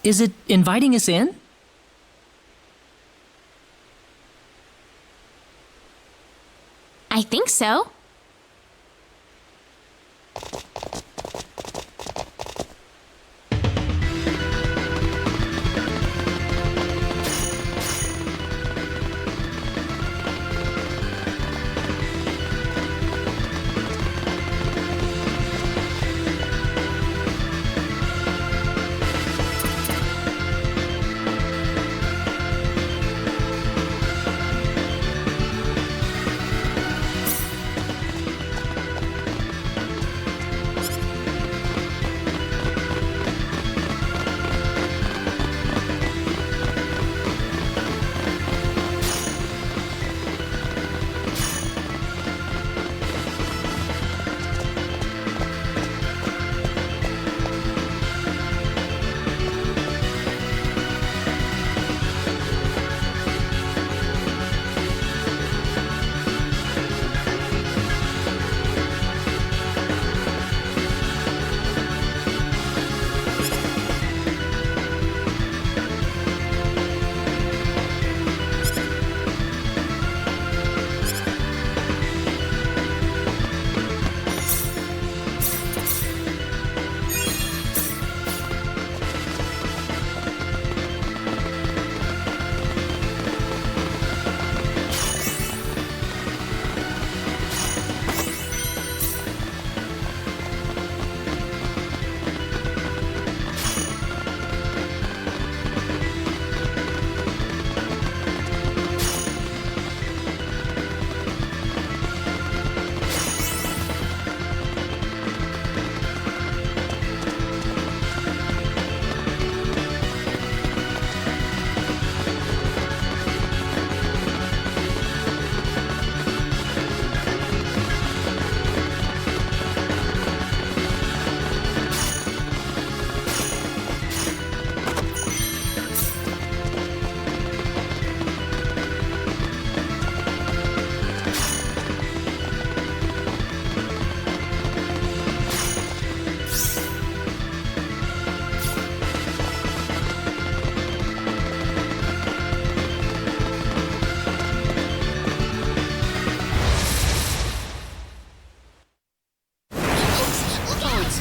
Is it inviting us in? I think so.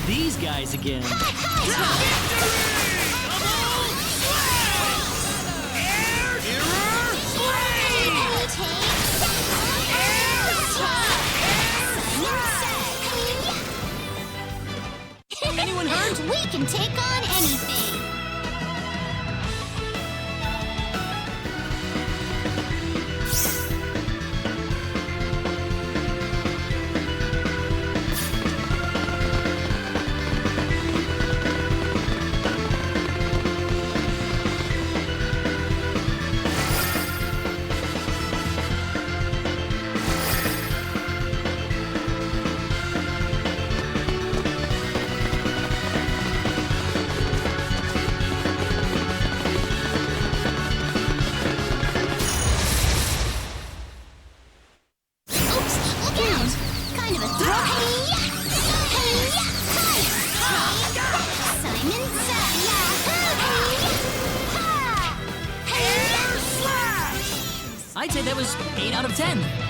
These guys again. Anyone hurt? We can take on anything. I'd say that was 8 out of 10.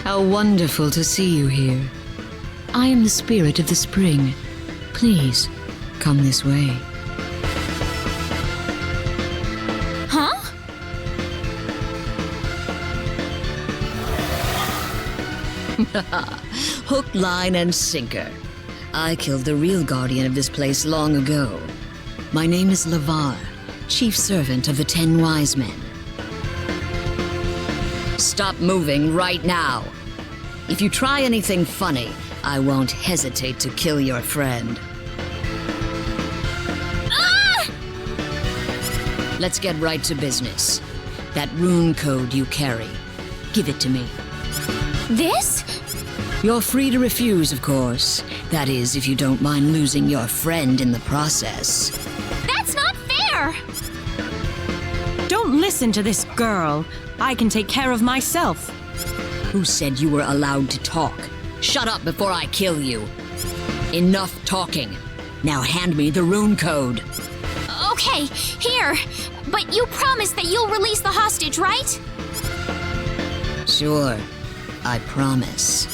How wonderful to see you here. I am the spirit of the spring. Please, come this way. Huh? Hook, line, and sinker. I killed the real guardian of this place long ago. My name is Lavar, chief servant of the 10 Wise Men. Stop moving right now. If you try anything funny, I won't hesitate to kill your friend. Ah! Let's get right to business. That rune code you carry, give it to me. This? You're free to refuse, of course. That is, if you don't mind losing your friend in the process. That's not fair! Don't listen to this girl. I can take care of myself. Who said you were allowed to talk? Shut up before I kill you. Enough talking. Now hand me the rune code. Okay, here. But you promise that you'll release the hostage, right? Sure, I promise.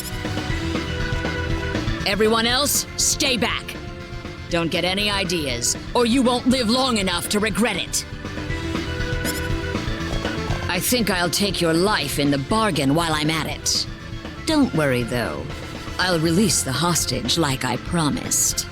Everyone else, stay back. Don't get any ideas, or you won't live long enough to regret it. I think I'll take your life in the bargain while I'm at it. Don't worry, though. I'll release the hostage like I promised.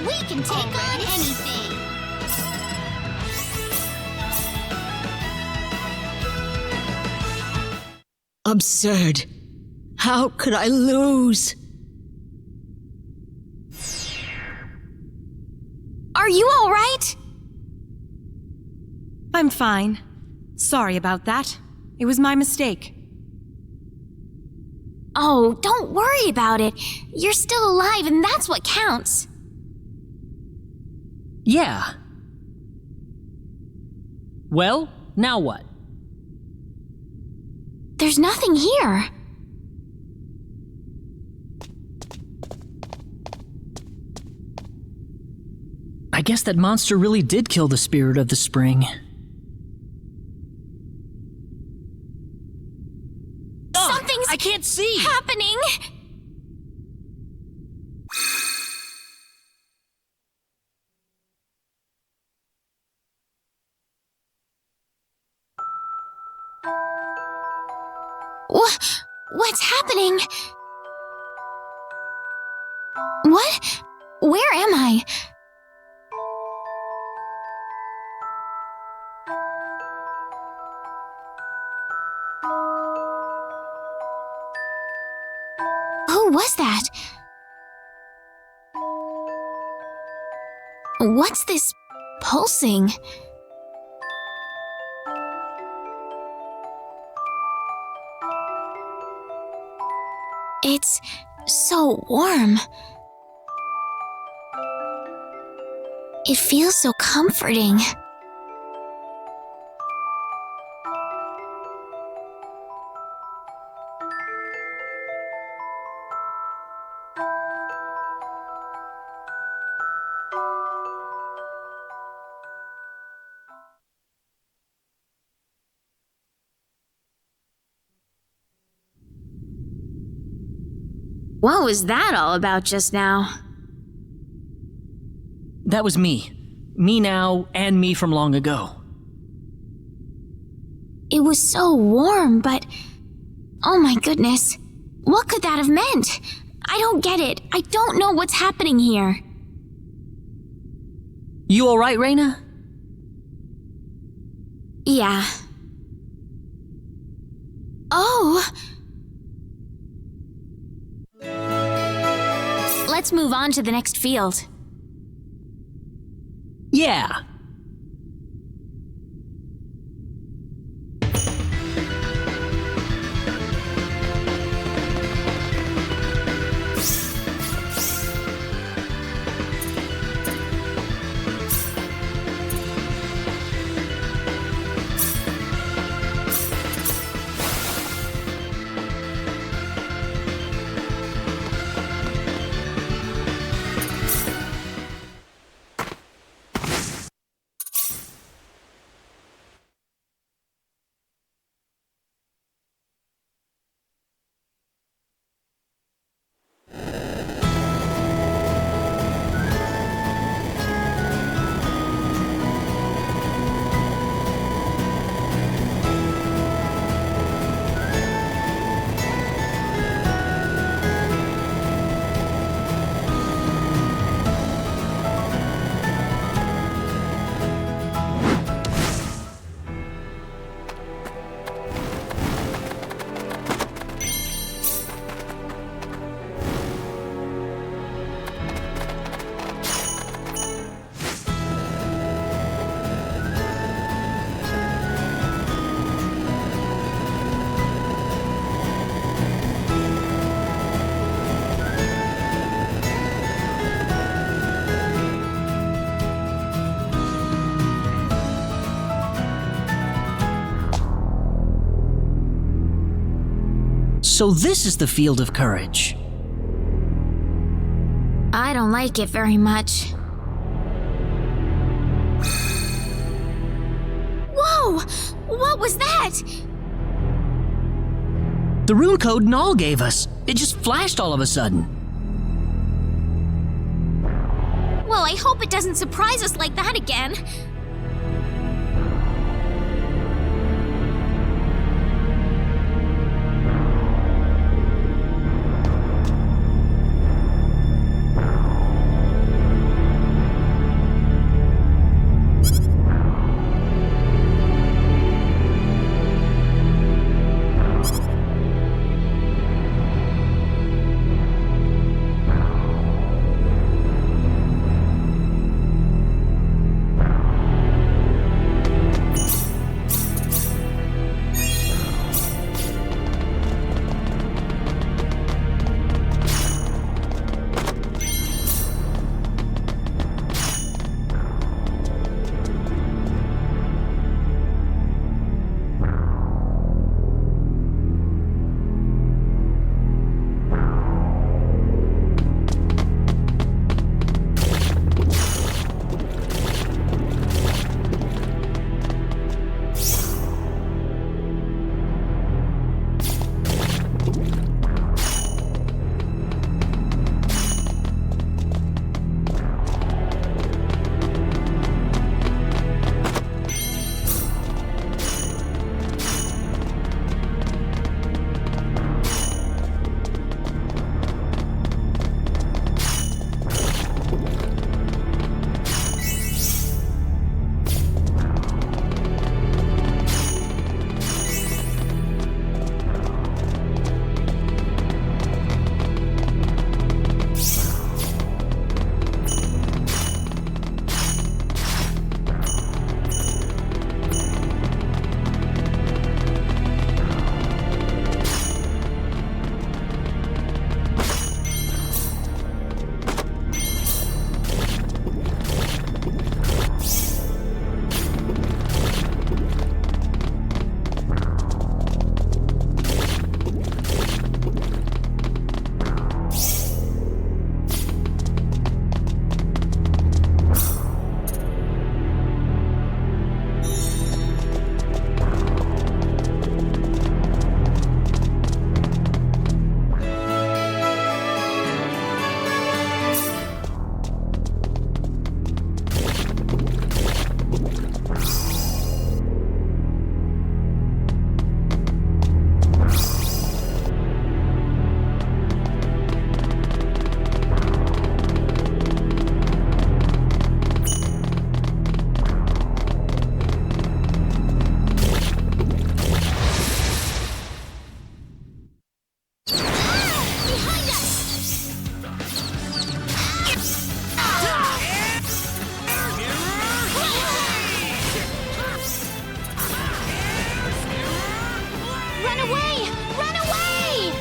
We can take on anything. Absurd. How could I lose? Are you all right? I'm fine. Sorry about that. It was my mistake. Oh, don't worry about it. You're still alive, and that's what counts. Yeah. Well, now what? There's nothing here. I guess that monster really did kill the spirit of the spring. Something's I can't see! happening. What's happening? What? Where am I? Who was that? What's this pulsing? It's so warm. It feels so comforting. What was that all about just now? That was me. Me now, and me from long ago. It was so warm, but... Oh my goodness. What could that have meant? I don't get it. I don't know what's happening here. You alright, Reina? Yeah. Oh! Let's move on to the next field. Yeah. So this is the Field of Courage. I don't like it very much. Whoa! What was that? The rune code Null gave us. It just flashed all of a sudden. Well, I hope it doesn't surprise us like that again. Run away!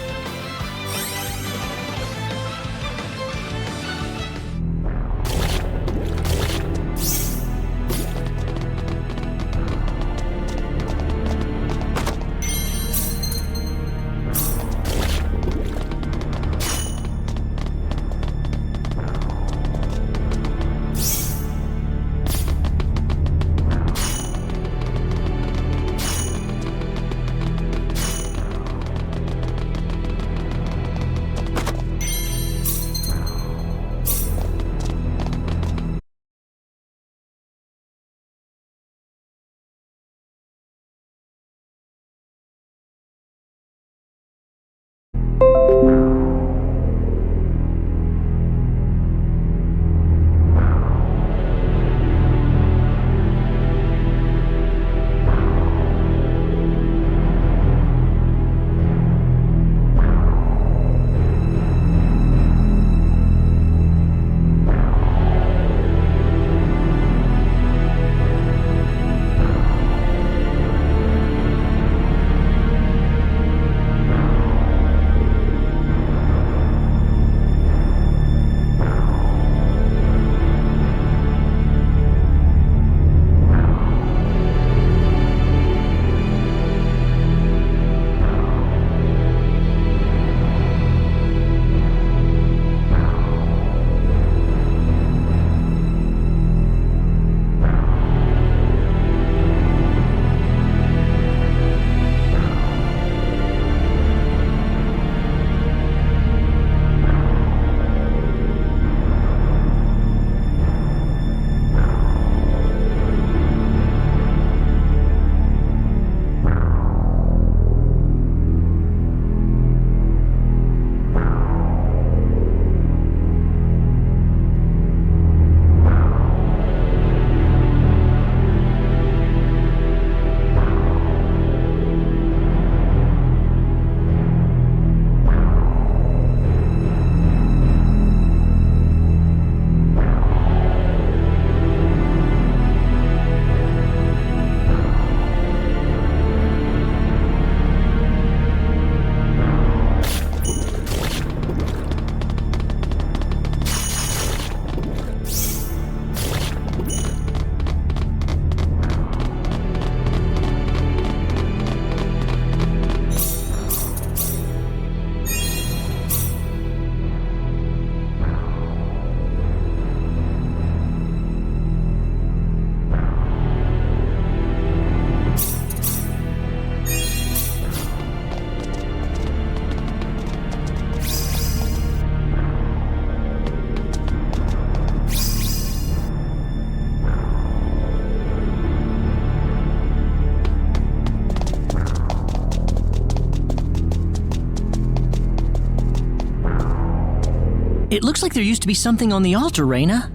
It looks like there used to be something on the altar, Reyna.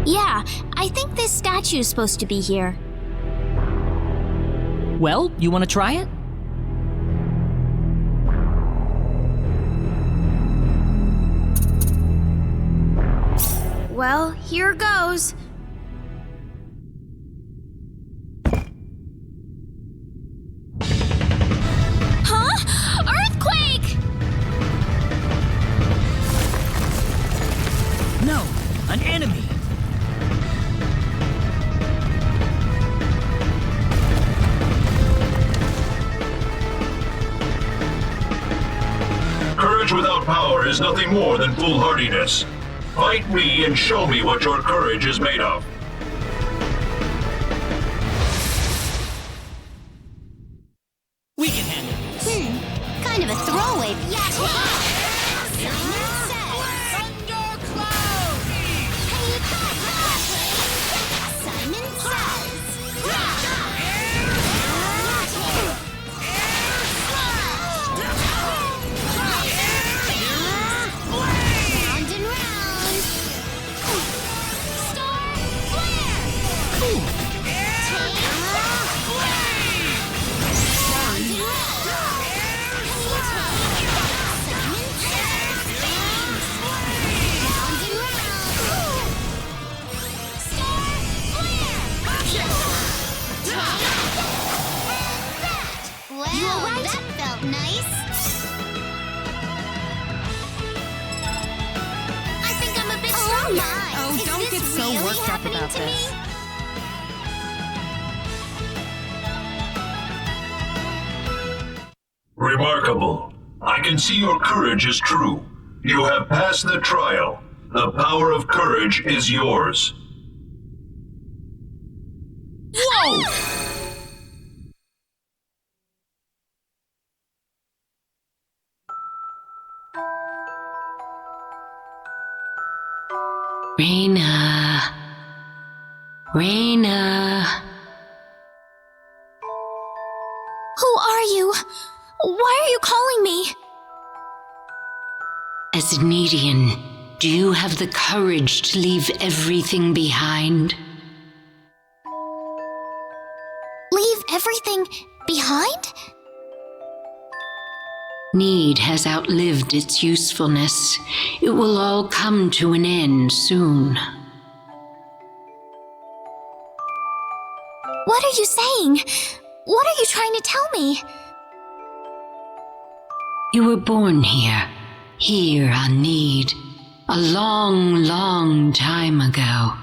Yeah, I think this statue is supposed to be here. Well, you want to try it? Well, here goes. Huh? Earthquake! No, an enemy. Courage without power is nothing more than foolhardiness. Fight me and show me what your courage is made of. We can handle this. Kind of a throwaway. nice. I think I'm a bit stronger. Oh, don't get so worked up about this. Remarkable. I can see your courage is true. You have passed the trial. The power of courage is yours. Whoa! Raina. Raina. Who are you? Why are you calling me? As an Edian, do you have the courage to leave everything behind? Leave everything behind? Need has outlived its usefulness. It will all come to an end soon. What are you saying? What are you trying to tell me? You were born here on Need, a long, long time ago.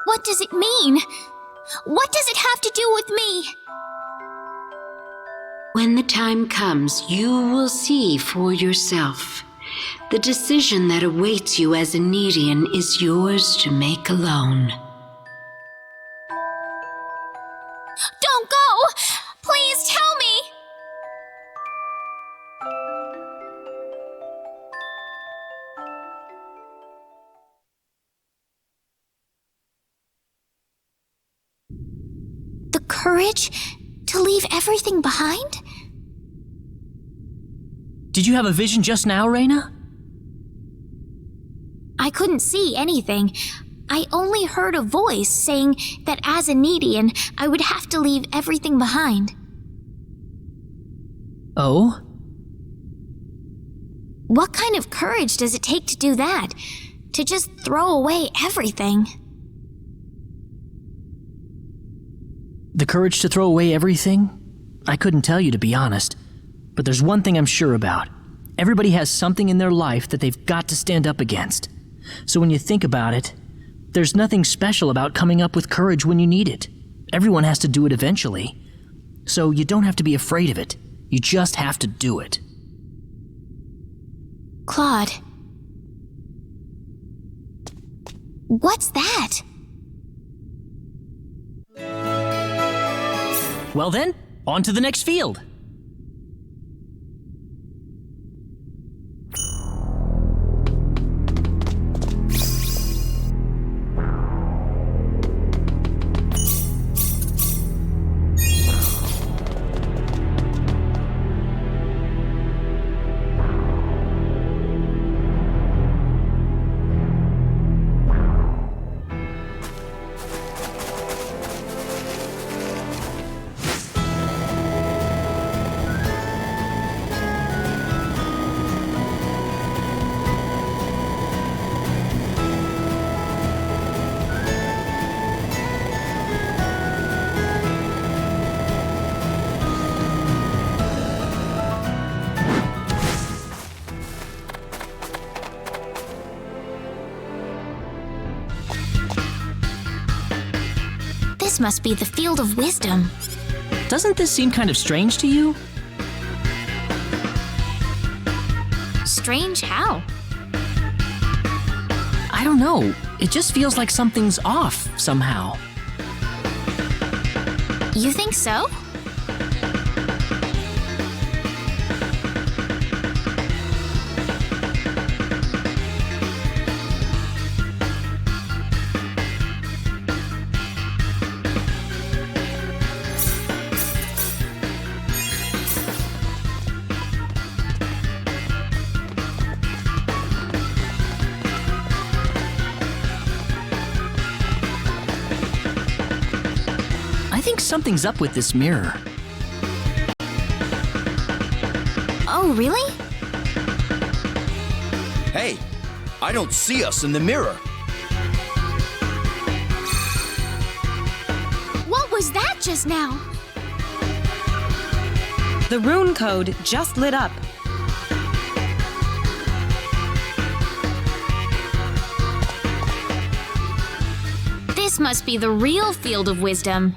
What does it mean? What does it have to do with me? When the time comes, you will see for yourself. The decision that awaits you as a Nedian is yours to make alone. Don't go! Please tell me! The courage to leave everything behind? Did you have a vision just now, Raina? I couldn't see anything. I only heard a voice saying that as a Nedian, I would have to leave everything behind. Oh? What kind of courage does it take to do that? To just throw away everything? The courage to throw away everything? I couldn't tell you, to be honest. But there's one thing I'm sure about. Everybody has something in their life that they've got to stand up against. So when you think about it, there's nothing special about coming up with courage when you need it. Everyone has to do it eventually. So you don't have to be afraid of it. You just have to do it. Claude. What's that? Well then, on to the next field. This must be the Field of Wisdom. Doesn't this seem kind of strange to you? Strange how? I don't know. It just feels like something's off somehow. You think so? I think something's up with this mirror. Oh, really? Hey, I don't see us in the mirror. What was that just now? The rune code just lit up. This must be the real Field of Wisdom.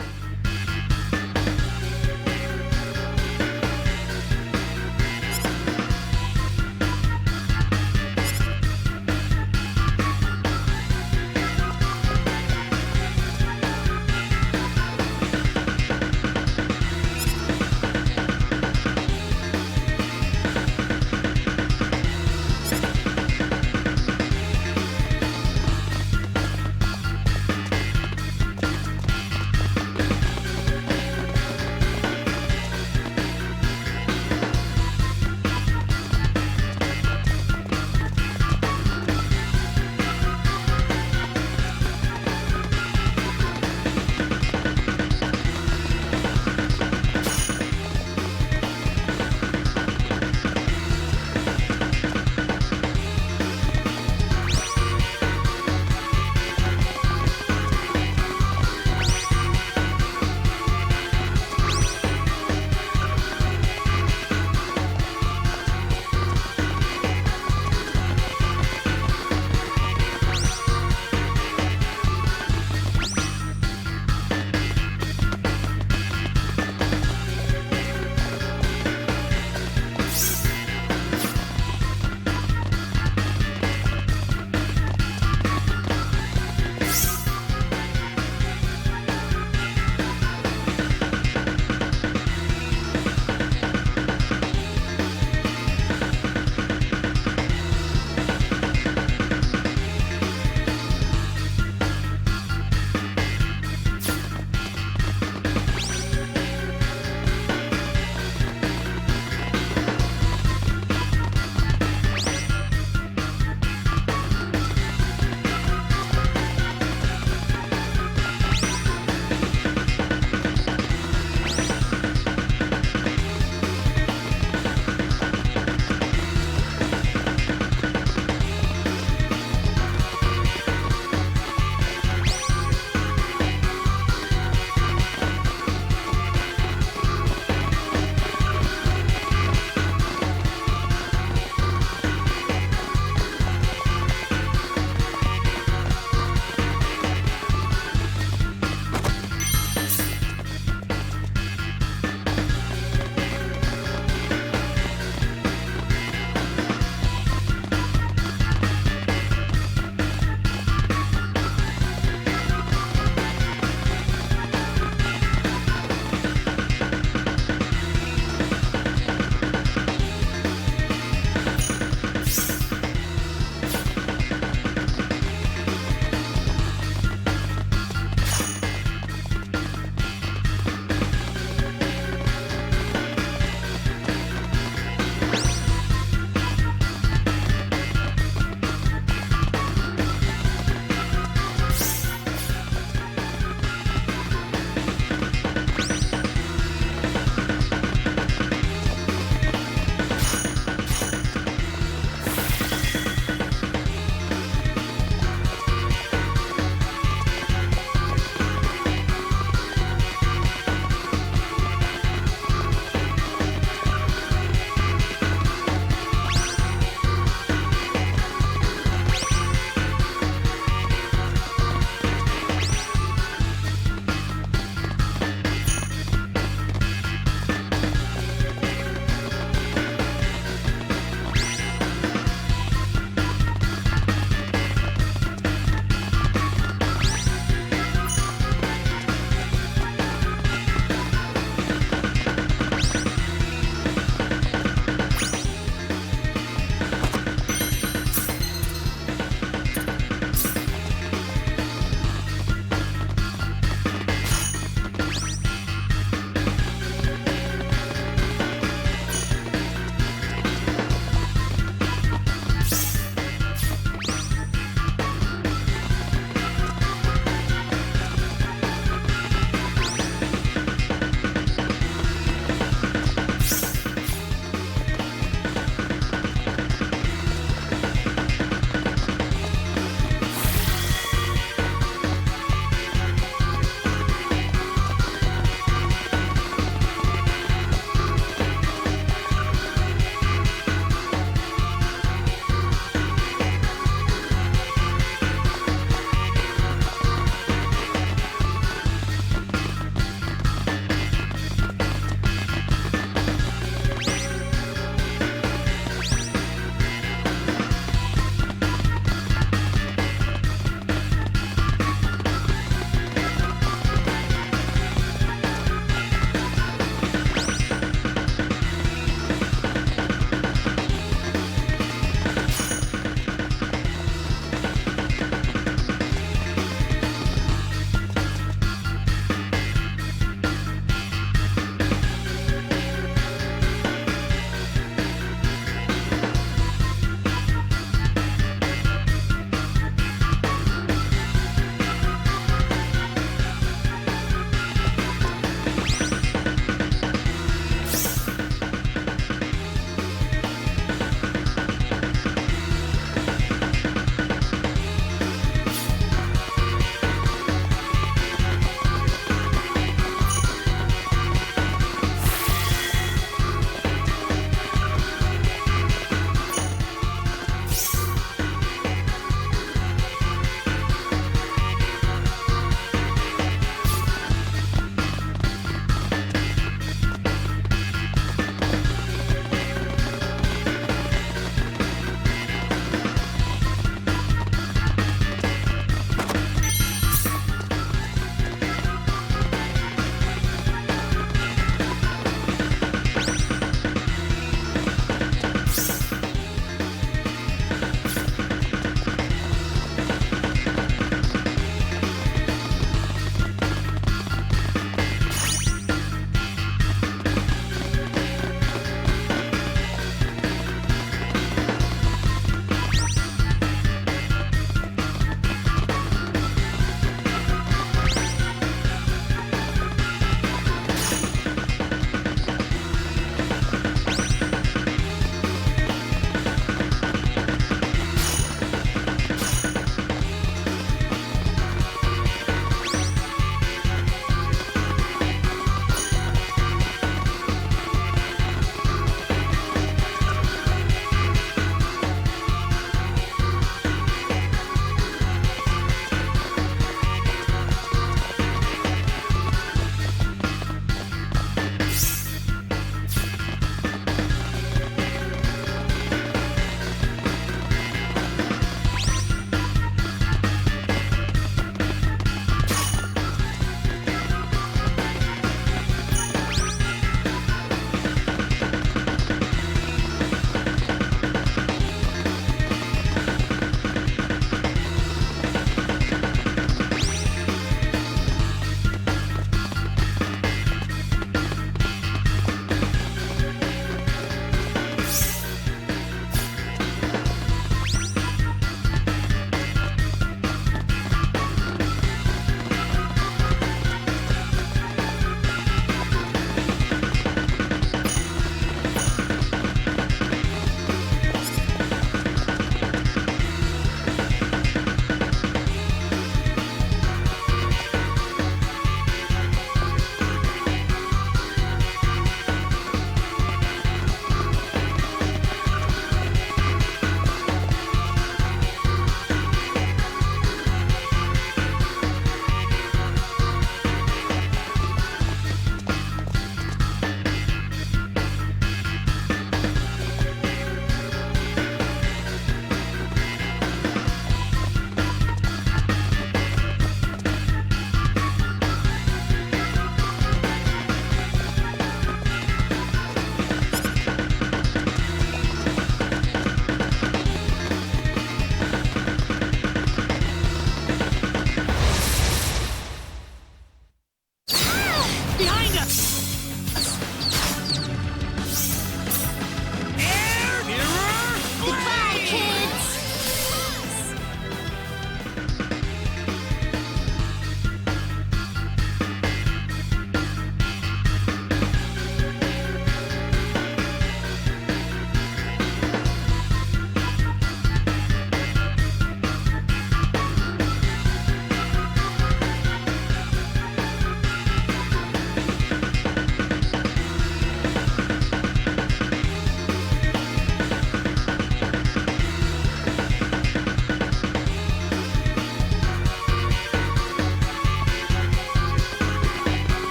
Goodbye, kids!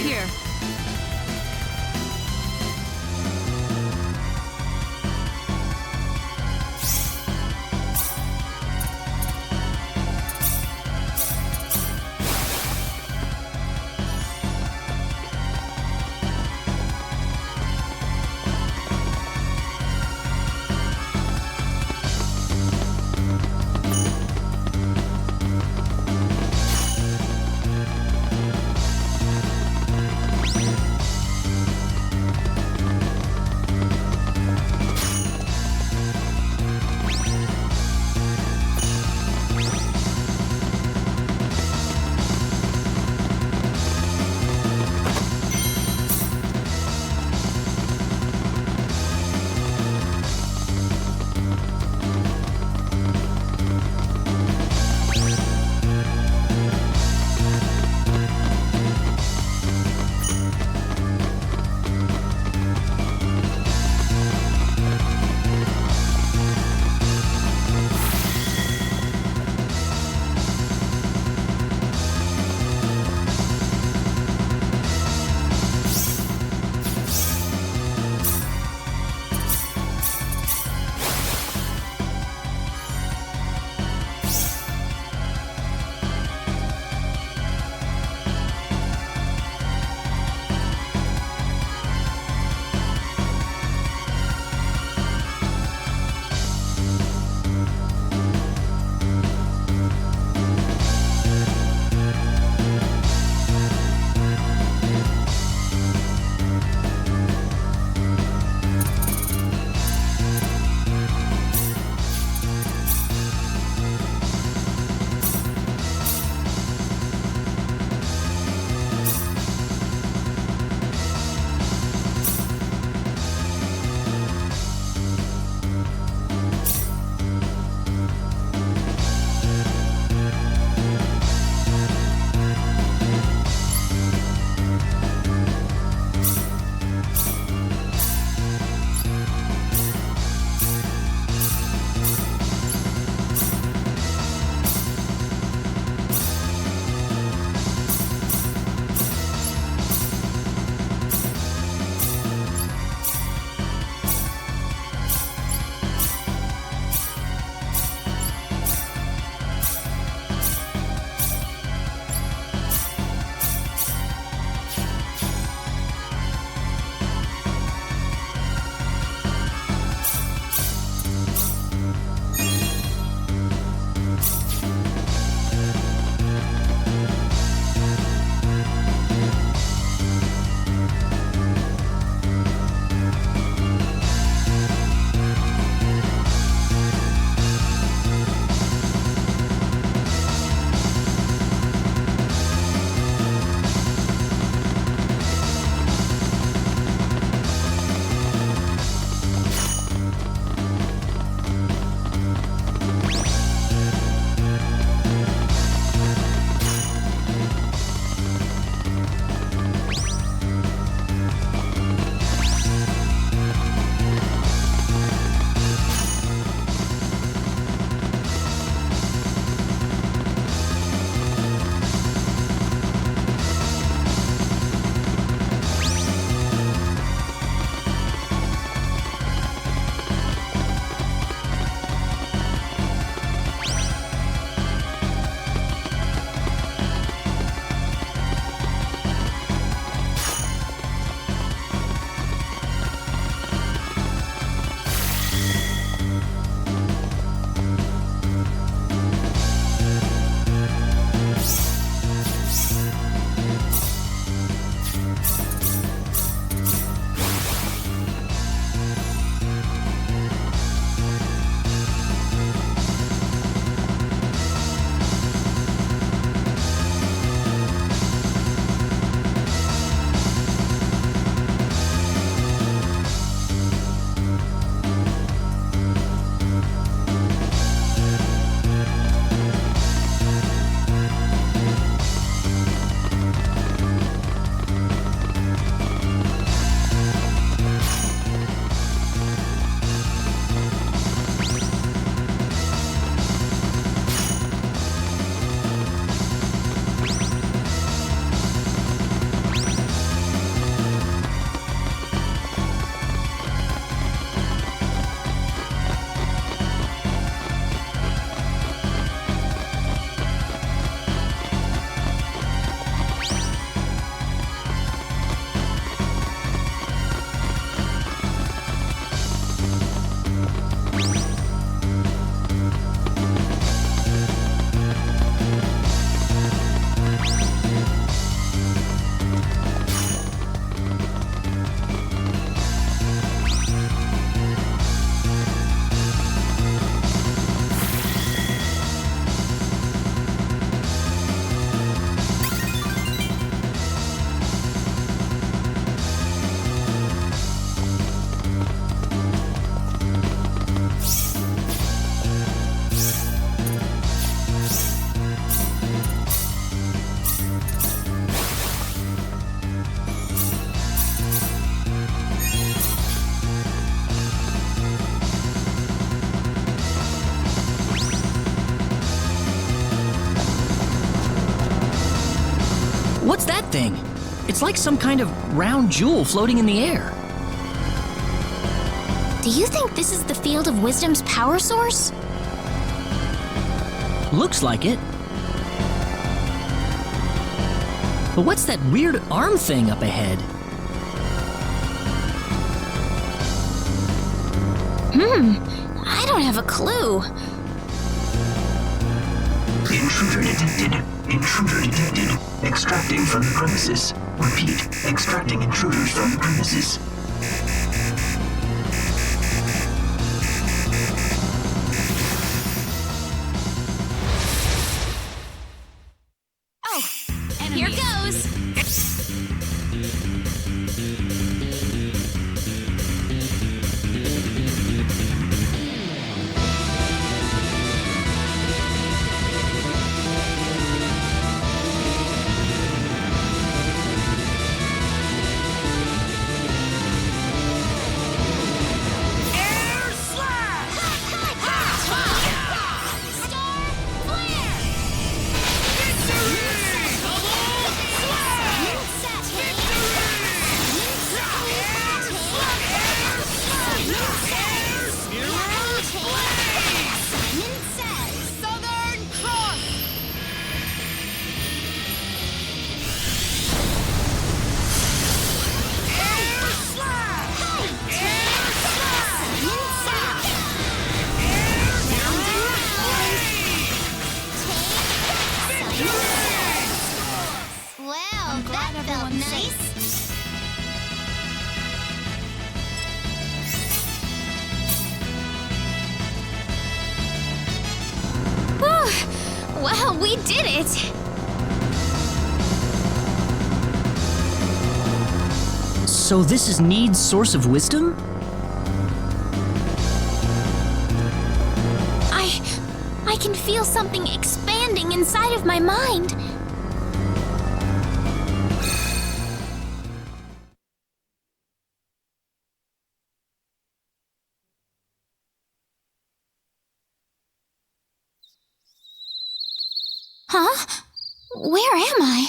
Here. thing. It's like some kind of round jewel floating in the air. Do you think this is the Field of Wisdom's power source? Looks like it. But what's that weird arm thing up ahead? I don't have a clue. Intruder detected. Intruder detected. Extracting from the premises. Repeat. Extracting intruders from the premises. Here goes. Well, that felt nice. Whew. Well, we did it. So this is Need's source of wisdom? I can feel something expanding inside of my mind. Huh? Where am I?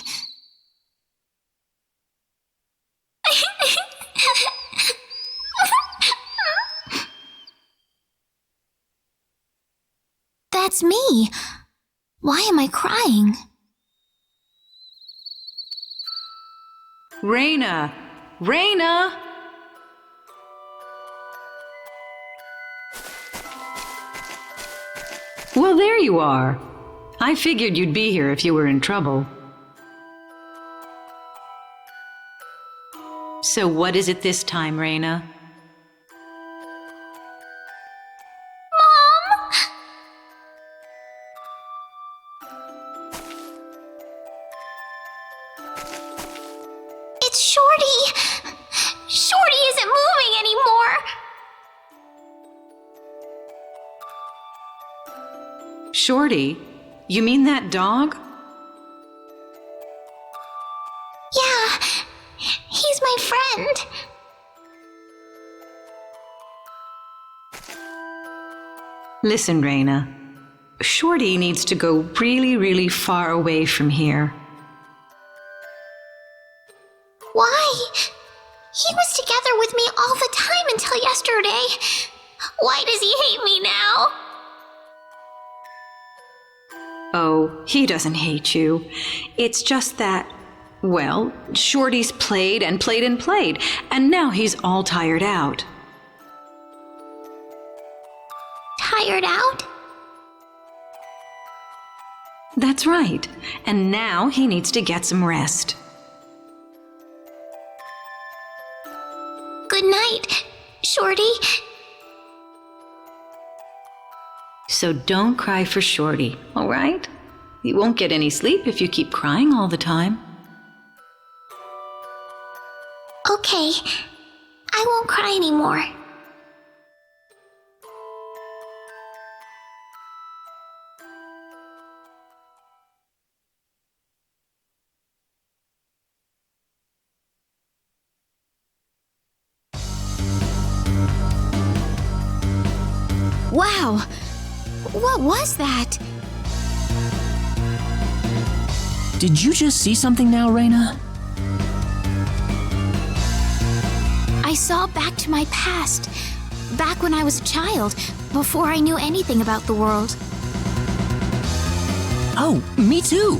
That's me. Why am I crying? Raina! Raina! Well, there you are. I figured you'd be here if you were in trouble. So what is it this time, Raina? It's Shorty! Shorty isn't moving anymore! Shorty? You mean that dog? Yeah, he's my friend. Listen, Raina. Shorty needs to go really, really far away from here. Why? He was together with me all the time until yesterday. Why does he hate me now? Oh, he doesn't hate you. It's just that, well, Shorty's played and played and played, and now he's all tired out. Tired out? That's right. And now he needs to get some rest. Good night, Shorty. So don't cry for Shorty, all right? You won't get any sleep if you keep crying all the time. Okay, I won't cry anymore. Wow! What was that? Did you just see something now, Raina? saw back to my past, back when I was a child, before I knew anything about the world. Oh, me too!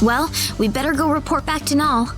Well, we better go report back to Null.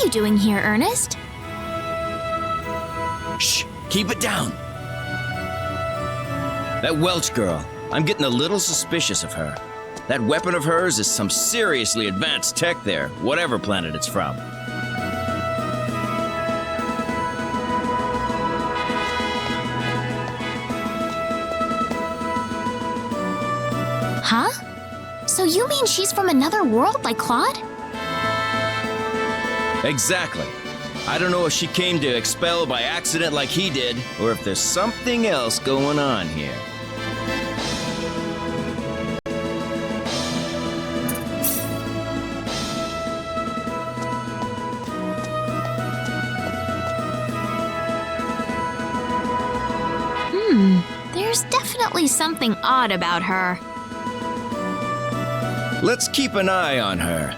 you doing here, Ernest? Shh, keep it down. That Welch girl, I'm getting a little suspicious of her. That weapon of hers is some seriously advanced tech there, whatever planet it's from. Huh? So you mean she's from another world like Claude? Exactly. I don't know if she came to expel by accident like he did, or if there's something else going on here. There's definitely something odd about her. Let's keep an eye on her.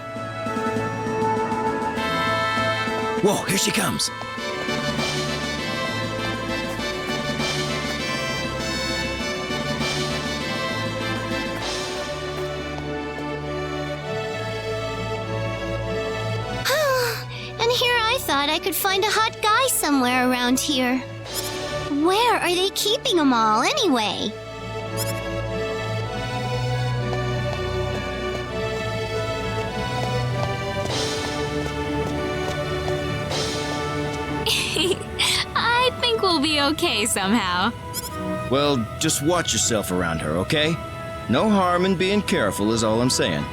Whoa, here she comes. And here I thought I could find a hot guy somewhere around here. Where are they keeping them all, anyway? I think we'll be okay somehow. Well, just watch yourself around her, okay? No harm in being careful is all I'm saying.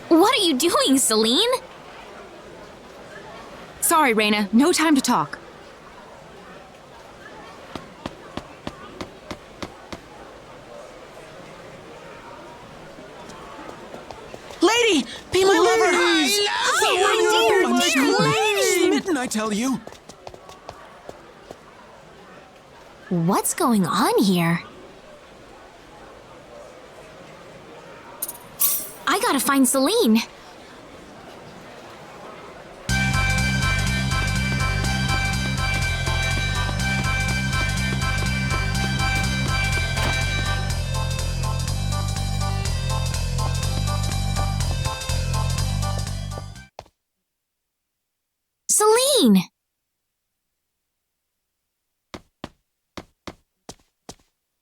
What are you doing, Celine? Sorry, Raina, no time to talk. Lady! Be my lover! Oh, dear, Smitten, I tell you! What's going on here? I gotta find Celine. Celine!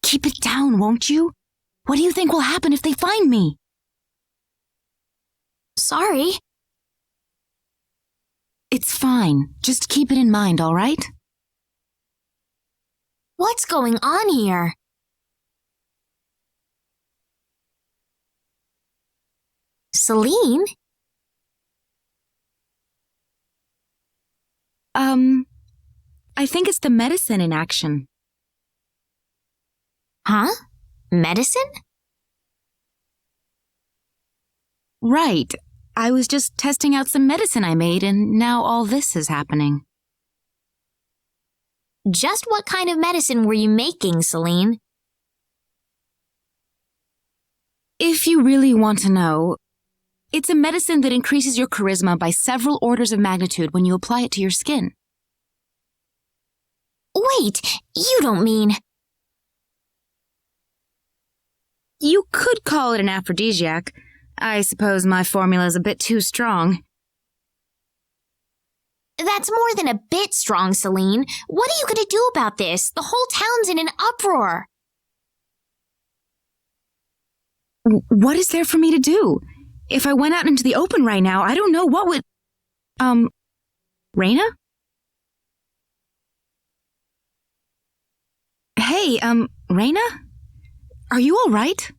Keep it down, won't you? What do you think will happen if they find me? Sorry. It's fine. Just keep it in mind, all right? What's going on here? Celine? I think it's the medicine in action. Huh? Medicine? Right. I was just testing out some medicine I made, and now all this is happening. Just what kind of medicine were you making, Celine? If you really want to know, it's a medicine that increases your charisma by several orders of magnitude when you apply it to your skin. Wait, you don't mean... You could call it an aphrodisiac. I suppose my formula is a bit too strong. That's more than a bit strong, Celine. What are you going to do about this? The whole town's in an uproar. What is there for me to do? If I went out into the open right now, I don't know what would... Reyna? Hey, Reyna? Are you all right?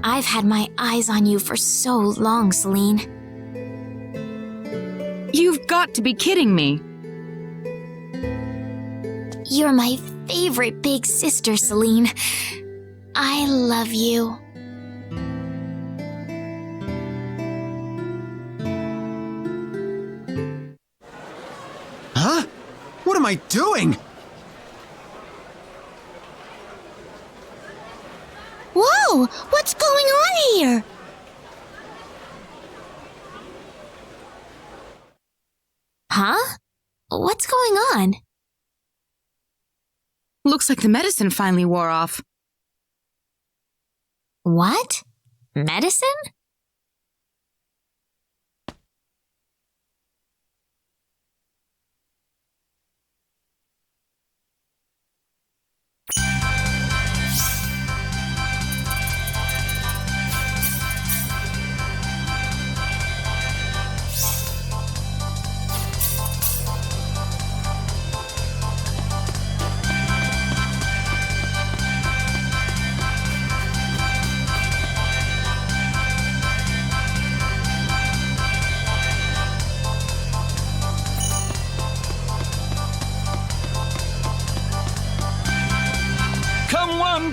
I've had my eyes on you for so long, Celine. You've got to be kidding me. You're my favorite big sister, Celine. I love you. Huh? What am I doing? Whoa! What's going on here? Huh? What's going on? Looks like the medicine finally wore off. What? Medicine?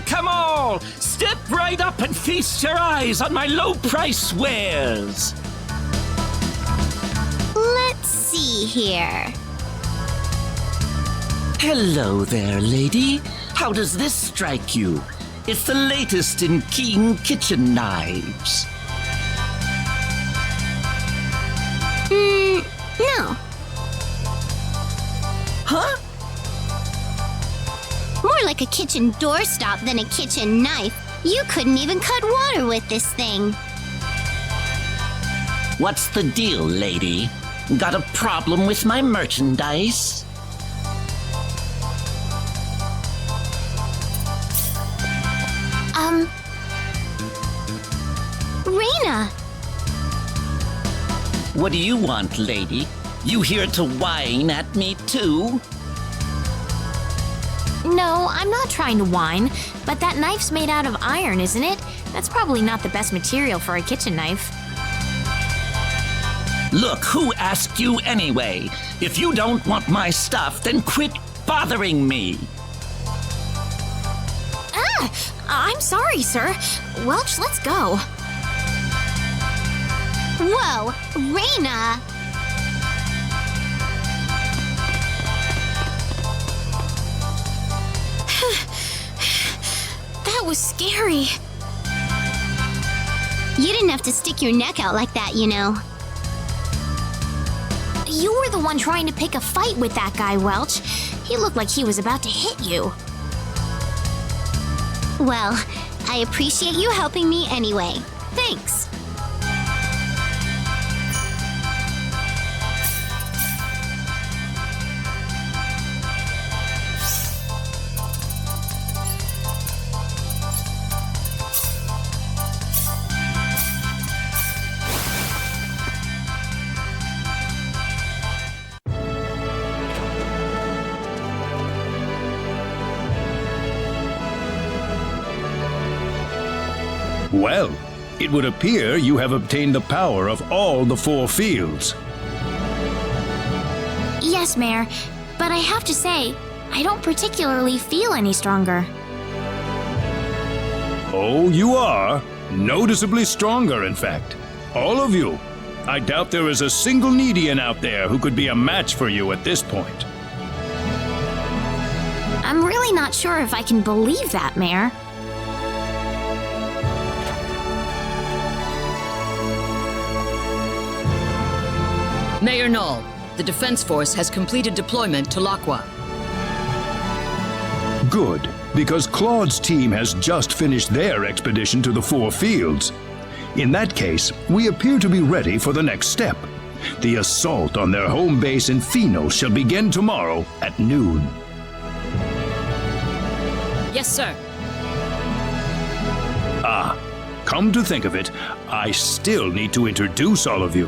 Come all! Step right up and feast your eyes on my low-price wares! Let's see here. Hello there, lady. How does this strike you? It's the latest in keen kitchen knives. No. Huh? More like a kitchen doorstop than a kitchen knife. You couldn't even cut water with this thing. What's the deal, lady? Got a problem with my merchandise? Reyna! What do you want, lady? You here to whine at me, too? No, I'm not trying to whine, but that knife's made out of iron, isn't it? That's probably not the best material for a kitchen knife. Look, who asked you anyway? If you don't want my stuff, then quit bothering me. I'm sorry, sir. Welch, let's go. Whoa, Reyna! That was scary. You didn't have to stick your neck out like that, you know. You were the one trying to pick a fight with that guy, Welch. He looked like he was about to hit you. Well, I appreciate you helping me anyway. Thanks. Well, it would appear you have obtained the power of all the 4 fields. Yes, Mayor, but I have to say, I don't particularly feel any stronger. Oh, you are. Noticeably stronger, in fact. All of you. I doubt there is a single Needian out there who could be a match for you at this point. I'm really not sure if I can believe that, Mayor. Mayor Null, the Defense Force has completed deployment to Laqua. Good, because Claude's team has just finished their expedition to the 4 fields. In that case, we appear to be ready for the next step. The assault on their home base in Pheno shall begin tomorrow at noon. Yes, sir. Ah, come to think of it, I still need to introduce all of you.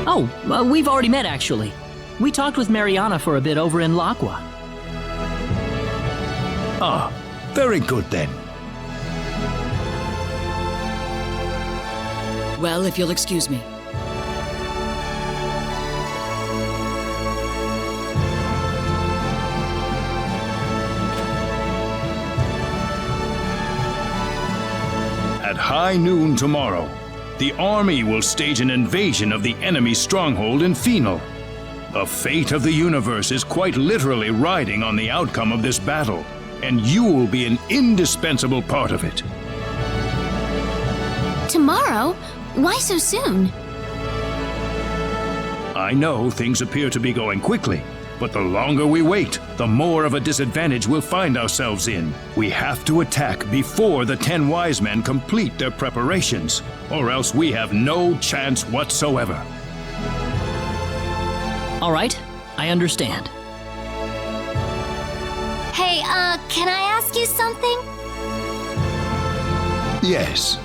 Oh, we've already met, actually. We talked with Mariana for a bit over in Laqua. Ah, very good then. Well, if you'll excuse me. At high noon tomorrow, the army will stage an invasion of the enemy stronghold in Phenol. The fate of the universe is quite literally riding on the outcome of this battle, and you will be an indispensable part of it. Tomorrow? Why so soon? I know things appear to be going quickly, but the longer we wait, the more of a disadvantage we'll find ourselves in. We have to attack before the 10 wise men complete their preparations, or else we have no chance whatsoever. All right, I understand. Hey, can I ask you something? Yes.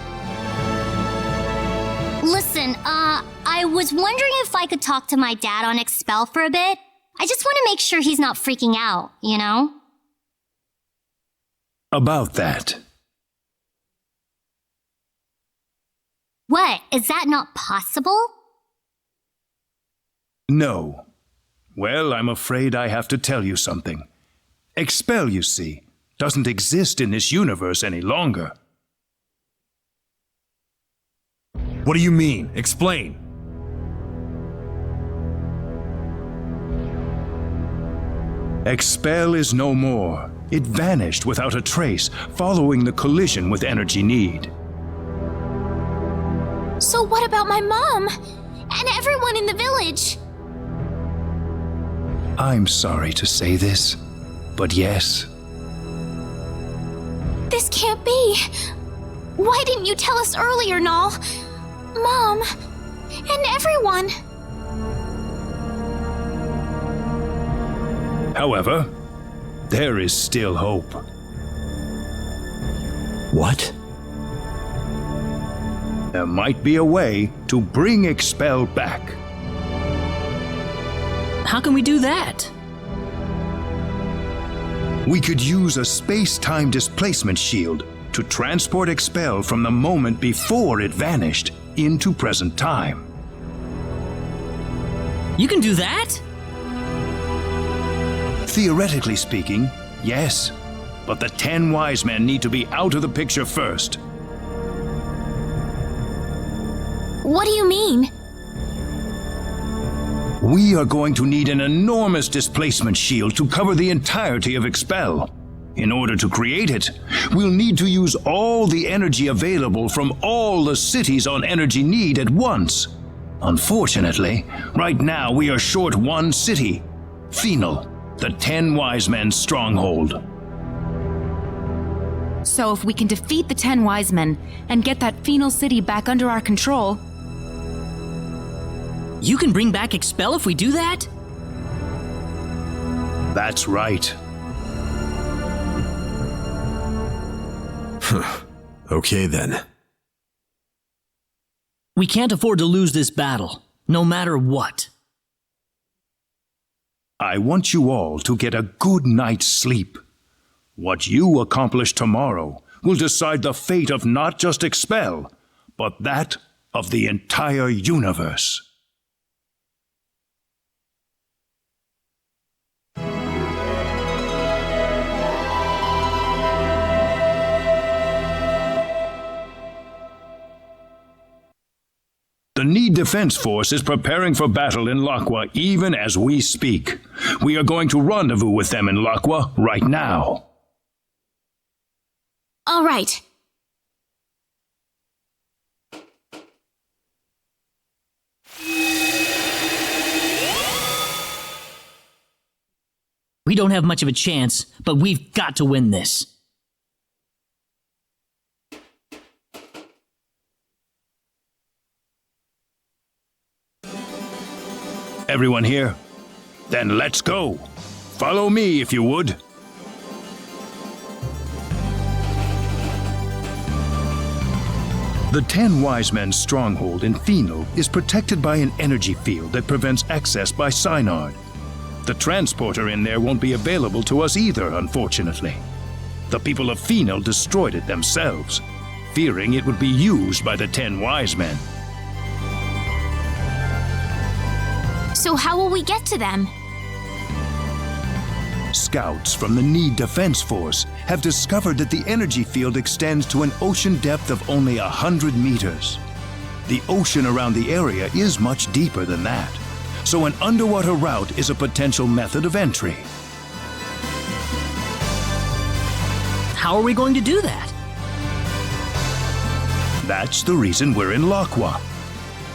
Listen, I was wondering if I could talk to my dad on Expel for a bit. I just want to make sure he's not freaking out, you know? About that. What? Is that not possible? No. Well, I'm afraid I have to tell you something. Expel, you see, doesn't exist in this universe any longer. What do you mean? Explain. Expel is no more. It vanished without a trace, following the collision with Energy Need. So what about my mom? And everyone in the village? I'm sorry to say this, but yes. This can't be. Why didn't you tell us earlier, Null? Mom, and everyone. However, there is still hope. What? There might be a way to bring Expel back. How can we do that? We could use a space-time displacement shield to transport Expel from the moment before it vanished into present time. You can do that? Theoretically speaking, yes. But the 10 wise men need to be out of the picture first. What do you mean? We are going to need an enormous displacement shield to cover the entirety of Expel. In order to create it, we'll need to use all the energy available from all the cities on Energy Need at once. Unfortunately, right now we are short one city, Phenol, the 10 wise men's stronghold. So if we can defeat the 10 wise men and get that Phenol city back under our control... You can bring back Expel if we do that? That's right. Okay then. We can't afford to lose this battle, no matter what. I want you all to get a good night's sleep. What you accomplish tomorrow will decide the fate of not just Expel, but that of the entire universe. The Need Defense Force is preparing for battle in Laqua even as we speak. We are going to rendezvous with them in Laqua right now. All right. We don't have much of a chance, but we've got to win this. Everyone here? Then let's go. Follow me if you would. The 10 Wise Men's stronghold in Phenol is protected by an energy field that prevents access by Synard. The transporter in there won't be available to us either, unfortunately. The people of Phenol destroyed it themselves, fearing it would be used by the 10 Wise Men. So how will we get to them? Scouts from the Need Defense Force have discovered that the energy field extends to an ocean depth of only 100 meters. The ocean around the area is much deeper than that, so an underwater route is a potential method of entry. How are we going to do that? That's the reason we're in Laqua.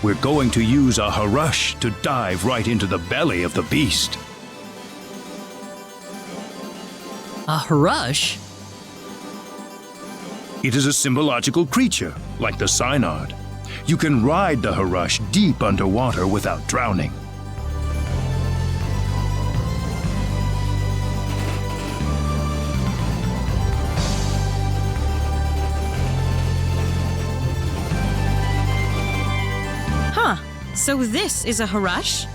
We're going to use a Harush to dive right into the belly of the beast. A Harush? It is a symbological creature, like the Synard. You can ride the Harush deep underwater without drowning. So this is a Harush?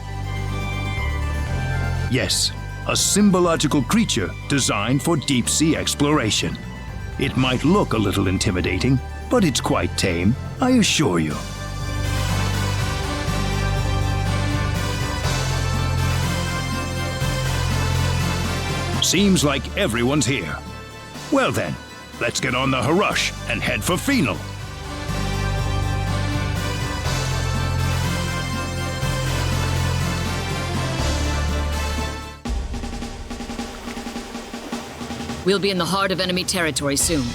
Yes, a symbological creature designed for deep-sea exploration. It might look a little intimidating, but it's quite tame, I assure you. Seems like everyone's here. Well then, let's get on the Harush and head for Phenol. We'll be in the heart of enemy territory soon.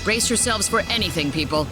Brace yourselves for anything, people.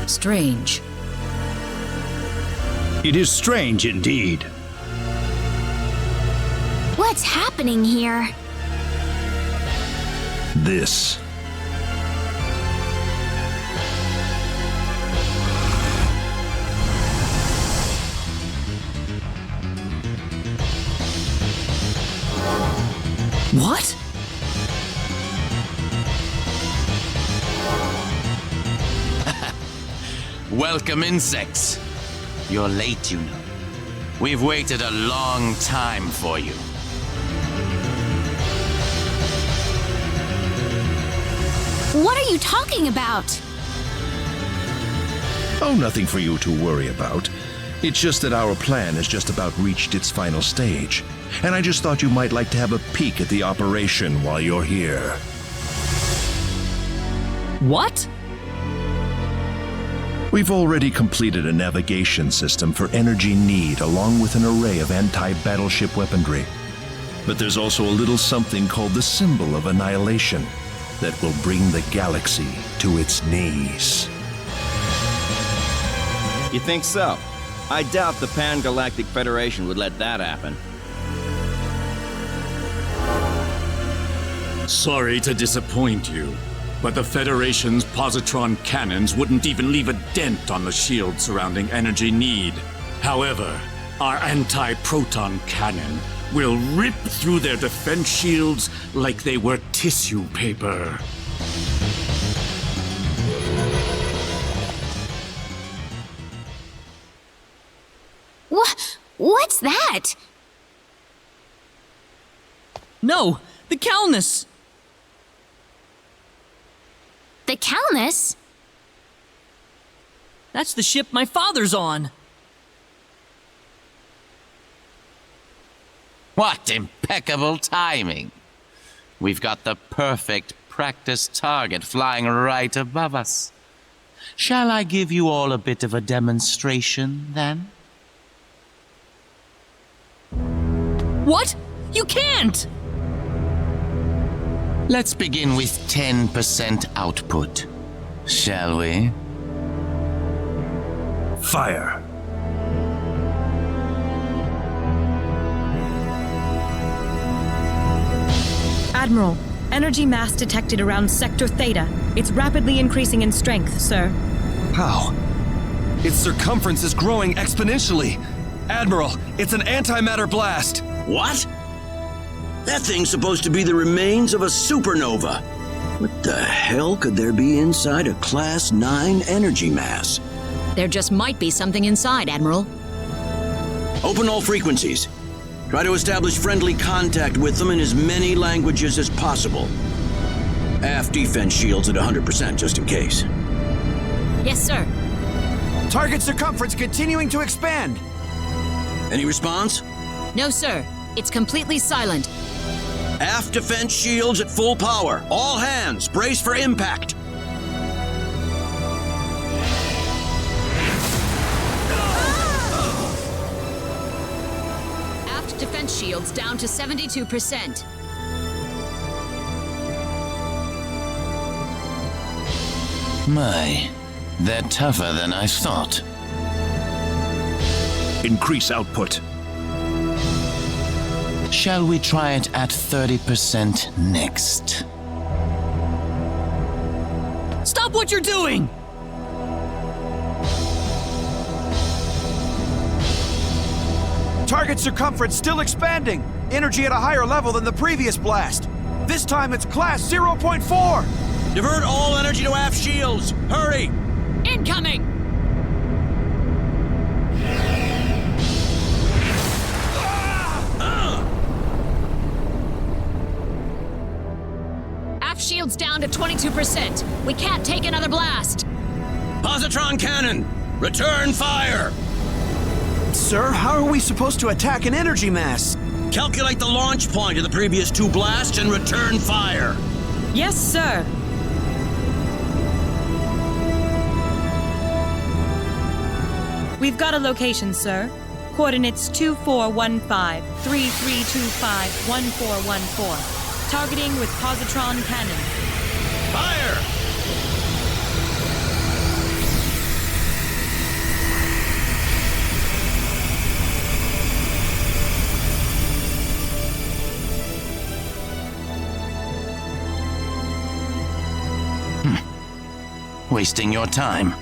Strange. It is strange indeed. What's happening here? This. What? Welcome, insects. You're late, you know. We've waited a long time for you. What are you talking about? Oh, nothing for you to worry about. It's just that our plan has just about reached its final stage. And I just thought you might like to have a peek at the operation while you're here. What? We've already completed a navigation system for Energy Need along with an array of anti-battleship weaponry. But there's also a little something called the Symbol of Annihilation that will bring the galaxy to its knees. You think so? I doubt the Pan-Galactic Federation would let that happen. Sorry to disappoint you, but the Federation's positron cannons wouldn't even leave a dent on the shield surrounding Energy Need. However, our anti-proton cannon will rip through their defense shields like they were tissue paper. What's that? No, the Calnus! The Calnus? That's the ship my father's on. What impeccable timing! We've got the perfect practice target flying right above us. Shall I give you all a bit of a demonstration, then? What? You can't! Let's begin with 10% output, shall we? Fire! Admiral, energy mass detected around Sector Theta. It's rapidly increasing in strength, sir. How? Its circumference is growing exponentially. Admiral, it's an antimatter blast. What? That thing's supposed to be the remains of a supernova. What the hell could there be inside a Class 9 energy mass? There just might be something inside, Admiral. Open all frequencies. Try to establish friendly contact with them in as many languages as possible. Aft defense shields at 100% just in case. Yes, sir. Target circumference continuing to expand. Any response? No, sir. It's completely silent. Aft defense shields at full power. All hands, brace for impact. Aft defense shields down to 72%. My, they're tougher than I thought. Increase output. Shall we try it at 30% next? Stop what you're doing! Target circumference still expanding. Energy at a higher level than the previous blast. This time it's Class 0.4. Divert all energy to aft shields. Hurry! Incoming! Shields down to 22%. We can't take another blast. Positron cannon, return fire! Sir, how are we supposed to attack an energy mass? Calculate the launch point of the previous two blasts and return fire. Yes, sir. We've got a location, sir. Coordinates 2415 3325 1414. Targeting with positron cannon. Fire! Wasting your time.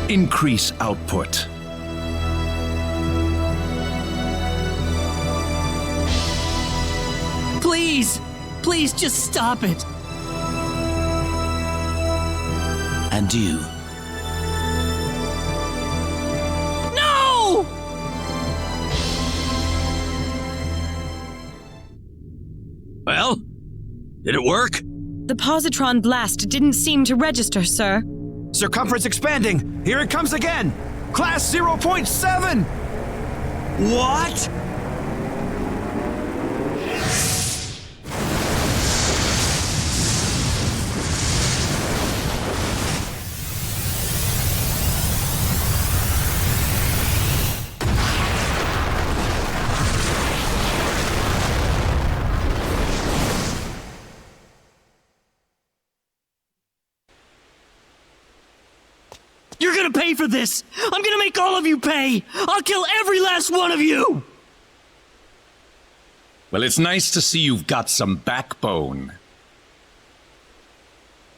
Increase output. Please! Please just stop it! And you? No! Well, did it work? The positron blast didn't seem to register, sir. Circumference expanding. Here it comes again. Class 0.7. What? You're gonna pay for this! I'm gonna make all of you pay! I'll kill every last one of you! Well, it's nice to see you've got some backbone.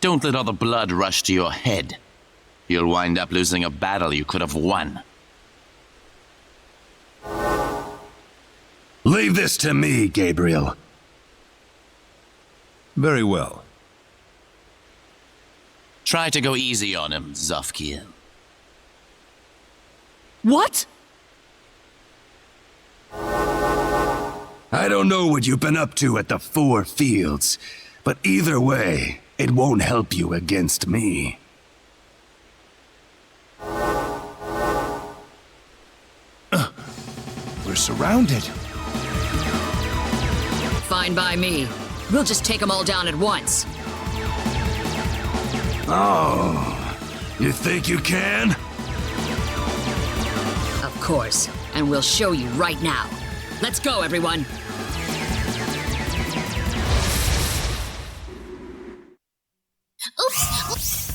Don't let all the blood rush to your head. You'll wind up losing a battle you could have won. Leave this to me, Gabriel. Very well. Try to go easy on him, Zofkiel. What? I don't know what you've been up to at the Four Fields, but either way, it won't help you against me. We're surrounded. Fine by me. We'll just take them all down at once. Oh, you think you can? Of course. And we'll show you right now. Let's go, everyone. Oops!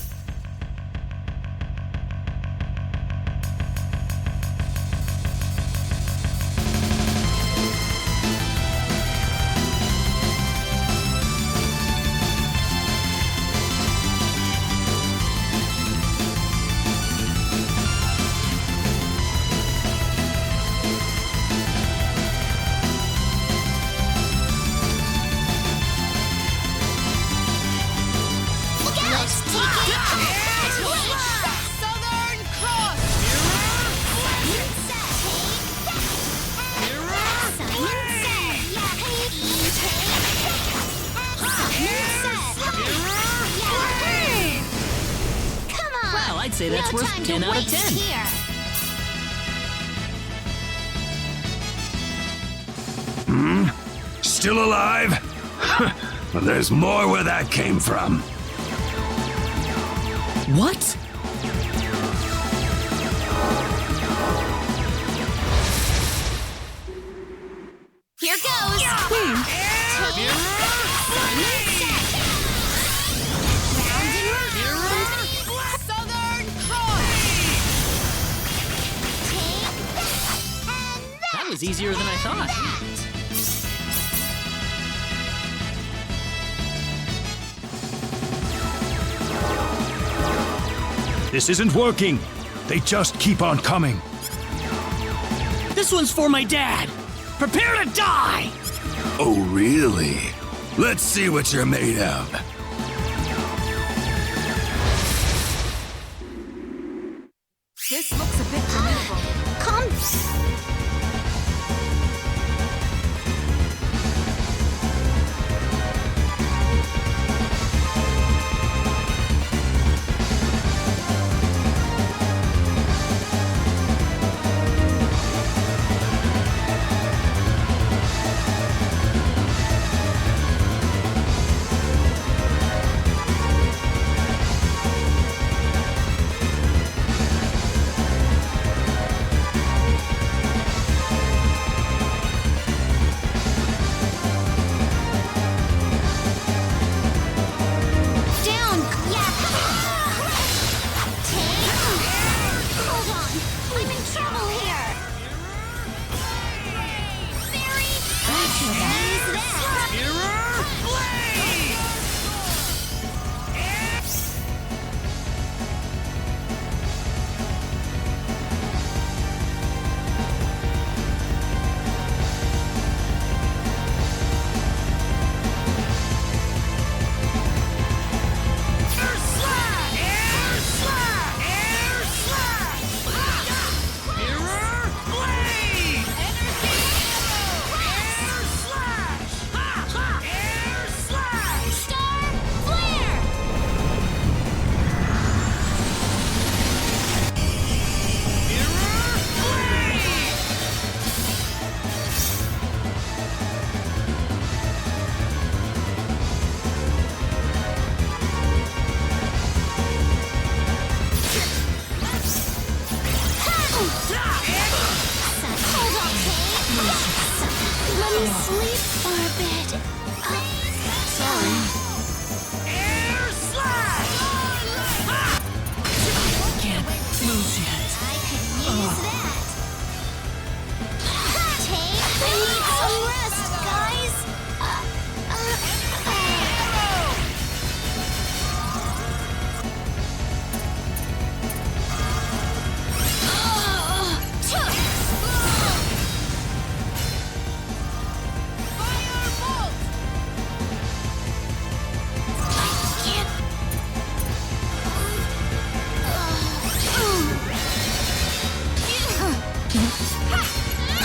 Well, I'd say that's worth 10 out of 10. Still alive? Well, there's more where that came from. What? Here goes! That was easier than I thought. This isn't working. They just keep on coming. This one's for my dad. Prepare to die! Oh, really? Let's see what you're made of. This looks a bit formidable. Calm. Down! Yeah! Hold on! I'm in trouble here! Barry! Use that! sleep for a bit. Sorry. Air slash! Can't lose yet. I could use that. Take I need some rest, guys.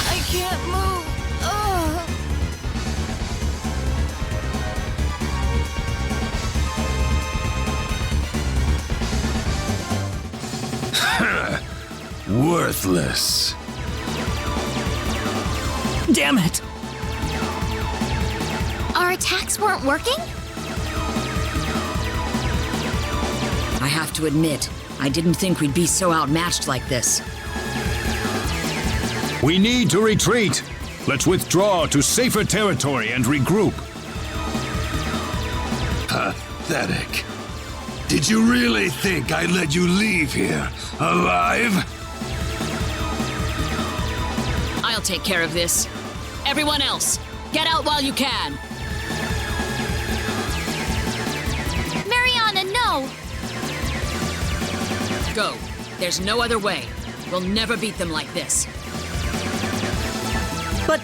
I can't move. Worthless. Damn it! Our attacks weren't working? I have to admit, I didn't think we'd be so outmatched like this. We need to retreat. Let's withdraw to safer territory and regroup. Pathetic. Did you really think I'd let you leave here alive? I'll take care of this. Everyone else, get out while you can. Mariana, no! Go. There's no other way. We'll never beat them like this. But...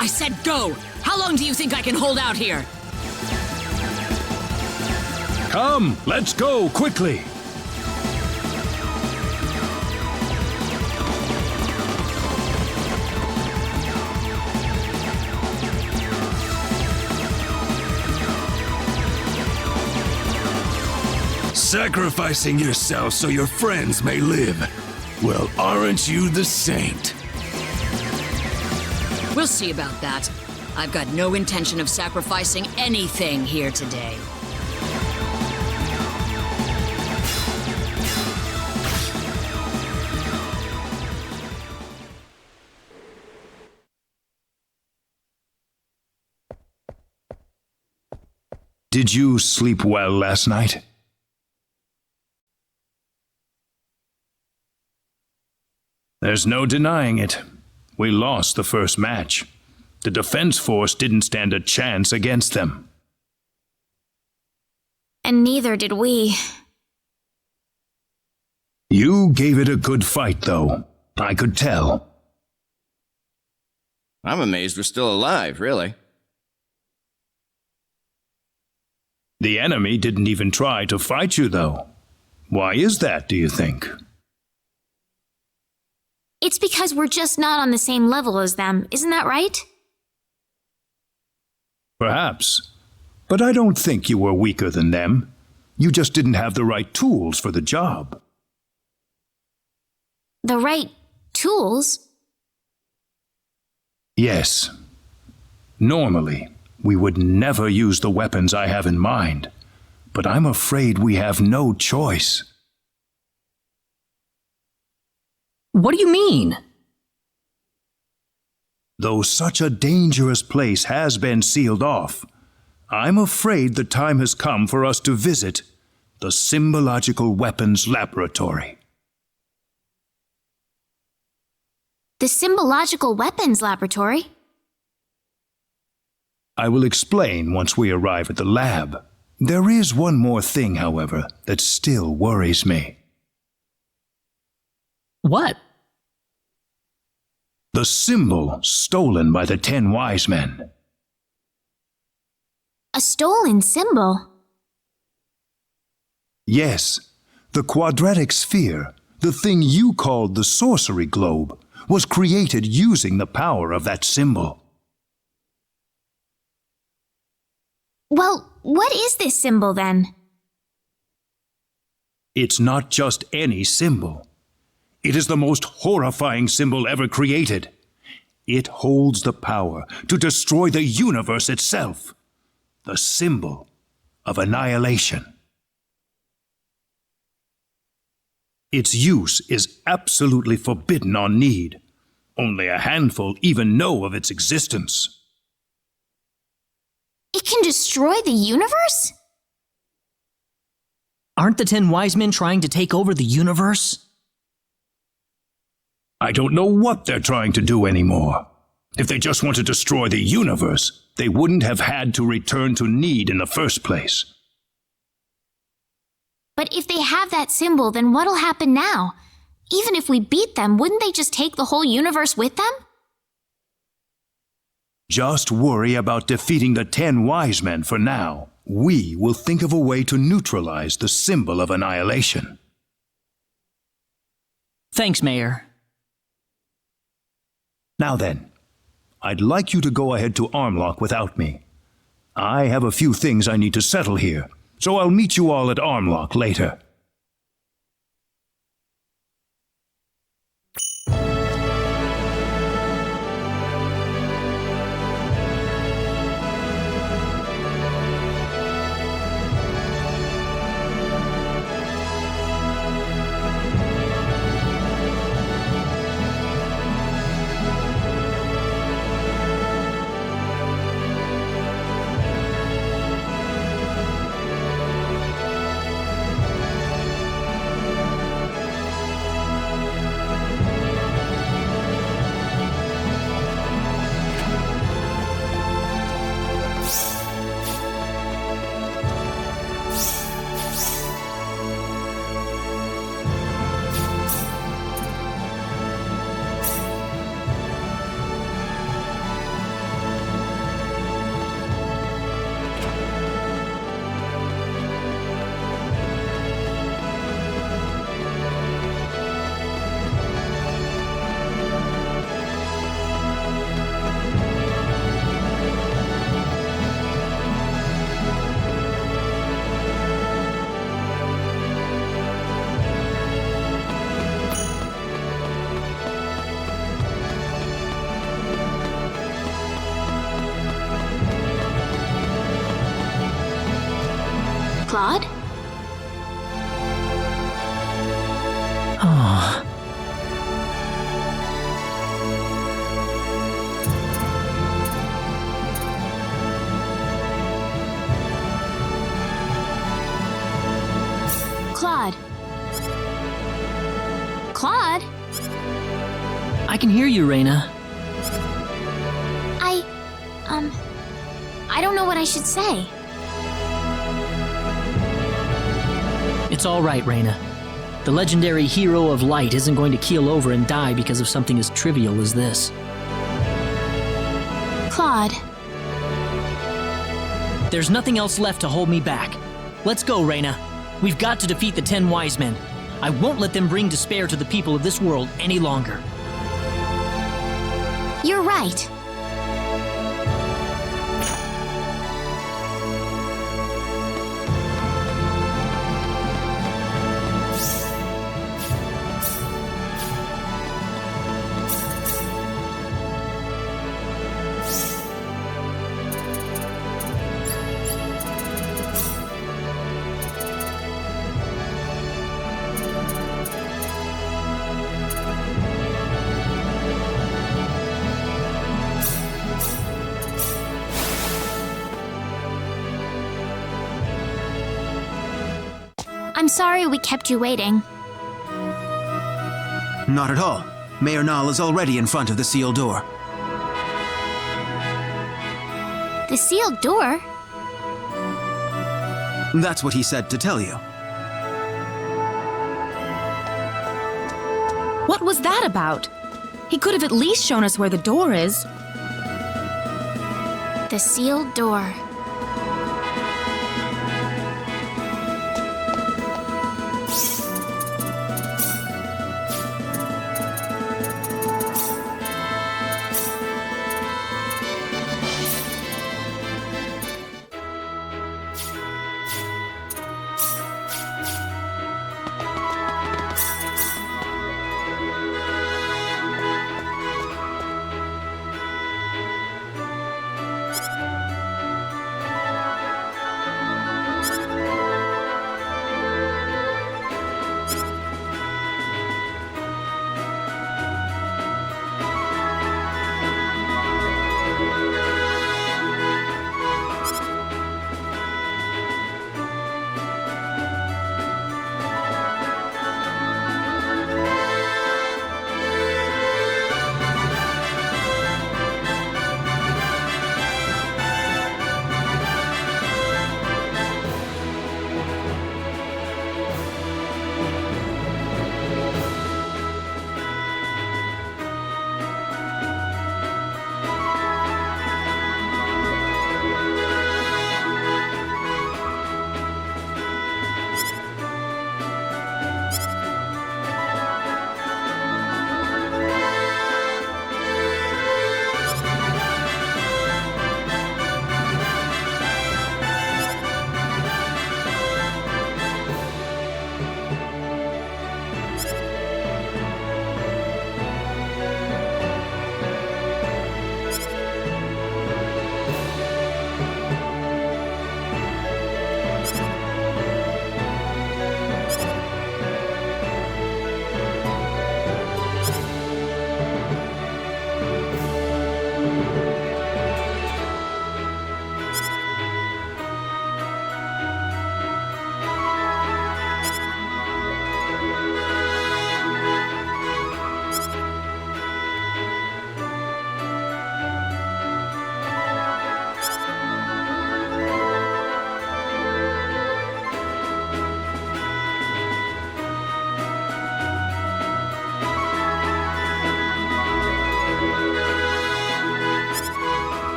I said go! How long do you think I can hold out here? Come, let's go, quickly! Sacrificing yourself so your friends may live. Well, aren't you the saint? We'll see about that. I've got no intention of sacrificing anything here today. Did you sleep well last night? There's no denying it. We lost the first match. The defense force didn't stand a chance against them. And neither did we. You gave it a good fight, though. I could tell. I'm amazed we're still alive, really. The enemy didn't even try to fight you, though. Why is that, do you think? It's because we're just not on the same level as them, isn't that right? Perhaps. But I don't think you were weaker than them. You just didn't have the right tools for the job. The right tools? Yes. Normally, we would never use the weapons I have in mind. But I'm afraid we have no choice. What do you mean? Though such a dangerous place has been sealed off, I'm afraid the time has come for us to visit the Symbological Weapons Laboratory. The Symbological Weapons Laboratory? I will explain once we arrive at the lab. There is one more thing, however, that still worries me. What? The symbol stolen by the 10 Wise Men. A stolen symbol? Yes, the quadratic sphere, the thing you called the sorcery globe, was created using the power of that symbol. Well, what is this symbol then? It's not just any symbol. It is the most horrifying symbol ever created. It holds the power to destroy the universe itself. The symbol of annihilation. Its use is absolutely forbidden on Need. Only a handful even know of its existence. It can destroy the universe? Aren't the 10 wise men trying to take over the universe? I don't know what they're trying to do anymore. If they just want to destroy the universe, they wouldn't have had to return to Need in the first place. But if they have that symbol, then what'll happen now? Even if we beat them, wouldn't they just take the whole universe with them? Just worry about defeating the 10 wise men for now. We will think of a way to neutralize the symbol of annihilation. Thanks, Mayor. Now then, I'd like you to go ahead to Armlock without me. I have a few things I need to settle here, so I'll meet you all at Armlock later. Claude? Oh. Claude. Claude? I can hear you, Reyna. I don't know what I should say. It's all right, Reyna. The legendary hero of light isn't going to keel over and die because of something as trivial as this. Claude. There's nothing else left to hold me back. Let's go, Reyna. We've got to defeat the 10 wise men. I won't let them bring despair to the people of this world any longer. You're right. I'm sorry we kept you waiting. Not at all. Mayor Nall is already in front of the sealed door. The sealed door? That's what he said to tell you. What was that about? He could have at least shown us where the door is. The sealed door.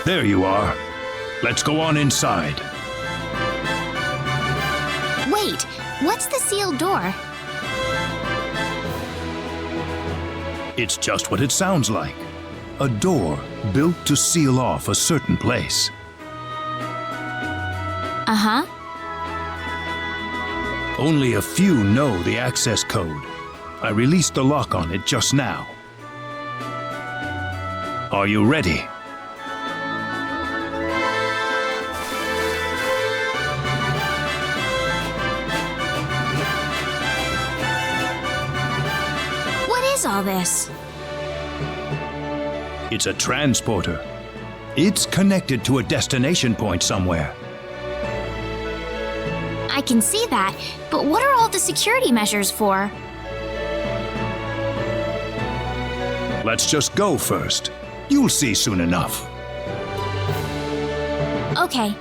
There you are. Let's go on inside. Wait, what's the sealed door? It's just what it sounds like. A door built to seal off a certain place. Uh-huh. Only a few know the access code. I released the lock on it just now. Are you ready? What is all this? It's a transporter. It's connected to a destination point somewhere. I can see that, but what are all the security measures for? Let's just go first. You'll see soon enough. Okay.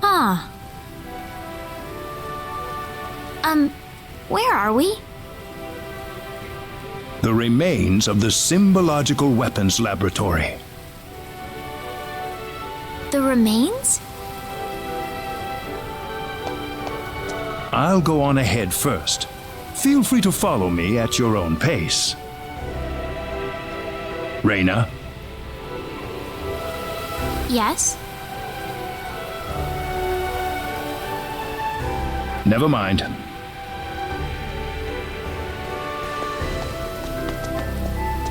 Huh. Where are we? The remains of the Symbological Weapons Laboratory. The remains? I'll go on ahead first. Feel free to follow me at your own pace. Reyna? Yes? Never mind.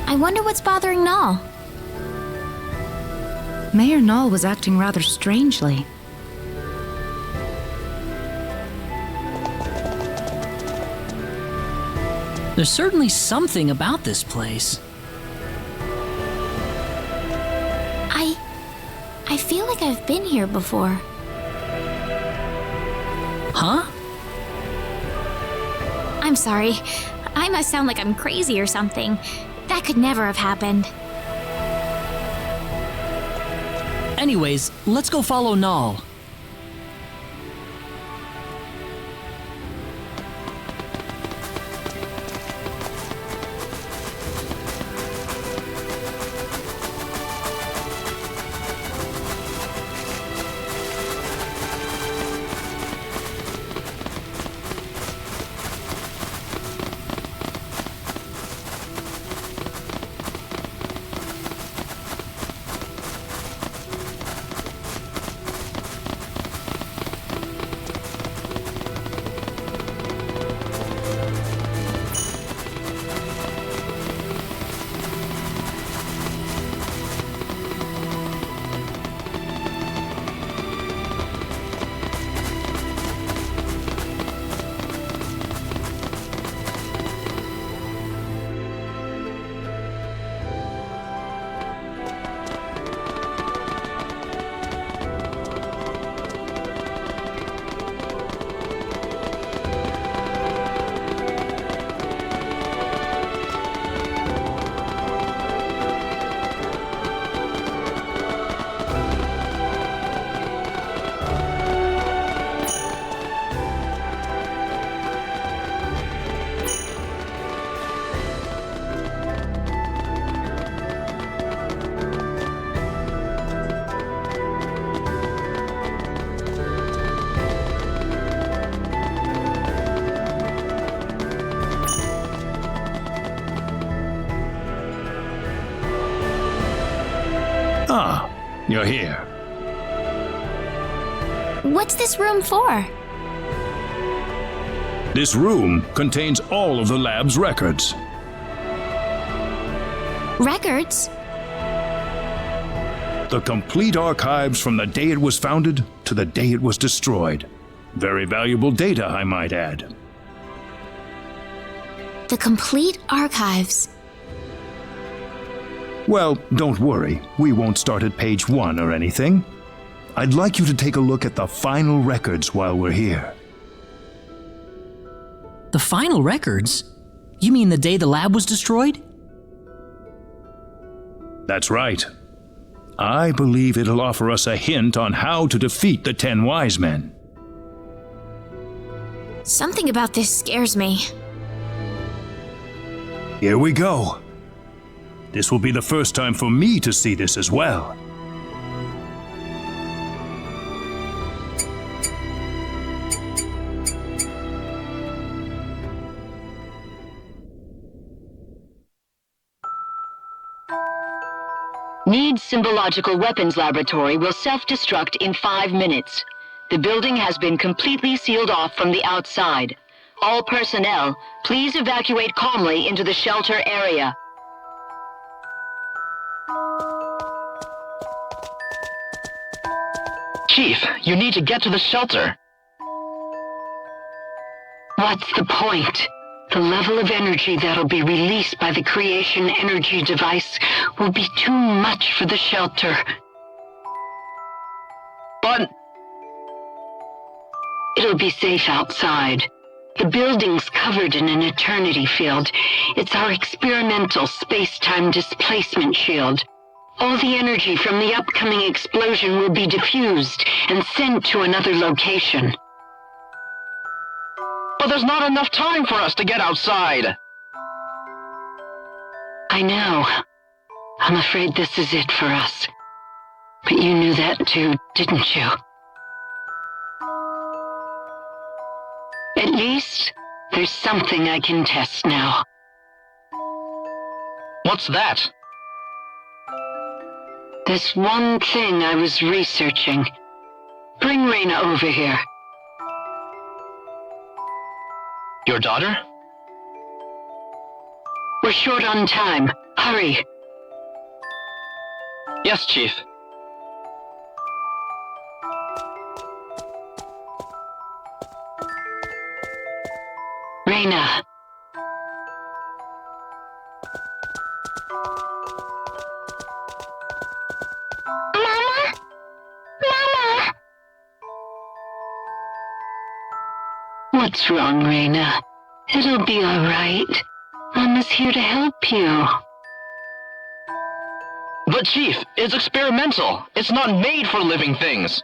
I wonder what's bothering Null. Mayor Null was acting rather strangely. There's certainly something about this place. I feel like I've been here before. Huh? I'm sorry. I must sound like I'm crazy or something. That could never have happened. Anyways, let's go follow Null. Ah, you're here. What's this room for? This room contains all of the lab's records. Records? The complete archives from the day it was founded to the day it was destroyed. Very valuable data, I might add. The complete archives. Well, don't worry. We won't start at page 1 or anything. I'd like you to take a look at the final records while we're here. The final records? You mean the day the lab was destroyed? That's right. I believe it'll offer us a hint on how to defeat the 10 Wise Men. Something about this scares me. Here we go. This will be the first time for me to see this as well. Need's Symbological Weapons Laboratory will self-destruct in 5 minutes. The building has been completely sealed off from the outside. All personnel, please evacuate calmly into the shelter area. Chief, you need to get to the shelter. What's the point? The level of energy that'll be released by the creation energy device will be too much for the shelter. But it'll be safe outside. The building's covered in an eternity field. It's our experimental space-time displacement shield. All the energy from the upcoming explosion will be diffused and sent to another location. But there's not enough time for us to get outside. I know. I'm afraid this is it for us. But you knew that too, didn't you? At least, there's something I can test now. What's that? There's one thing I was researching. Bring Reyna over here. Your daughter? We're short on time. Hurry. Yes, Chief. Reyna. Mama? Mama? What's wrong, Reyna? It'll be all right. Mama's here to help you. But Chief, it's experimental. It's not made for living things.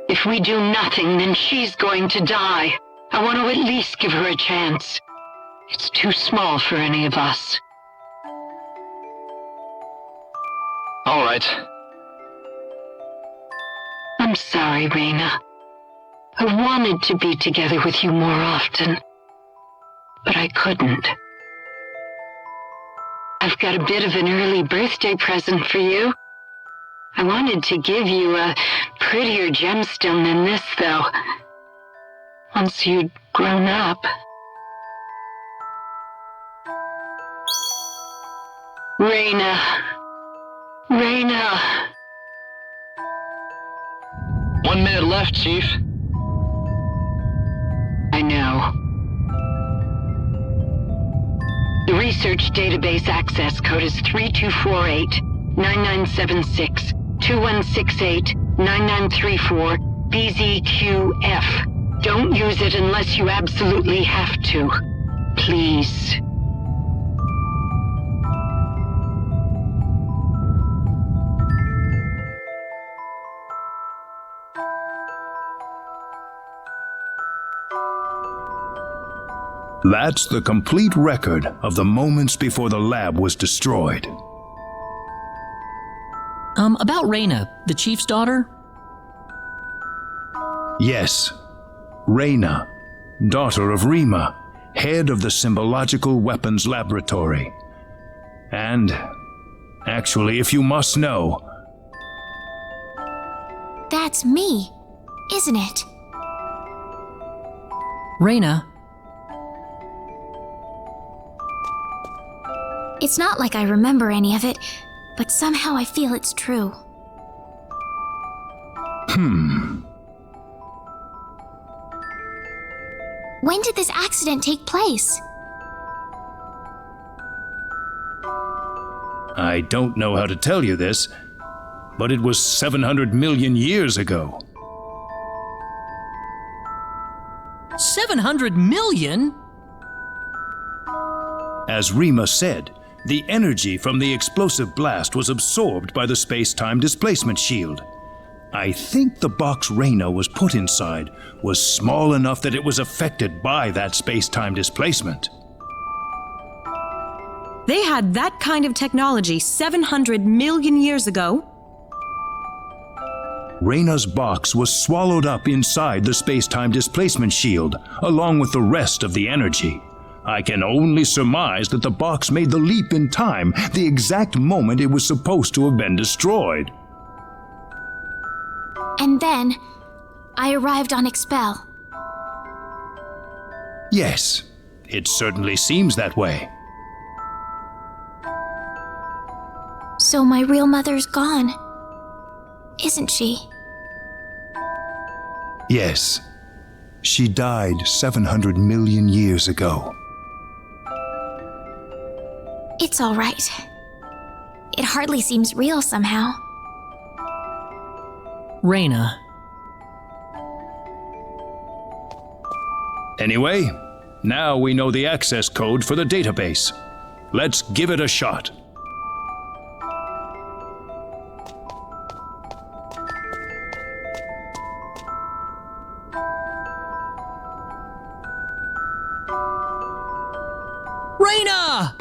If we do nothing, then she's going to die. I want to at least give her a chance. It's too small for any of us. All right. I'm sorry, Reyna. I wanted to be together with you more often, but I couldn't. I've got a bit of an early birthday present for you. I wanted to give you a prettier gemstone than this, though. Once you'd grown up. Reyna. Reyna. 1 minute left, Chief. I know. The research database access code is 3248-9976-2168-9934 BZQF. Don't use it unless you absolutely have to. Please. That's the complete record of the moments before the lab was destroyed. About Reyna, the chief's daughter? Yes, Reyna, daughter of Rima, head of the Symbological Weapons Laboratory. And, actually, if you must know... That's me, isn't it? Reyna. It's not like I remember any of it, but somehow I feel it's true. When did this accident take place? I don't know how to tell you this, but it was 700 million years ago. 700 million? As Rima said, The energy from the explosive blast was absorbed by the space-time displacement shield. I think the box Reyna was put inside was small enough that it was affected by that space-time displacement. They had that kind of technology 700 million years ago. Reyna's box was swallowed up inside the space-time displacement shield, along with the rest of the energy. I can only surmise that the box made the leap in time the exact moment it was supposed to have been destroyed. And then, I arrived on Expel. Yes, it certainly seems that way. So my real mother's gone, isn't she? Yes, she died 700 million years ago. It's all right. It hardly seems real somehow. Reyna. Anyway, now we know the access code for the database. Let's give it a shot. Reyna!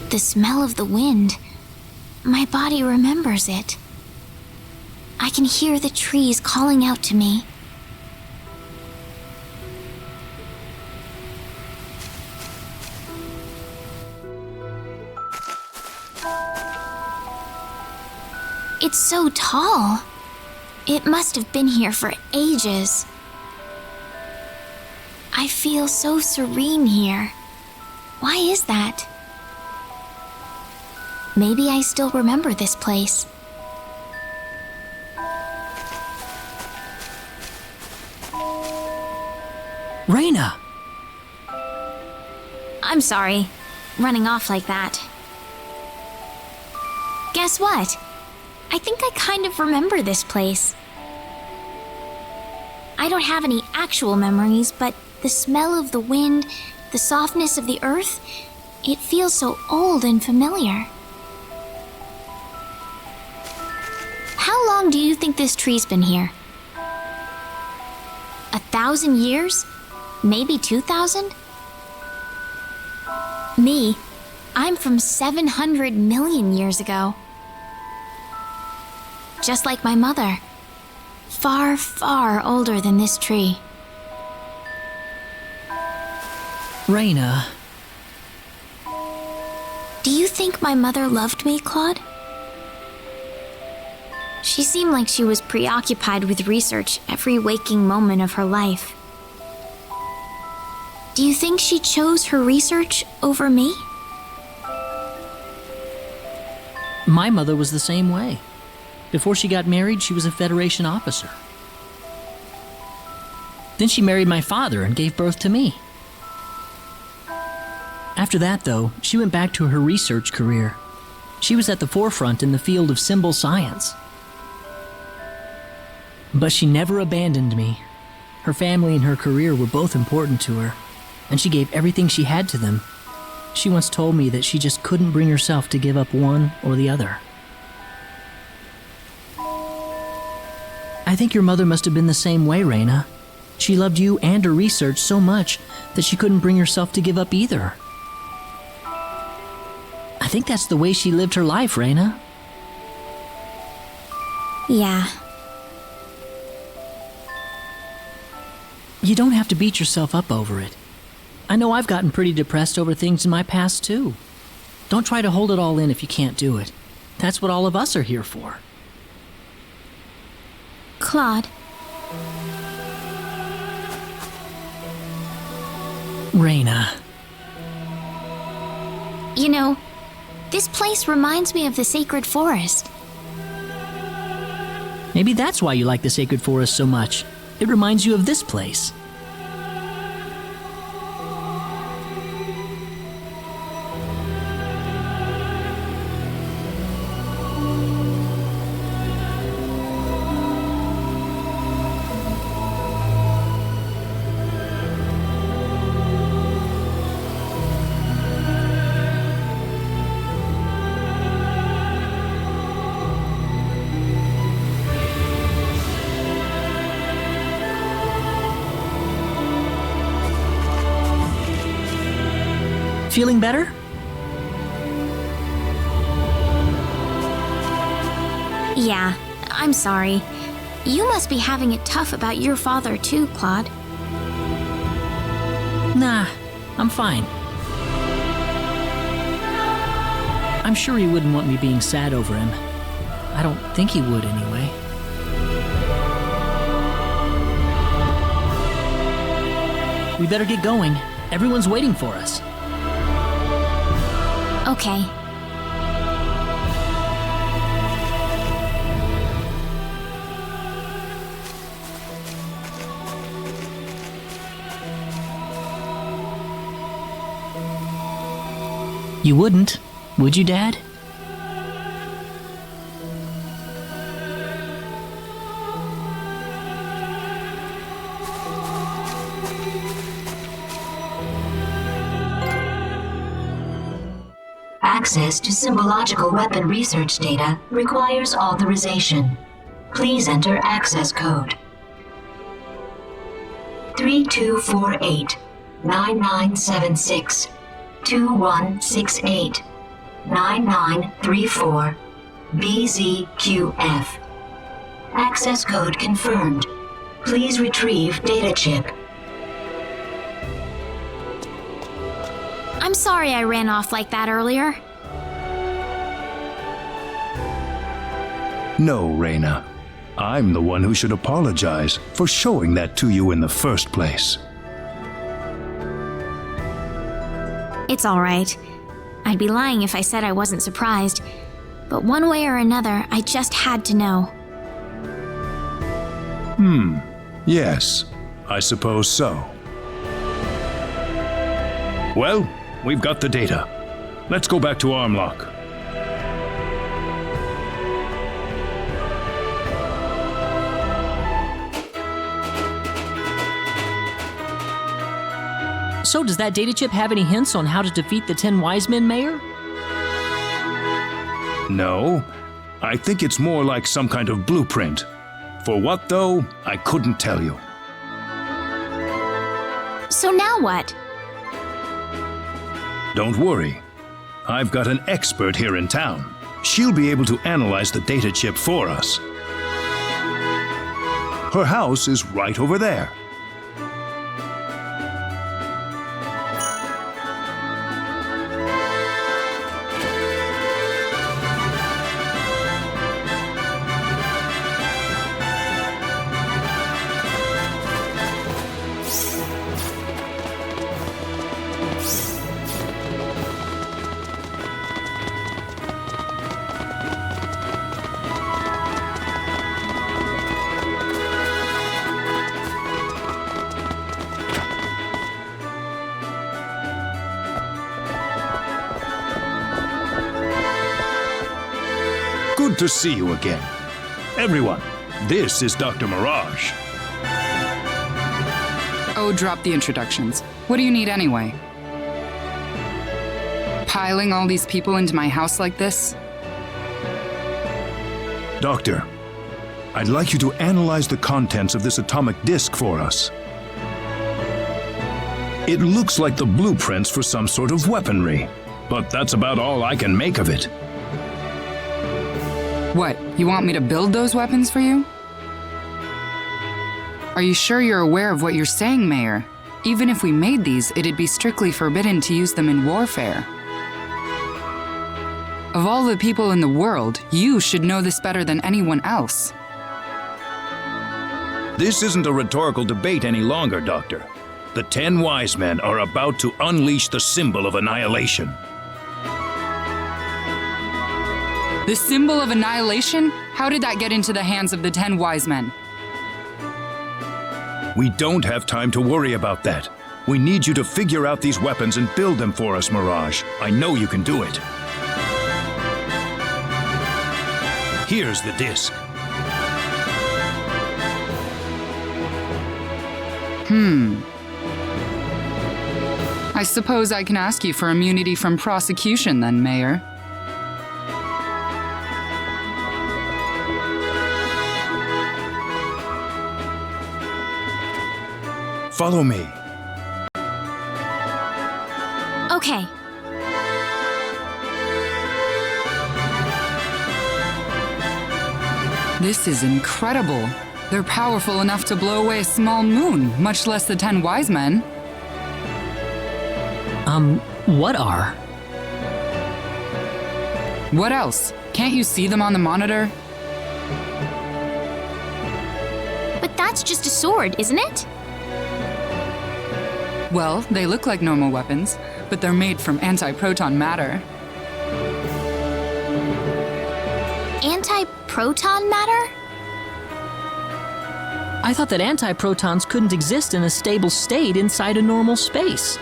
The smell of the wind. My body remembers it. I can hear the trees calling out to me. It's so tall. It must have been here for ages. I feel so serene here. Why is that? Maybe I still remember this place. Reyna! I'm sorry, running off like that. Guess what? I think I kind of remember this place. I don't have any actual memories, but the smell of the wind, the softness of the earth, it feels so old and familiar. How long do you think this tree's been here? 1,000 years? Maybe 2,000? Me, I'm from 700 million years ago. Just like my mother. Far, far older than this tree. Reyna. Do you think my mother loved me, Claude? She seemed like she was preoccupied with research every waking moment of her life. Do you think she chose her research over me? My mother was the same way. Before she got married, she was a Federation officer. Then she married my father and gave birth to me. After that, though, she went back to her research career. She was at the forefront in the field of symbol science. But she never abandoned me. Her family and her career were both important to her, and she gave everything she had to them. She once told me that she just couldn't bring herself to give up one or the other. I think your mother must have been the same way, Reyna. She loved you and her research so much that she couldn't bring herself to give up either. I think that's the way she lived her life, Reyna. Yeah. You don't have to beat yourself up over it. I know I've gotten pretty depressed over things in my past, too. Don't try to hold it all in if you can't do it. That's what all of us are here for. Claude. Reyna. You know, this place reminds me of the Sacred Forest. Maybe that's why you like the Sacred Forest so much. It reminds you of this place. Feeling better? Yeah, I'm sorry. You must be having it tough about your father too, Claude. Nah, I'm fine. I'm sure he wouldn't want me being sad over him. I don't think he would anyway. We better get going. Everyone's waiting for us. Okay. You wouldn't, would you, Dad? Access to symbological weapon research data requires authorization. Please enter access code 3248 9976 2168 9934 BZQF. Access code confirmed. Please retrieve data chip. I'm sorry I ran off like that earlier. No, Reyna. I'm the one who should apologize for showing that to you in the first place. It's all right. I'd be lying if I said I wasn't surprised. But one way or another, I just had to know. Yes, I suppose so. Well, we've got the data. Let's go back to Armlock. So does that data chip have any hints on how to defeat the 10 Wise Men, Mayor? No, I think it's more like some kind of blueprint. For what, though, I couldn't tell you. So now what? Don't worry. I've got an expert here in town. She'll be able to analyze the data chip for us. Her house is right over there. Good to see you again. Everyone, this is Dr. Mirage. Oh, drop the introductions. What do you need anyway? Piling all these people into my house like this? Doctor, I'd like you to analyze the contents of this atomic disk for us. It looks like the blueprints for some sort of weaponry, but that's about all I can make of it. What, you want me to build those weapons for you? Are you sure you're aware of what you're saying, Mayor? Even if we made these, it'd be strictly forbidden to use them in warfare. Of all the people in the world, you should know this better than anyone else. This isn't a rhetorical debate any longer, Doctor. The 10 Wise Men are about to unleash the symbol of annihilation. The symbol of annihilation? How did that get into the hands of the 10 Wise Men? We don't have time to worry about that. We need you to figure out these weapons and build them for us, Mirage. I know you can do it. Here's the disc. I suppose I can ask you for immunity from prosecution then, Mayor. Follow me. Okay. This is incredible. They're powerful enough to blow away a small moon, much less the 10 Wise Men. What are? What else? Can't you see them on the monitor? But that's just a sword, isn't it? Well, they look like normal weapons, but they're made from anti-proton matter. Anti-proton matter? I thought that antiprotons couldn't exist in a stable state inside a normal space.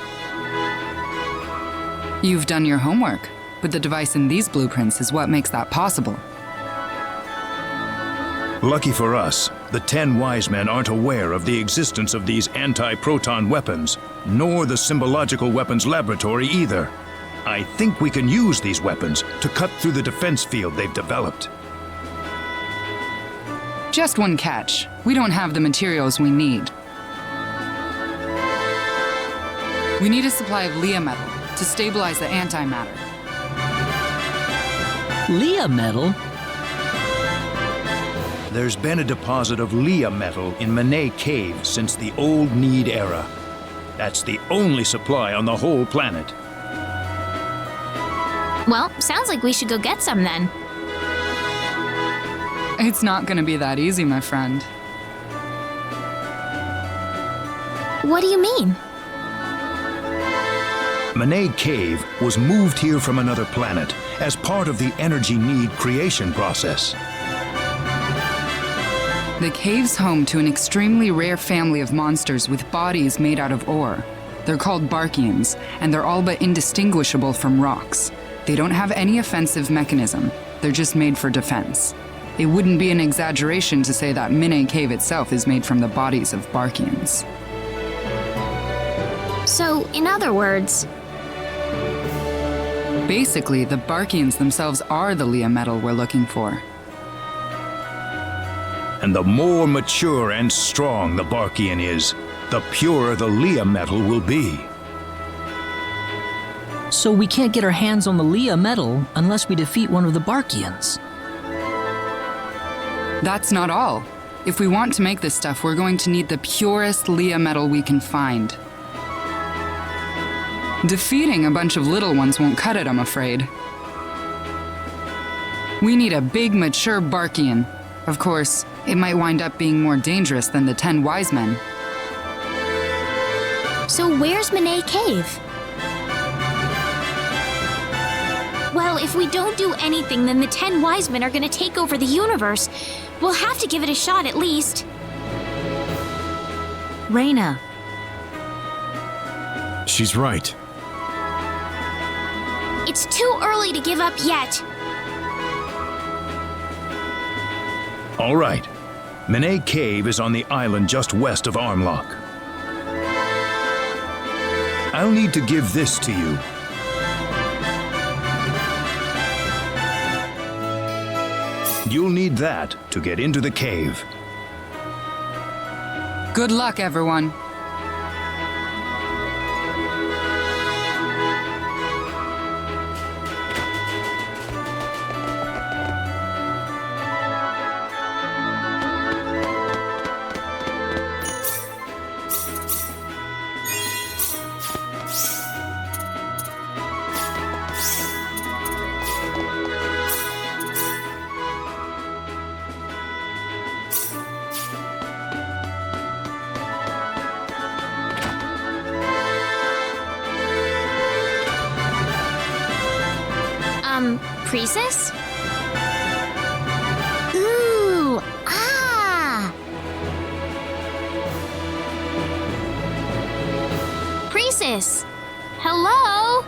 You've done your homework, but the device in these blueprints is what makes that possible. Lucky for us, the 10 Wise Men aren't aware of the existence of these anti-proton weapons, nor the Symbological Weapons Laboratory either. I think we can use these weapons to cut through the defense field they've developed. Just one catch. We don't have the materials we need. We need a supply of Leah metal to stabilize the antimatter. Leah metal? There's been a deposit of Leah metal in Manet Cave since the Old Need era. That's the only supply on the whole planet. Well, sounds like we should go get some then. It's not gonna be that easy, my friend. What do you mean? Manet Cave was moved here from another planet as part of the Energy Need creation process. The cave's home to an extremely rare family of monsters with bodies made out of ore. They're called Barkians, and they're all but indistinguishable from rocks. They don't have any offensive mechanism. They're just made for defense. It wouldn't be an exaggeration to say that Manet Cave itself is made from the bodies of Barkians. So, in other words... Basically, the Barkians themselves are the Leah metal we're looking for. And the more mature and strong the Barkian is, the purer the Leah metal will be. So we can't get our hands on the Leah metal unless we defeat one of the Barkians. That's not all. If we want to make this stuff, we're going to need the purest Leah metal we can find. Defeating a bunch of little ones won't cut it, I'm afraid. We need a big, mature Barkian. Of course, it might wind up being more dangerous than the 10 Wise Men. So where's Manet Cave? Well, if we don't do anything, then the 10 Wise Men are gonna take over the universe. We'll have to give it a shot at least. Reyna. She's right. It's too early to give up yet. All right. Menet Cave is on the island just west of Armlock. I'll need to give this to you. You'll need that to get into the cave. Good luck, everyone. Priestess? Ooh, ah! Priestess! Hello?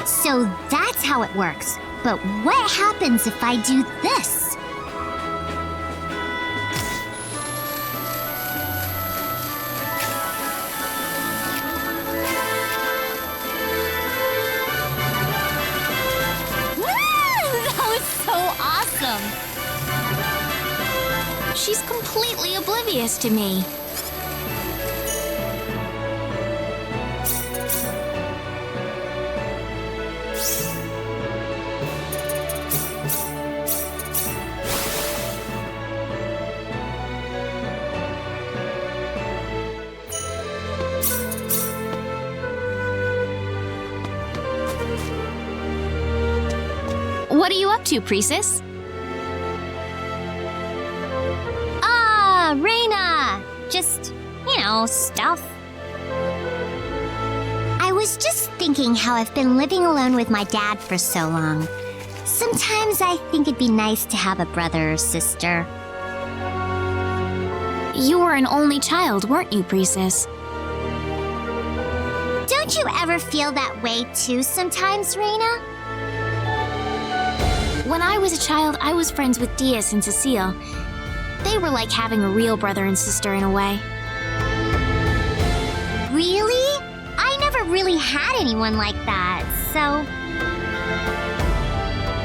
So that's how it works. But what happens if I do this? She's completely oblivious to me. What are you up to, Priestess? Reina! Just, stuff. I was just thinking how I've been living alone with my dad for so long. Sometimes I think it'd be nice to have a brother or sister. You were an only child, weren't you, Priestess? Don't you ever feel that way too sometimes, Reina? When I was a child, I was friends with Diaz and Cecile. They were like having a real brother and sister in a way. Really? I never really had anyone like that, so...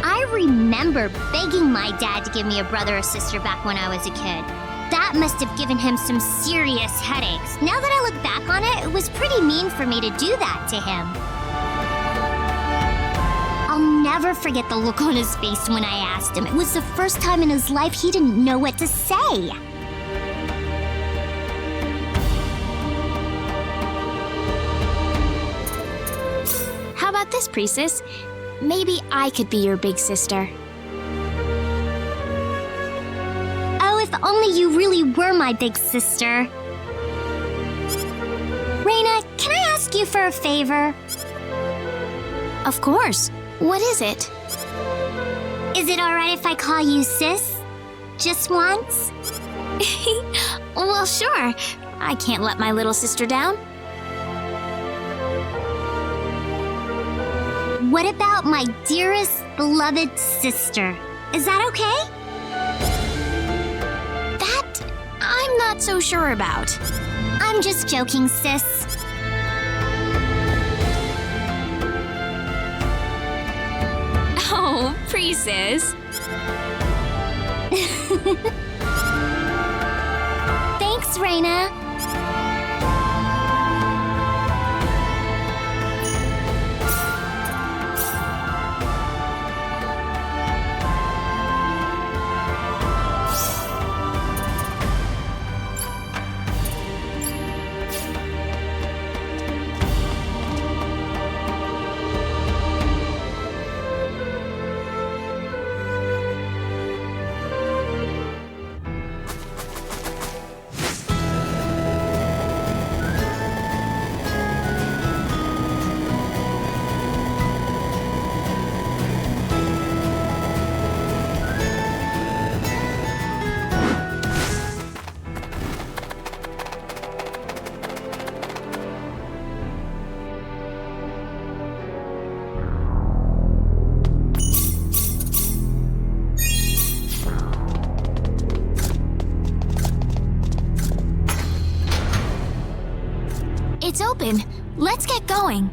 I remember begging my dad to give me a brother or sister back when I was a kid. That must have given him some serious headaches. Now that I look back on it, it was pretty mean for me to do that to him. I'll never forget the look on his face when I asked him. It was the first time in his life he didn't know what to say. How about this, Priestess? Maybe I could be your big sister. Oh, if only you really were my big sister. Reina, can I ask you for a favor? Of course. What is it? Is it alright if I call you sis? Just once? Well, sure. I can't let my little sister down. What about my dearest, beloved sister? Is that okay? That I'm not so sure about. I'm just joking, sis. Oh, Priestess. Thanks, Reina. It's open. Let's get going.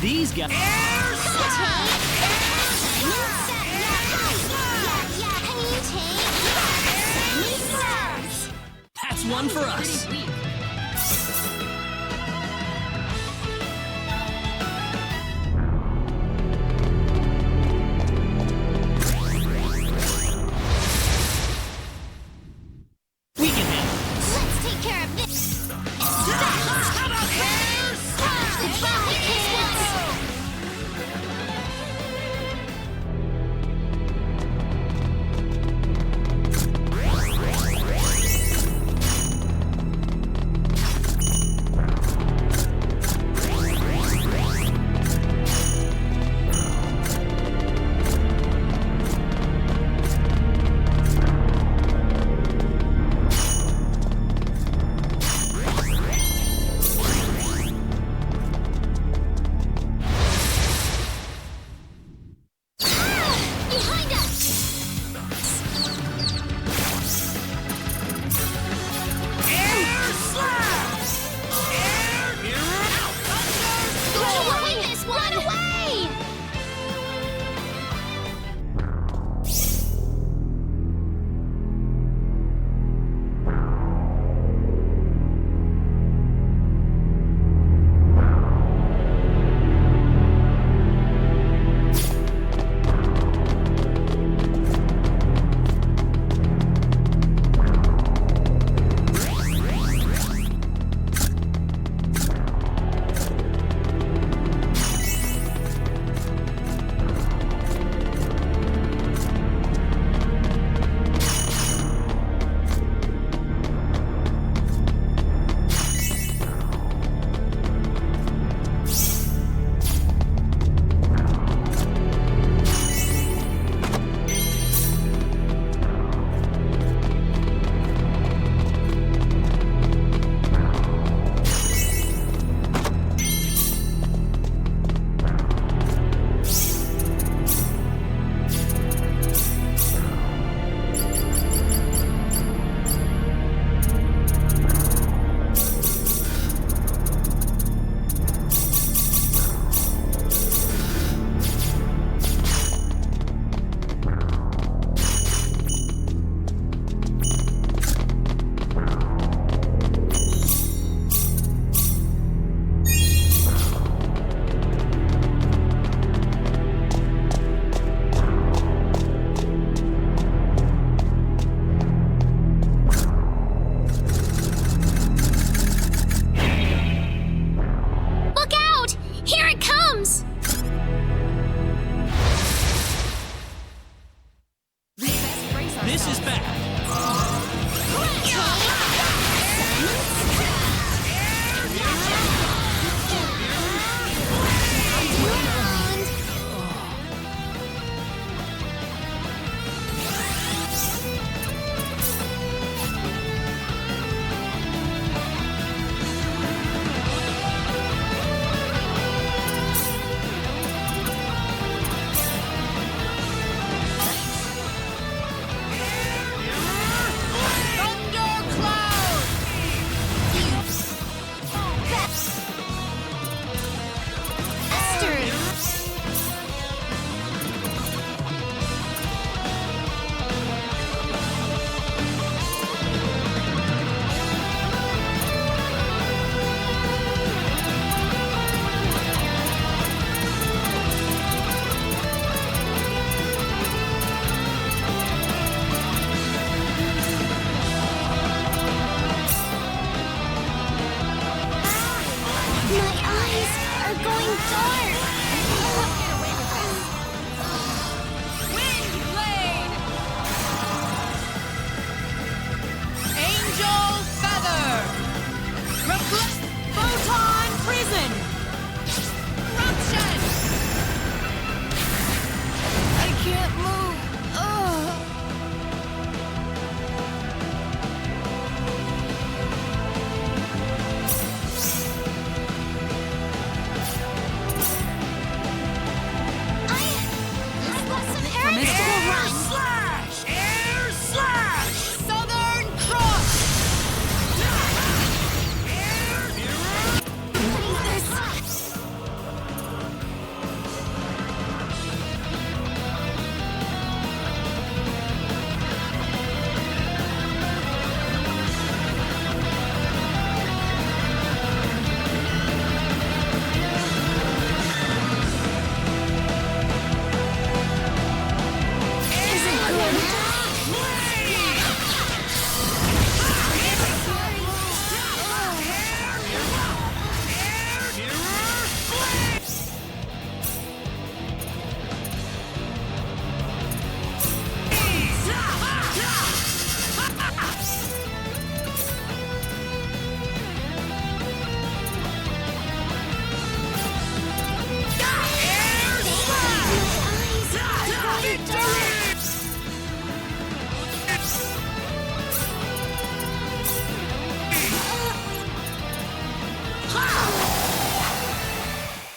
These guys. That's one for us. We can handle this. Let's take care of this. How about Angel Feather!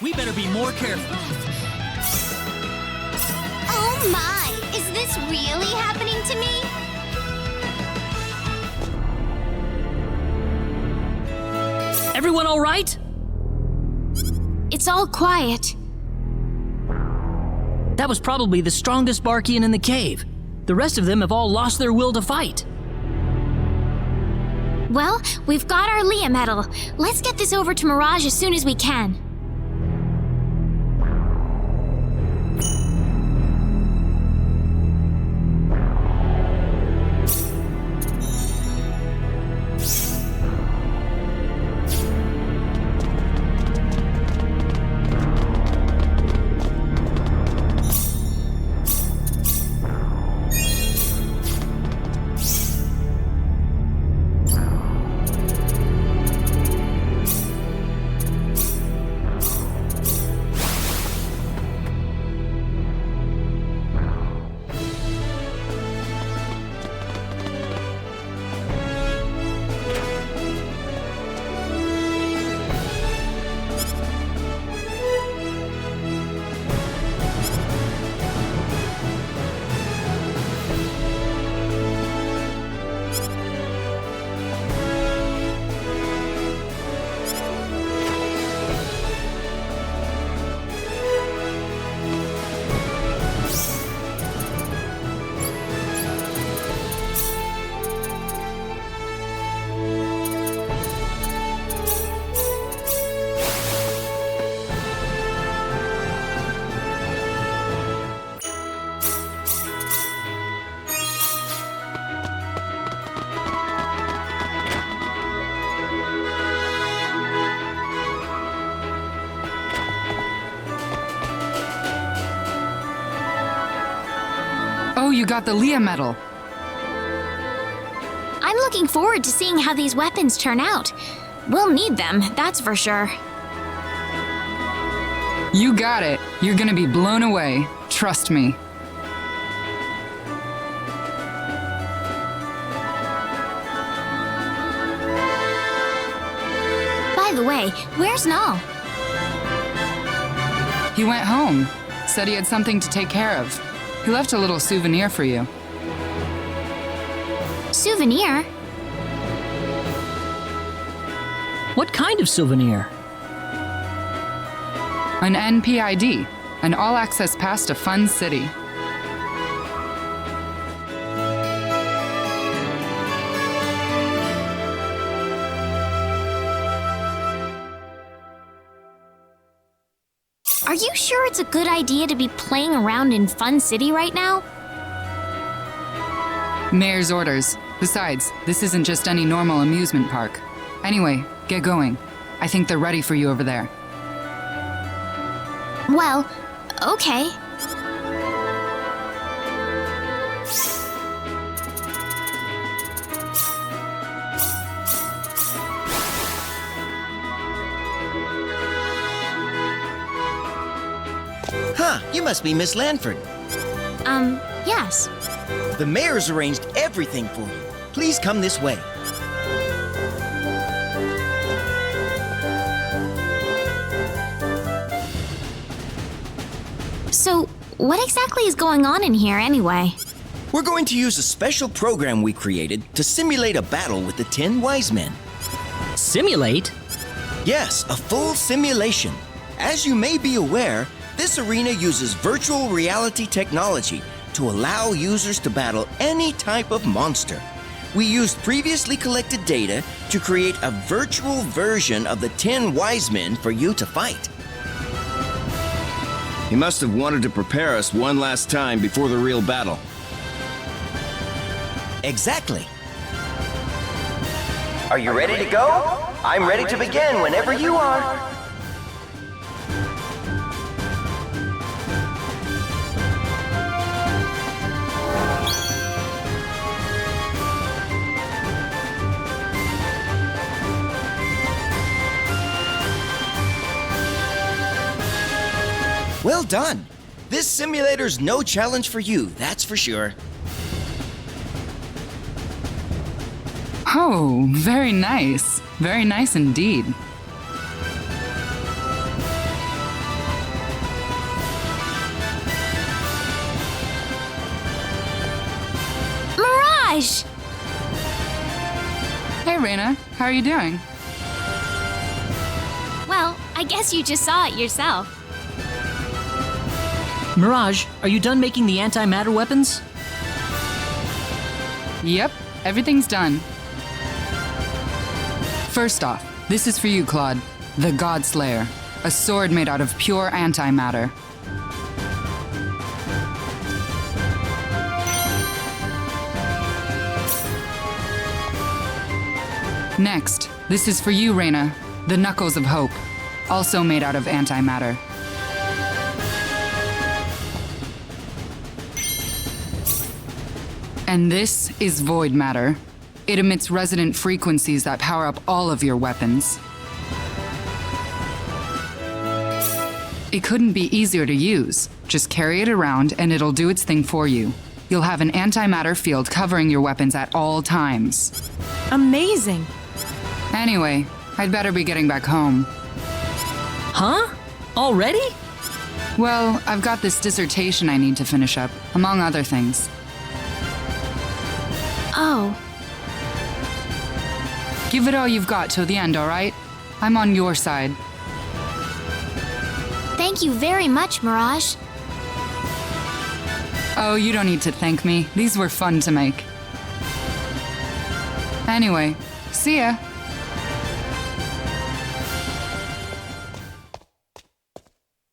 We better be more careful. Oh my! Is this really happening to me? Everyone all right? It's all quiet. That was probably the strongest Barkian in the cave. The rest of them have all lost their will to fight. Well, we've got our Leah medal. Let's get this over to Mirage as soon as we can. Oh, you got the Leah medal. I'm looking forward to seeing how these weapons turn out. We'll need them, that's for sure. You got it. You're gonna be blown away. Trust me. By the way, where's Null? He went home. Said he had something to take care of. He left a little souvenir for you. Souvenir? What kind of souvenir? An NPID, an all-access pass to Fun City. Are you sure it's a good idea to be playing around in Fun City right now? Mayor's orders. Besides, this isn't just any normal amusement park. Anyway, get going. I think they're ready for you over there. Well, okay. Huh, you must be Miss Lanford. Yes. The mayor's arranged everything for you. Please come this way. So, what exactly is going on in here anyway? We're going to use a special program we created to simulate a battle with the 10 Wise Men. Simulate? Yes, a full simulation. As you may be aware, this arena uses virtual reality technology to allow users to battle any type of monster. We used previously collected data to create a virtual version of the 10 Wise Men for you to fight. He must have wanted to prepare us one last time before the real battle. Exactly. Are you ready to go? I'm ready to begin whenever you are. Well done. This simulator's no challenge for you, that's for sure. Oh, very nice. Very nice indeed. Mirage! Hey, Reyna. How are you doing? Well, I guess you just saw it yourself. Mirage, are you done making the antimatter weapons? Yep, everything's done. First off, this is for you, Claude. The Godslayer. A sword made out of pure antimatter. Next, this is for you, Reyna. The Knuckles of Hope. Also made out of antimatter. And this is Void Matter. It emits resonant frequencies that power up all of your weapons. It couldn't be easier to use. Just carry it around and it'll do its thing for you. You'll have an antimatter field covering your weapons at all times. Amazing. Anyway, I'd better be getting back home. Huh? Already? Well, I've got this dissertation I need to finish up, among other things. Oh. Give it all you've got till the end, all right? I'm on your side. Thank you very much, Mirage. Oh, you don't need to thank me. These were fun to make. Anyway, see ya.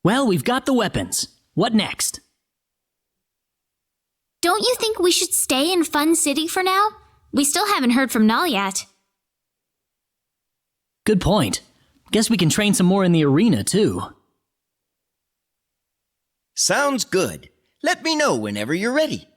Well, we've got the weapons. What next? Don't you think we should stay in Fun City for now? We still haven't heard from Null yet. Good point. Guess we can train some more in the arena, too. Sounds good. Let me know whenever you're ready.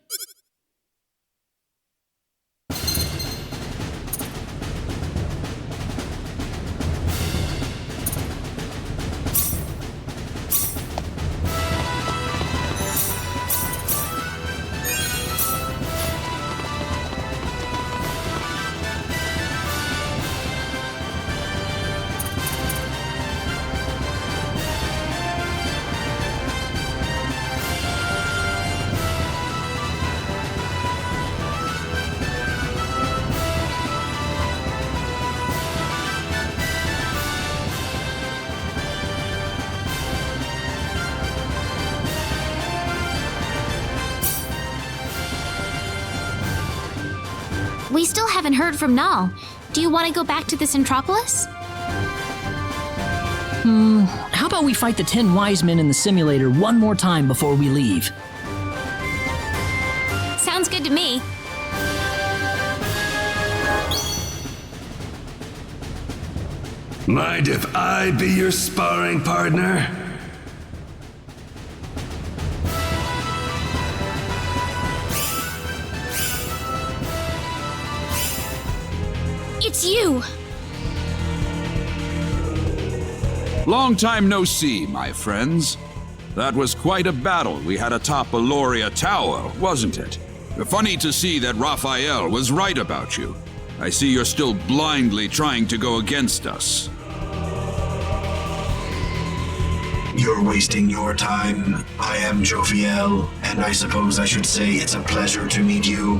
We still haven't heard from Null. Do you want to go back to the Centropolis? How about we fight the 10 wise men in the simulator one more time before we leave? Sounds good to me. Mind if I be your sparring partner? It's you! Long time no see, my friends. That was quite a battle we had atop Aloria Tower, wasn't it? Funny to see that Raphael was right about you. I see you're still blindly trying to go against us. You're wasting your time. I am Jophiel, and I suppose I should say it's a pleasure to meet you.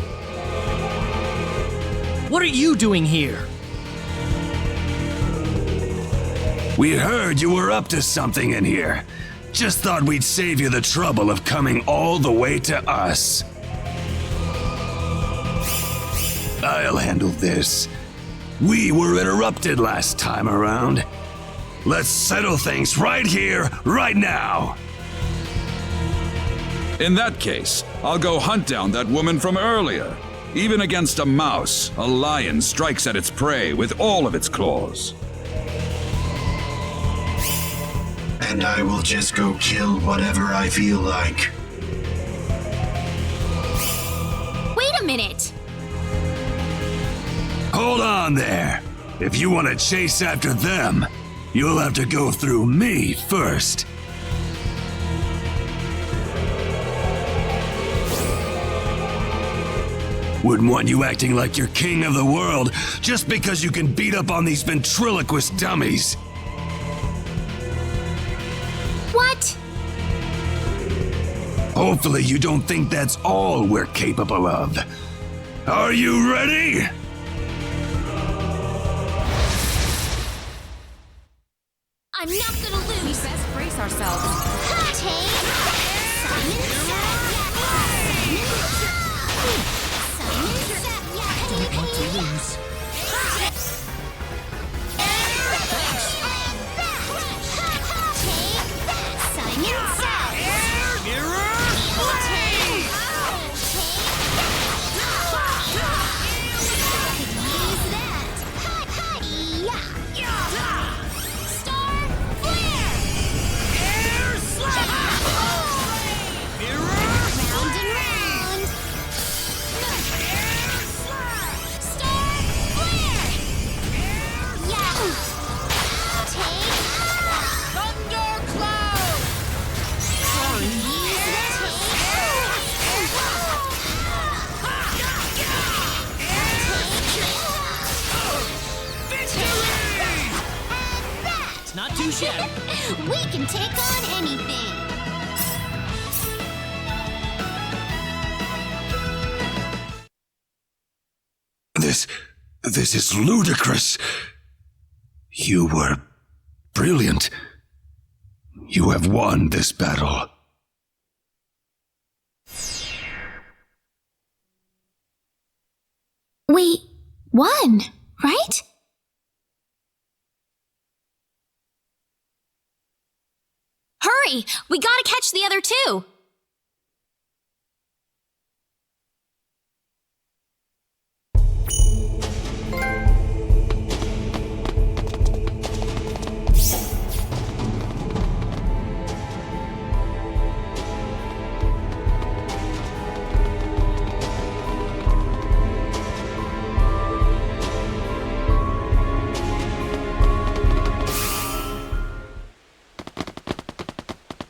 What are you doing here? We heard you were up to something in here. Just thought we'd save you the trouble of coming all the way to us. I'll handle this. We were interrupted last time around. Let's settle things right here, right now. In that case, I'll go hunt down that woman from earlier. Even against a mouse, a lion strikes at its prey with all of its claws. And I will just go kill whatever I feel like. Wait a minute! Hold on there. If you want to chase after them, you'll have to go through me first. Wouldn't want you acting like you're king of the world just because you can beat up on these ventriloquist dummies. What? Hopefully you don't think that's all we're capable of. Are you ready? I'm not gonna lose. We best brace ourselves. Don't want to lose. Not too shabby. We can take on anything. This is ludicrous. You were brilliant. You have won this battle. We won, right? Hurry! We gotta catch the other two!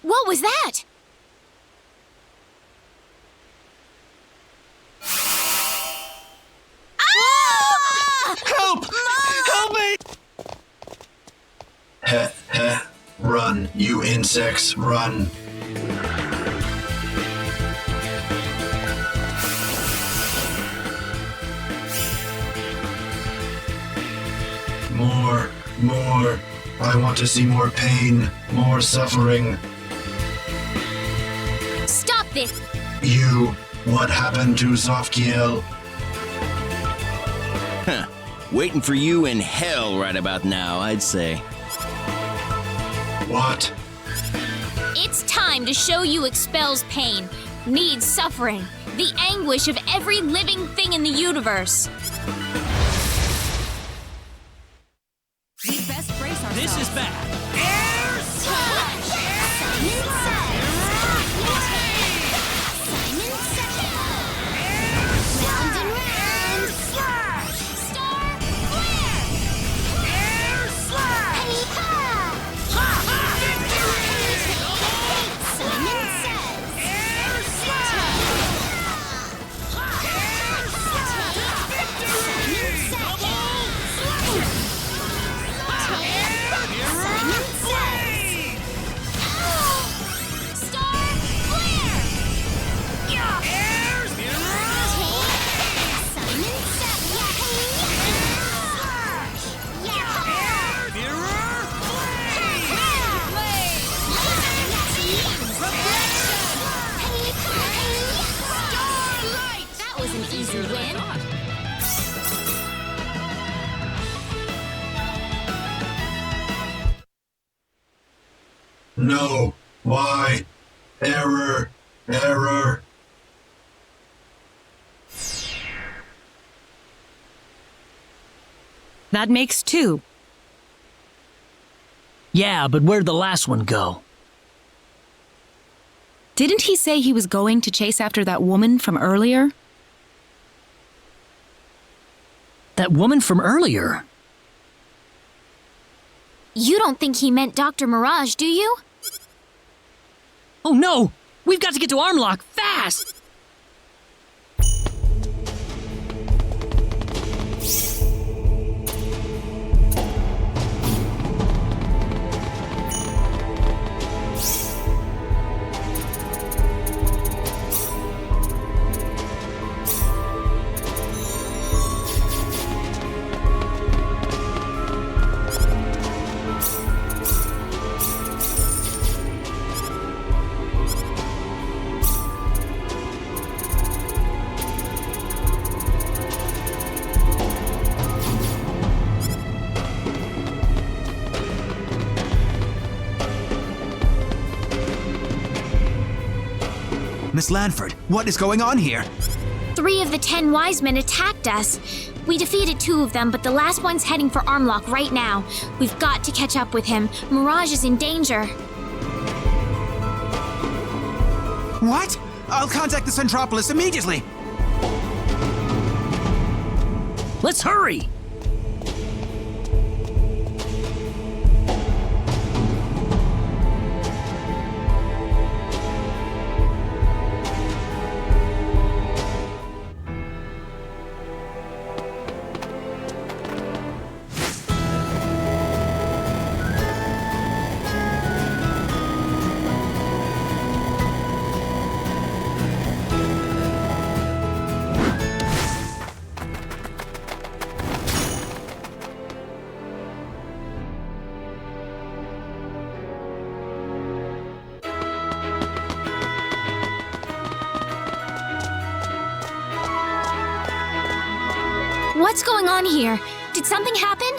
What was that? Ah! Help! Help me! Heh. Run, you insects, run. More. I want to see more pain, more suffering. Stop this! What happened to Zofkiel? Huh. Waiting for you in hell right about now, I'd say. What? It's time to show you expels pain, needs suffering, the anguish of every living thing in the universe. We best brace ourselves. This is bad. No. Why? Error. That makes 2. Yeah, but where'd the last one go? Didn't he say he was going to chase after that woman from earlier? That woman from earlier? You don't think he meant Dr. Mirage, do you? Oh no! We've got to get to Armlock, fast! Miss Lanford, what is going on here? 3 of the 10 wise men attacked us. We defeated 2 of them, but the last one's heading for Armlock right now. We've got to catch up with him. Mirage is in danger. What? I'll contact the Centropolis immediately. Let's hurry! What's going on here? Did something happen?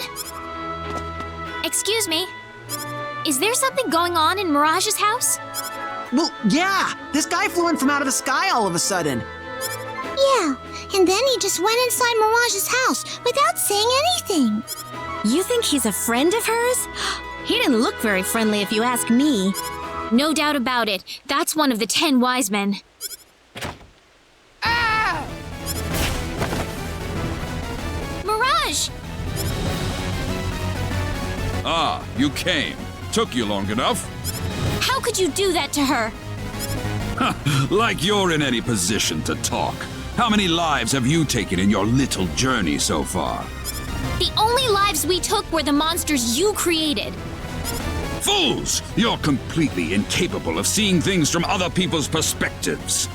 Excuse me? Is there something going on in Mirage's house? Well, yeah! This guy flew in from out of the sky all of a sudden. Yeah, and then he just went inside Mirage's house without saying anything. You think he's a friend of hers? He didn't look very friendly if you ask me. No doubt about it. That's one of the 10 wise men. Mirage! Ah, you came. Took you long enough. How could you do that to her? Like you're in any position to talk. How many lives have you taken in your little journey so far? The only lives we took were the monsters you created. Fools! You're completely incapable of seeing things from other people's perspectives.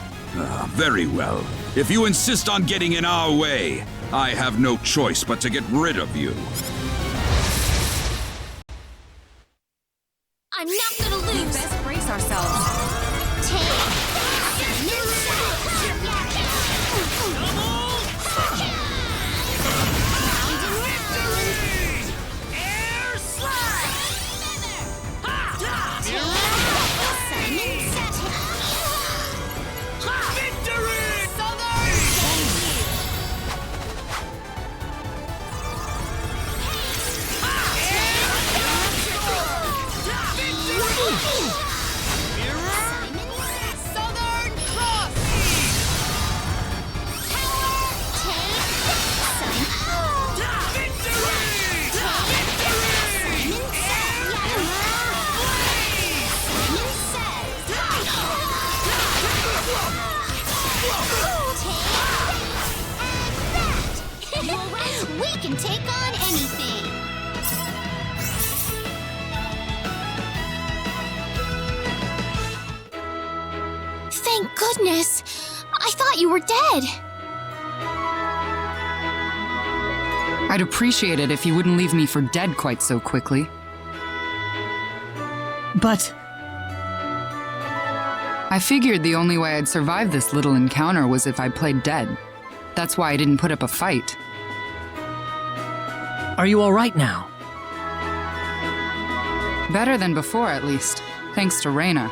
Very well. If you insist on getting in our way, I have no choice but to get rid of you. I'm not gonna lose! We best brace ourselves. We can take on anything. Thank goodness! I thought you were dead! I'd appreciate it if you wouldn't leave me for dead quite so quickly. But... I figured the only way I'd survive this little encounter was if I played dead. That's why I didn't put up a fight. Are you all right now? Better than before, at least. Thanks to Reyna.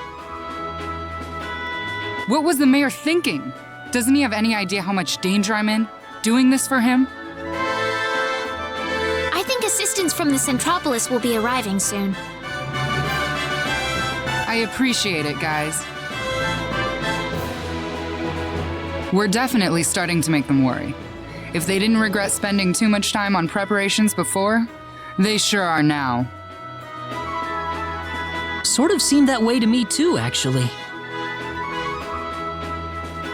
What was the mayor thinking? Doesn't he have any idea how much danger I'm in? Doing this for him? I think assistance from the Centropolis will be arriving soon. I appreciate it, guys. We're definitely starting to make them worry. If they didn't regret spending too much time on preparations before, they sure are now. Sort of seemed that way to me too, actually.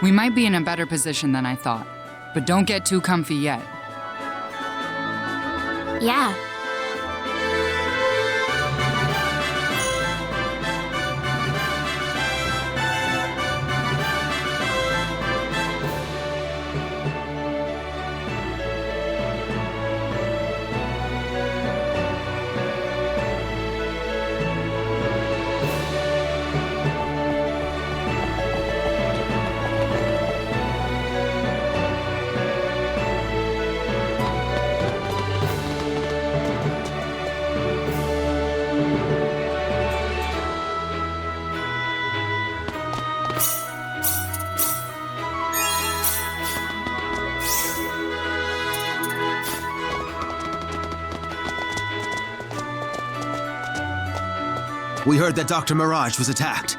We might be in a better position than I thought, but don't get too comfy yet. Yeah. We heard that Dr. Mirage was attacked.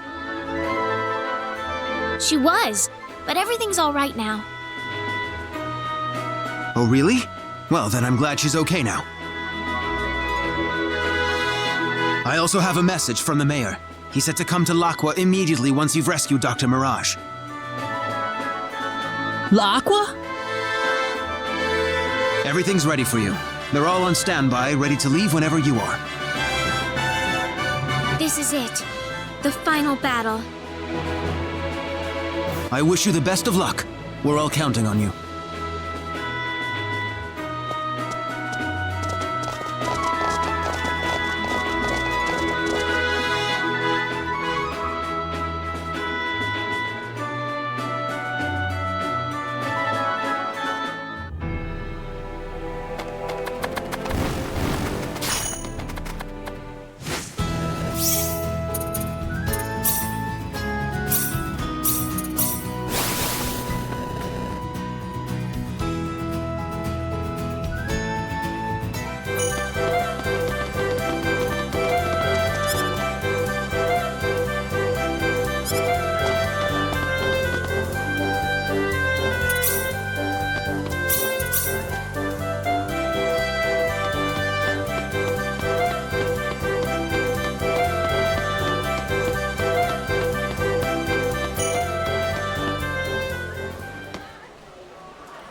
She was, but everything's all right now. Oh, really? Well, then I'm glad she's okay now. I also have a message from the mayor. He said to come to L'Aqua immediately once you've rescued Dr. Mirage. L'Aqua? Everything's ready for you. They're all on standby, ready to leave whenever you are. This is it. The final battle. I wish you the best of luck. We're all counting on you.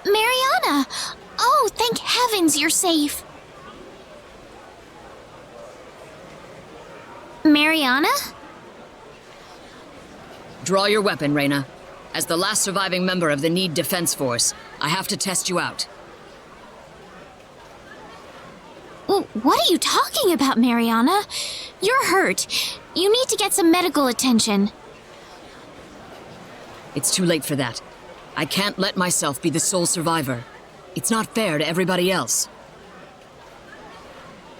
Mariana! Oh, thank heavens you're safe. Mariana? Draw your weapon, Reyna. As the last surviving member of the Need Defense Force, I have to test you out. What are you talking about, Mariana? You're hurt. You need to get some medical attention. It's too late for that. I can't let myself be the sole survivor. It's not fair to everybody else.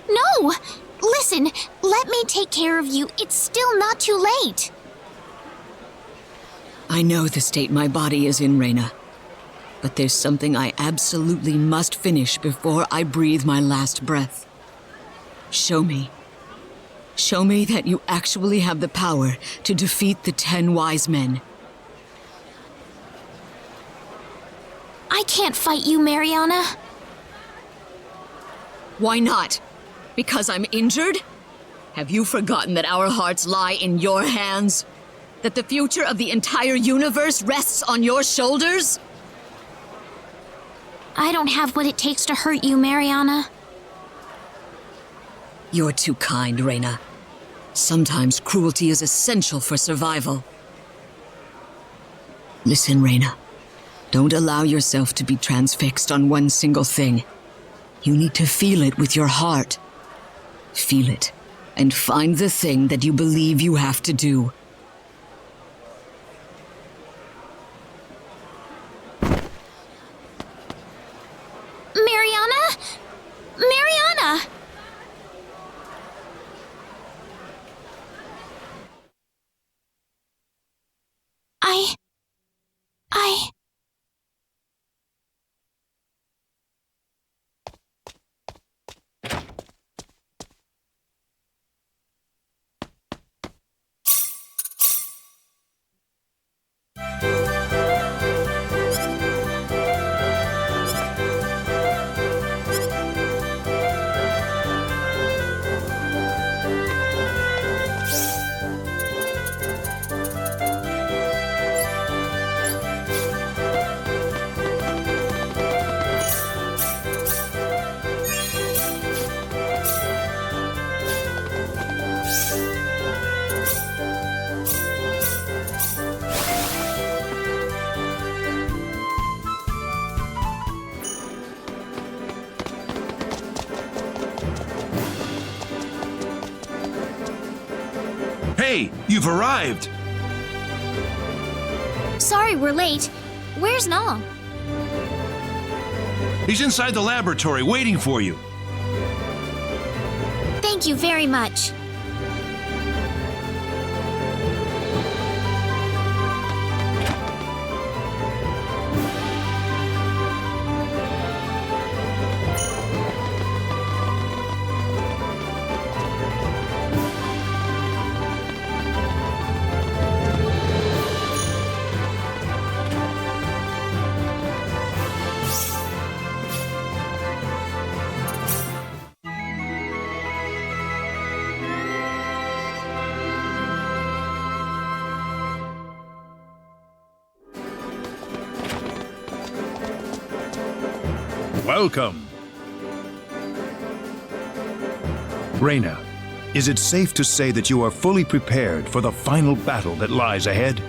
No! Listen, let me take care of you. It's still not too late. I know the state my body is in, Reyna. But there's something I absolutely must finish before I breathe my last breath. Show me. Show me that you actually have the power to defeat the 10 Wise Men. I can't fight you, Mariana. Why not? Because I'm injured? Have you forgotten that our hearts lie in your hands? That the future of the entire universe rests on your shoulders? I don't have what it takes to hurt you, Mariana. You're too kind, Reyna. Sometimes cruelty is essential for survival. Listen, Reyna. Don't allow yourself to be transfixed on one single thing. You need to feel it with your heart. Feel it, and find the thing that you believe you have to do. Mariana? Mariana! Hey, you've arrived! Sorry we're late. Where's Null? He's inside the laboratory waiting for you. Thank you very much. welcome. Reyna, is it safe to say that you are fully prepared for the final battle that lies ahead?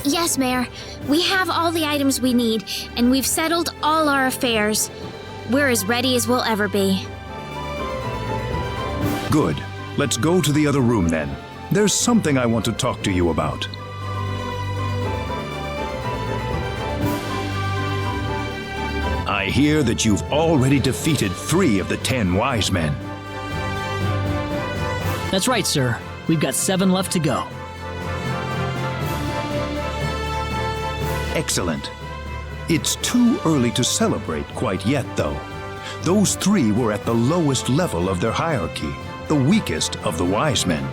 Yes, Mayor. We have all the items we need, and we've settled all our affairs. We're as ready as we'll ever be. Good. Let's go to the other room then. There's something I want to talk to you about. I hear that you've already defeated 3 of the 10 wise men. That's right, sir. We've got 7 left to go. Excellent. It's too early to celebrate quite yet, though. Those 3 were at the lowest level of their hierarchy, the weakest of the wise men.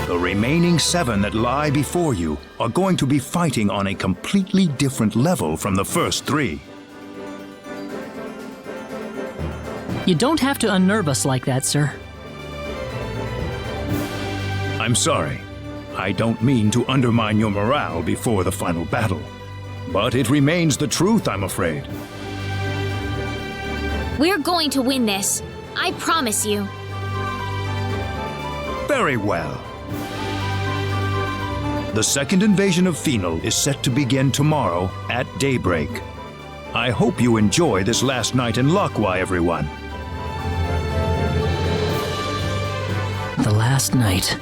The remaining 7 that lie before you are going to be fighting on a completely different level from the first 3. You don't have to unnerve us like that, sir. I'm sorry. I don't mean to undermine your morale before the final battle. But it remains the truth, I'm afraid. We're going to win this. I promise you. Very well. The second invasion of Phenol is set to begin tomorrow at daybreak. I hope you enjoy this last night in Laqua, everyone. The last night.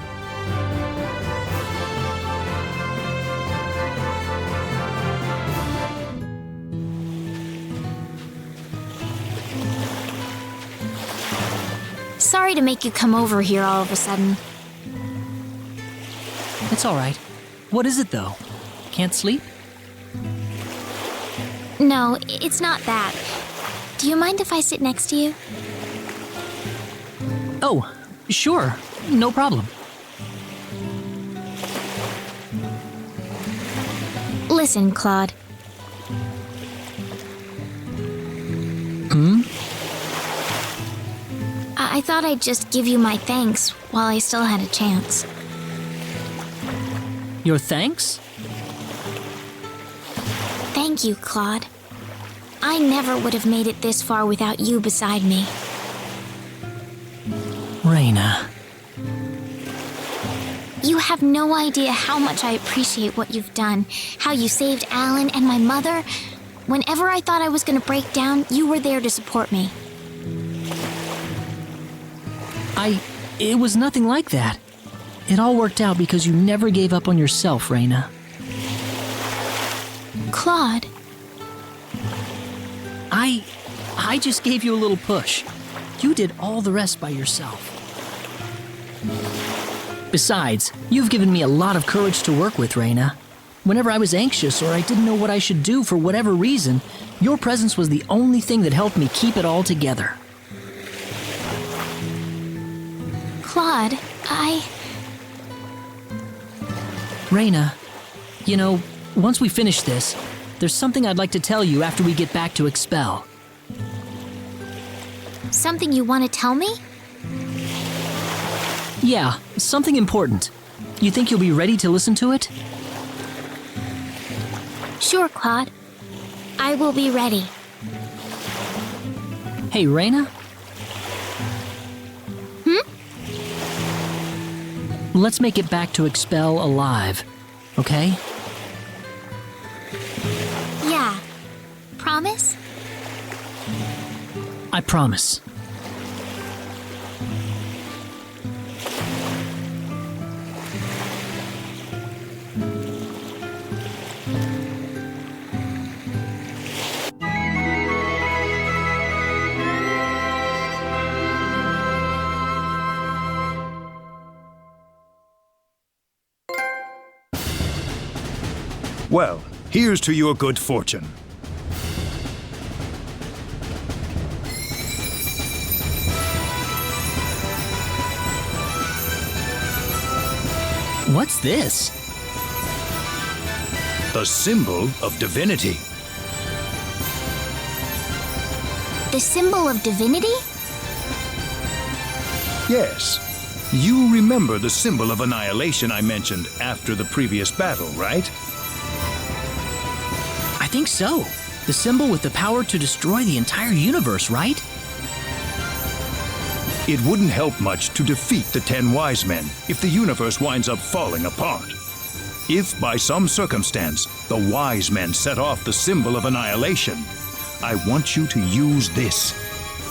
Sorry to make you come over here all of a sudden. It's all right. What is it, though? Can't sleep? No, it's not that. Do you mind if I sit next to you? Oh, sure. No problem. Listen, Claude. I thought I'd just give you my thanks while I still had a chance. Your thanks? Thank you, Claude. I never would have made it this far without you beside me. Reyna. You have no idea how much I appreciate what you've done, how you saved Alan and my mother. Whenever I thought I was going to break down, you were there to support me. It was nothing like that. It all worked out because you never gave up on yourself, Reyna. Claude. I just gave you a little push. You did all the rest by yourself. Besides, you've given me a lot of courage to work with, Reyna. Whenever I was anxious or I didn't know what I should do for whatever reason, your presence was the only thing that helped me keep it all together. Claude, Reyna, you know, once we finish this, there's something I'd like to tell you after we get back to Expel. Something you want to tell me? Yeah, something important. You think you'll be ready to listen to it? Sure, Claude. I will be ready. Hey, Reyna? Let's make it back to Expel alive, okay? Yeah. Promise? I promise. Well, here's to your good fortune. What's this? The symbol of divinity. The symbol of divinity? Yes. You remember the symbol of annihilation I mentioned after the previous battle, right? I think so. The symbol with the power to destroy the entire universe, right? It wouldn't help much to defeat the 10 wise men if the universe winds up falling apart. If by some circumstance the wise men set off the symbol of annihilation, I want you to use this.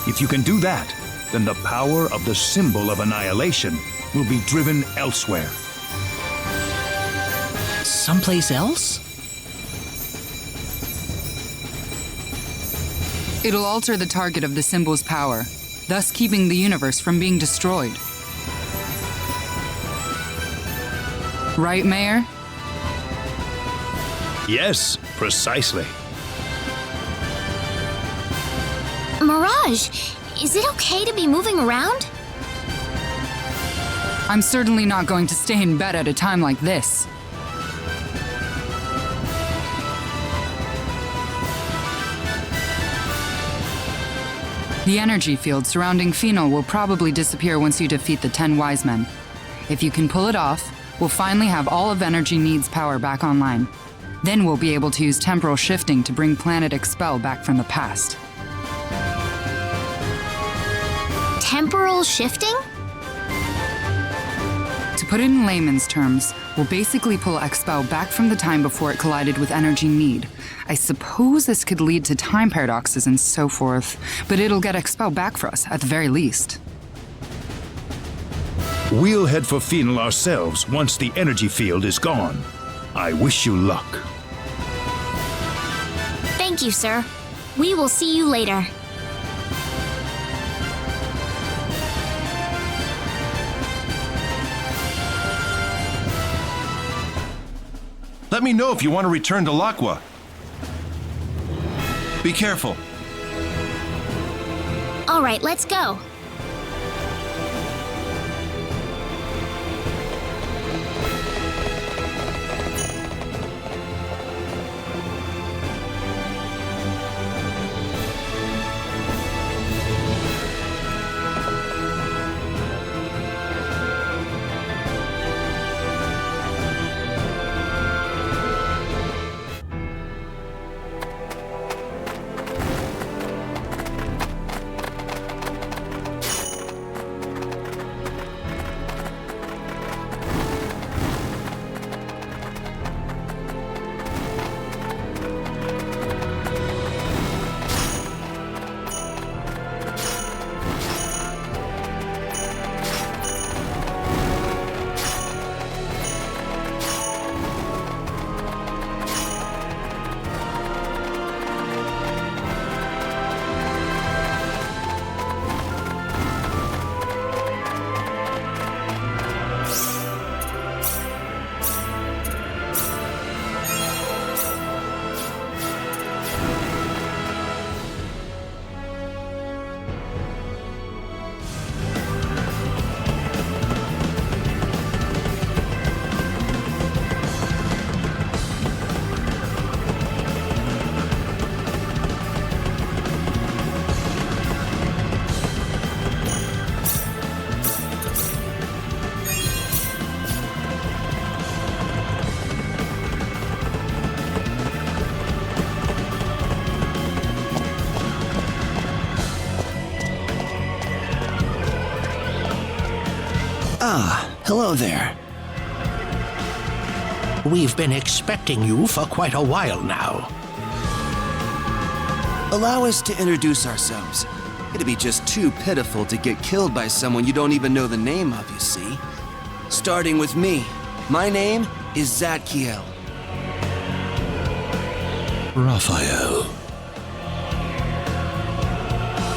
If you can do that, then the power of the symbol of annihilation will be driven elsewhere. Someplace else? It'll alter the target of the symbol's power, thus keeping the universe from being destroyed. Right, Mayor? Yes, precisely. Mirage, is it okay to be moving around? I'm certainly not going to stay in bed at a time like this. The energy field surrounding Phenol will probably disappear once you defeat the 10 wise men. If you can pull it off, we'll finally have all of Energy Need's power back online. Then we'll be able to use temporal shifting to bring Planet Expel back from the past. Temporal shifting? To put it in layman's terms, we'll basically pull Expel back from the time before it collided with Energy Need. I suppose this could lead to time paradoxes and so forth, but it'll get Expel back for us, at the very least. We'll head for Phenol ourselves once the energy field is gone. I wish you luck. Thank you, sir. We will see you later. Let me know if you want to return to Laqua. Be careful. All right, let's go. Ah, hello there. We've been expecting you for quite a while now. Allow us to introduce ourselves. It'd be just too pitiful to get killed by someone you don't even know the name of, you see. Starting with me. My name is Zadkiel. Raphael.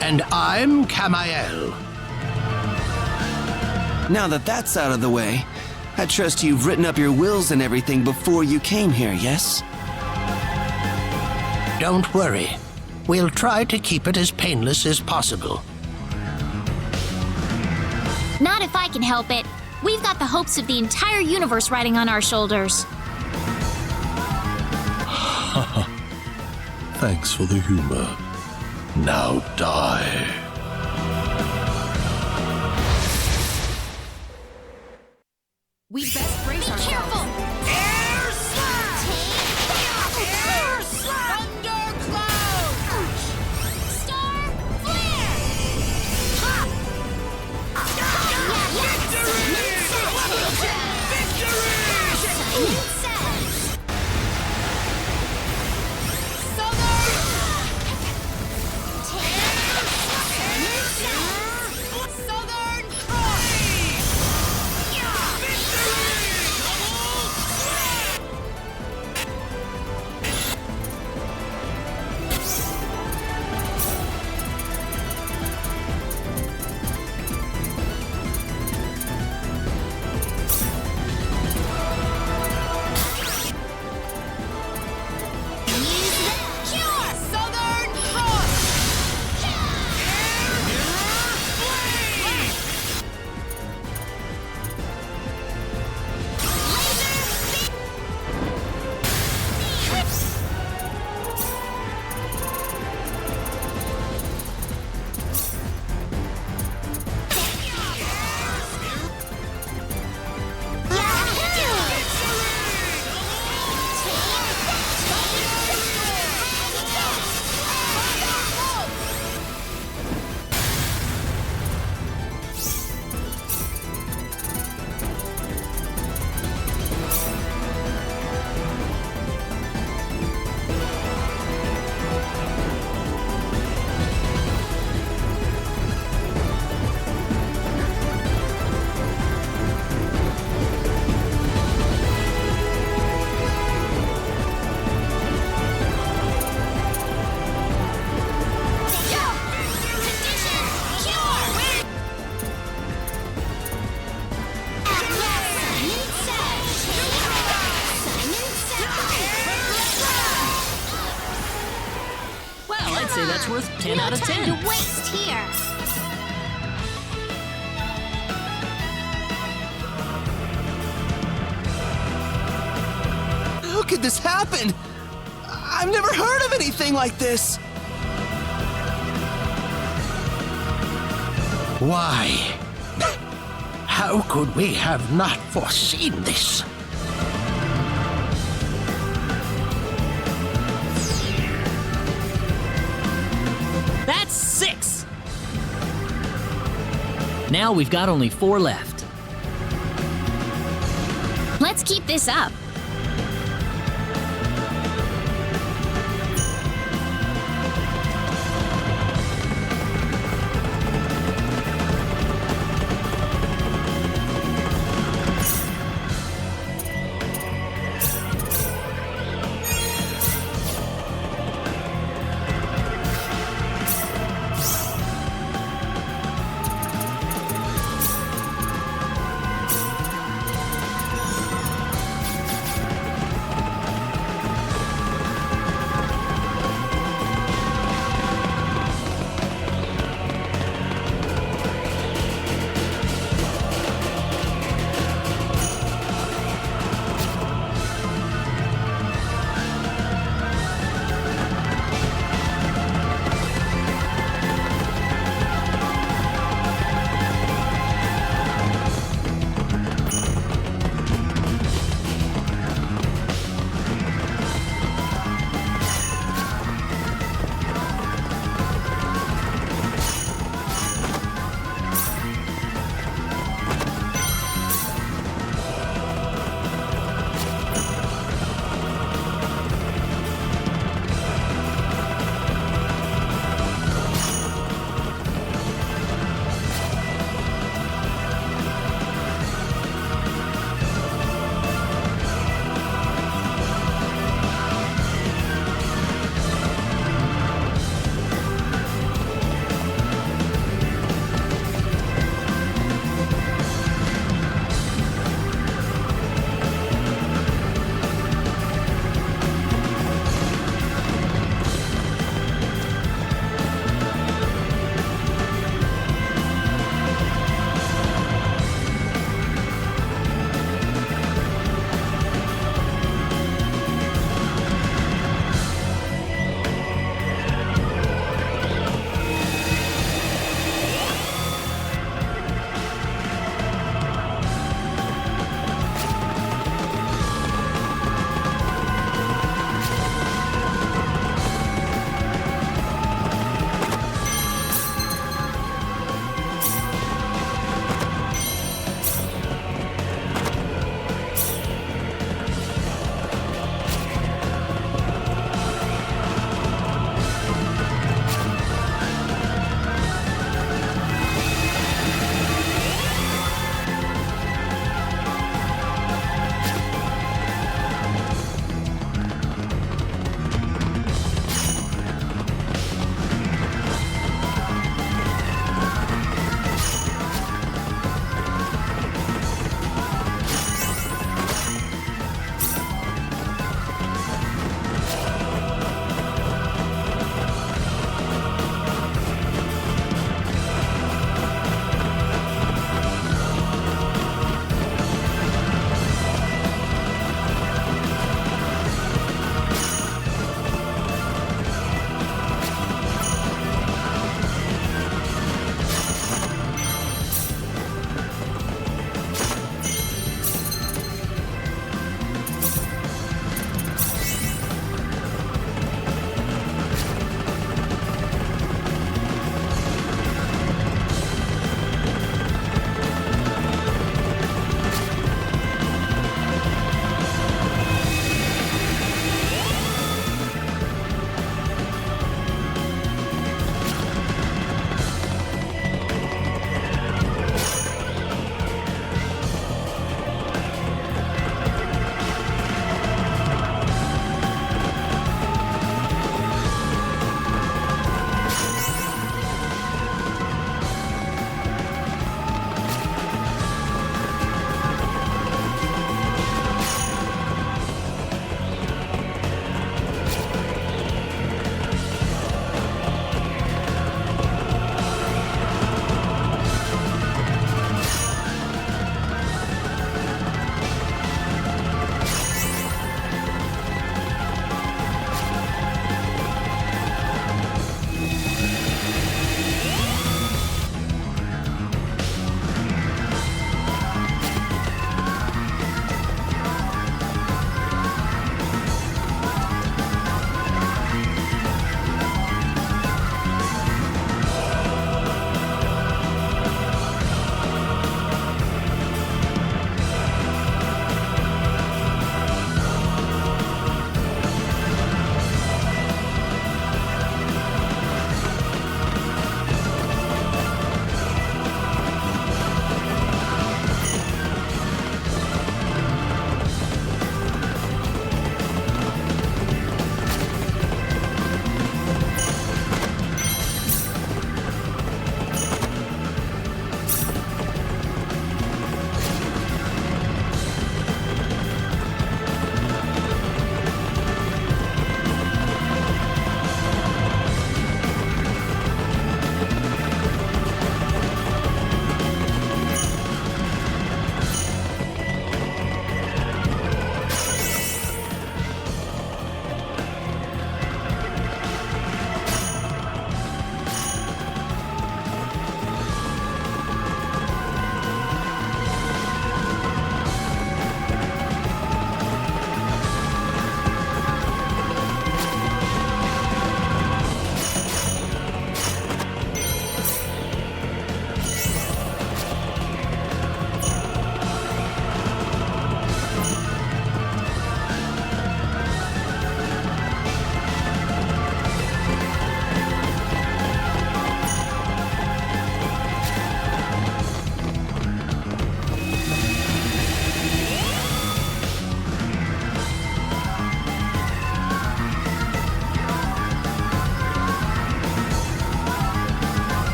And I'm Camael. Now that that's out of the way, I trust you've written up your wills and everything before you came here, yes? Don't worry. We'll try to keep it as painless as possible. Not if I can help it. We've got the hopes of the entire universe riding on our shoulders. Thanks for the humor. Now die. I'd say that's worth 10 out of 10. No time to waste here. How could this happen? I've never heard of anything like this. Why? How could we have not foreseen this? That's 6! Now we've got only 4 left. Let's keep this up.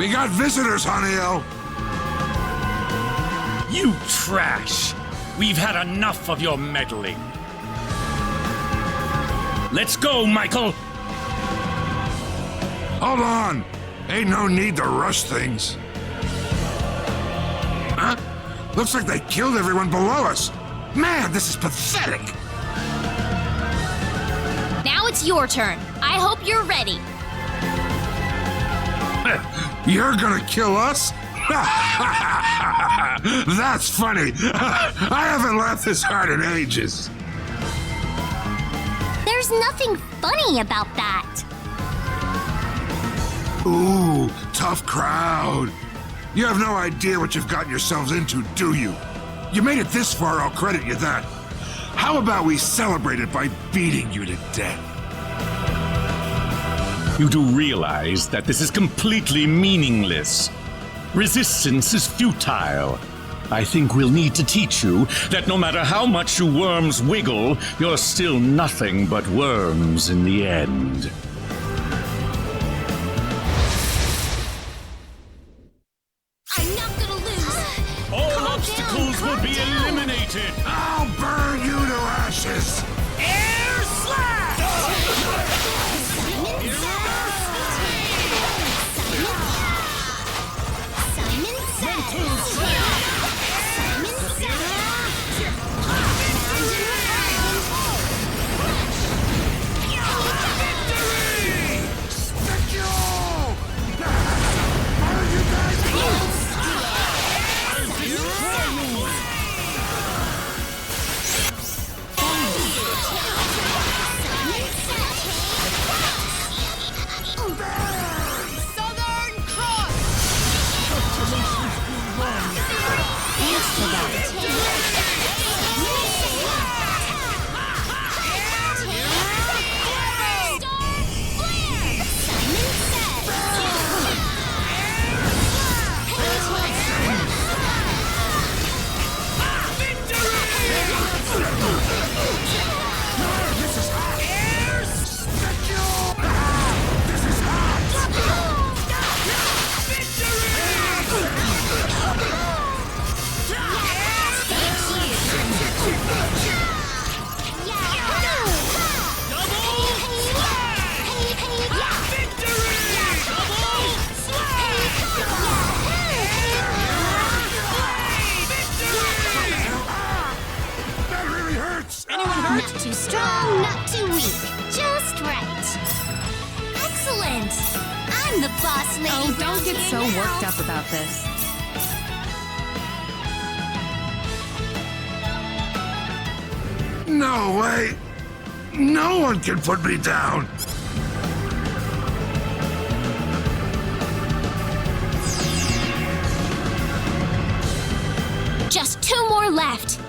We got visitors, Haniel! You trash! We've had enough of your meddling. Let's go, Michael! Hold on! Ain't no need to rush things. Huh? Looks like they killed everyone below us. Man, this is pathetic! Now it's your turn. I hope you're ready. You're gonna kill us? That's funny. I haven't laughed this hard in ages. There's nothing funny about that. Ooh, tough crowd. You have no idea what you've gotten yourselves into, do you? You made it this far, I'll credit you that. How about we celebrate it by beating you to death? You do realize that this is completely meaningless. Resistance is futile. I think we'll need to teach you that no matter how much you worms wiggle, you're still nothing but worms in the end. I'm not gonna lose. All obstacles will be eliminated. I'll burn you to ashes. Air slash! Not too strong, not too weak. Just right. Excellent! I'm the boss lady. Oh, don't get so now. worked up about this. No way! No one can put me down! Just 2 more left.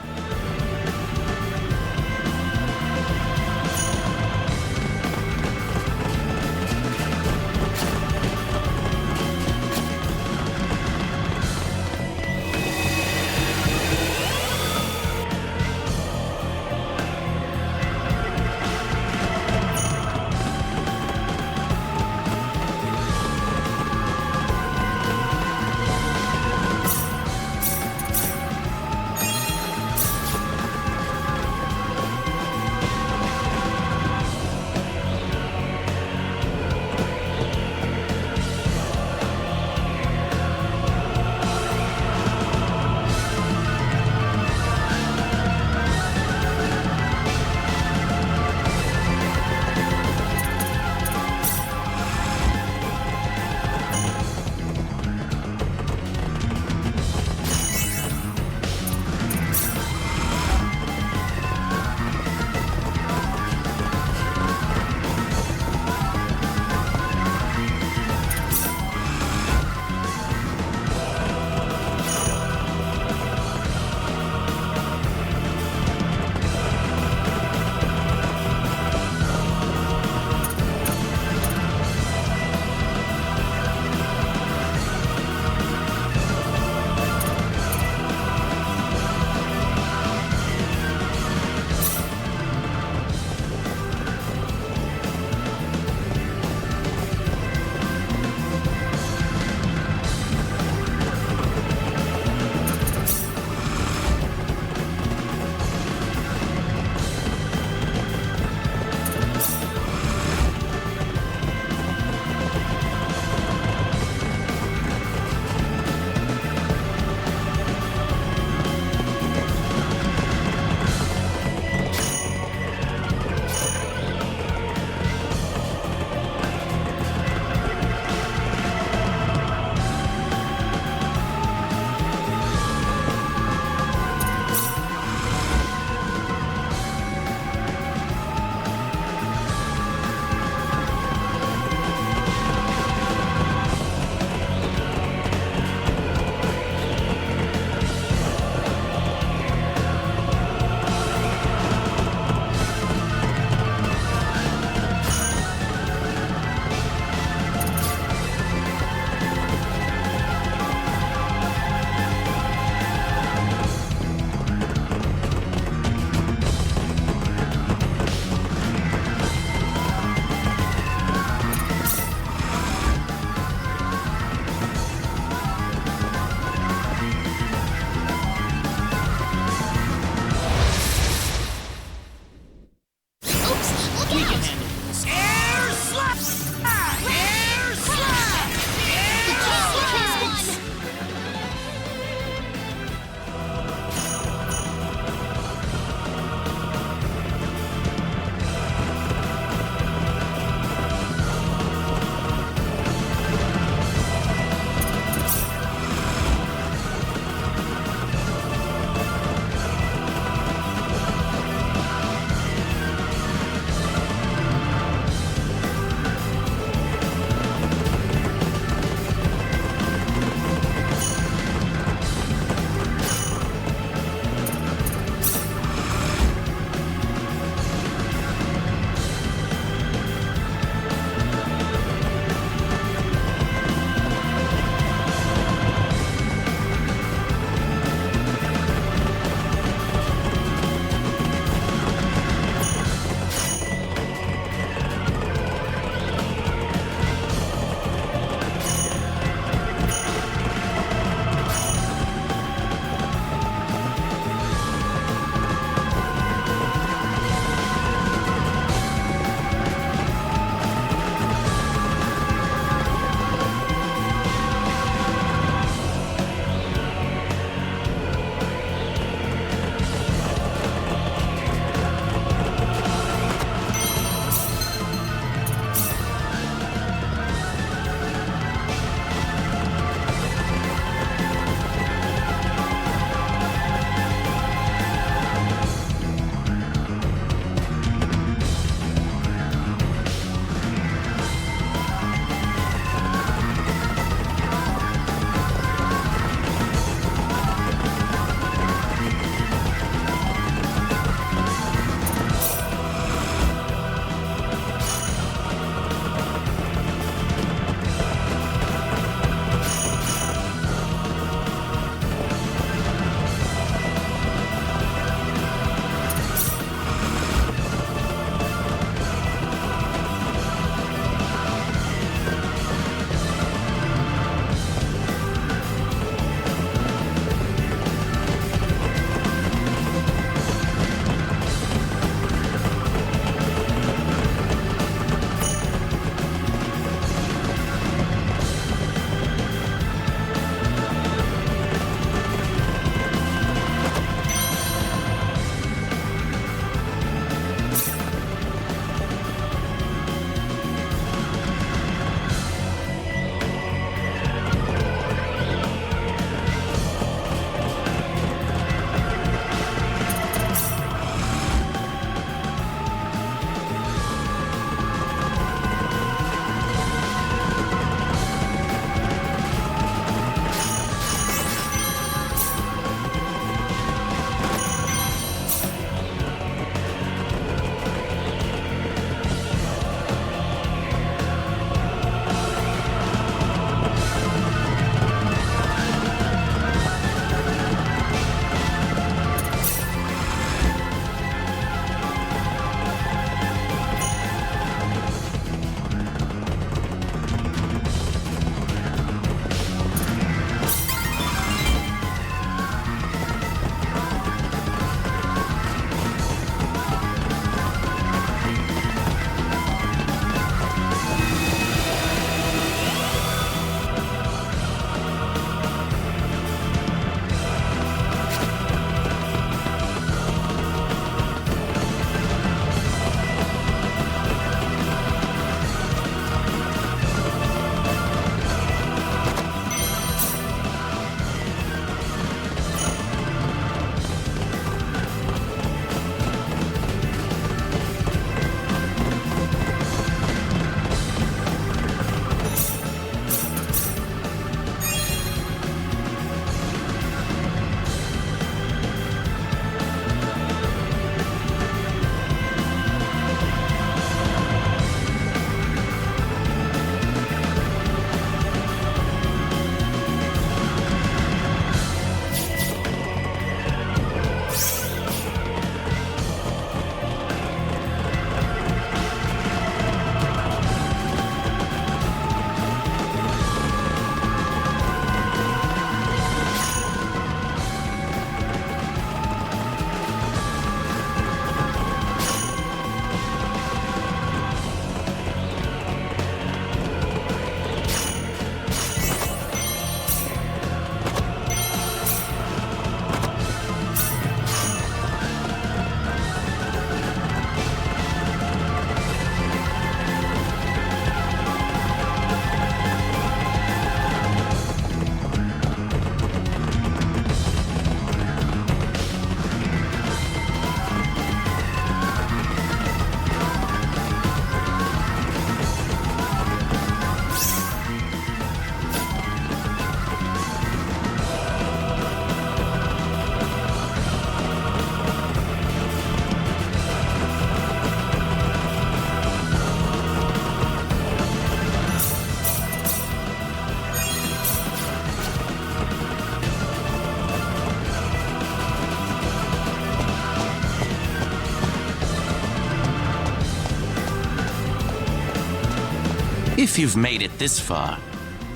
If you've made it this far,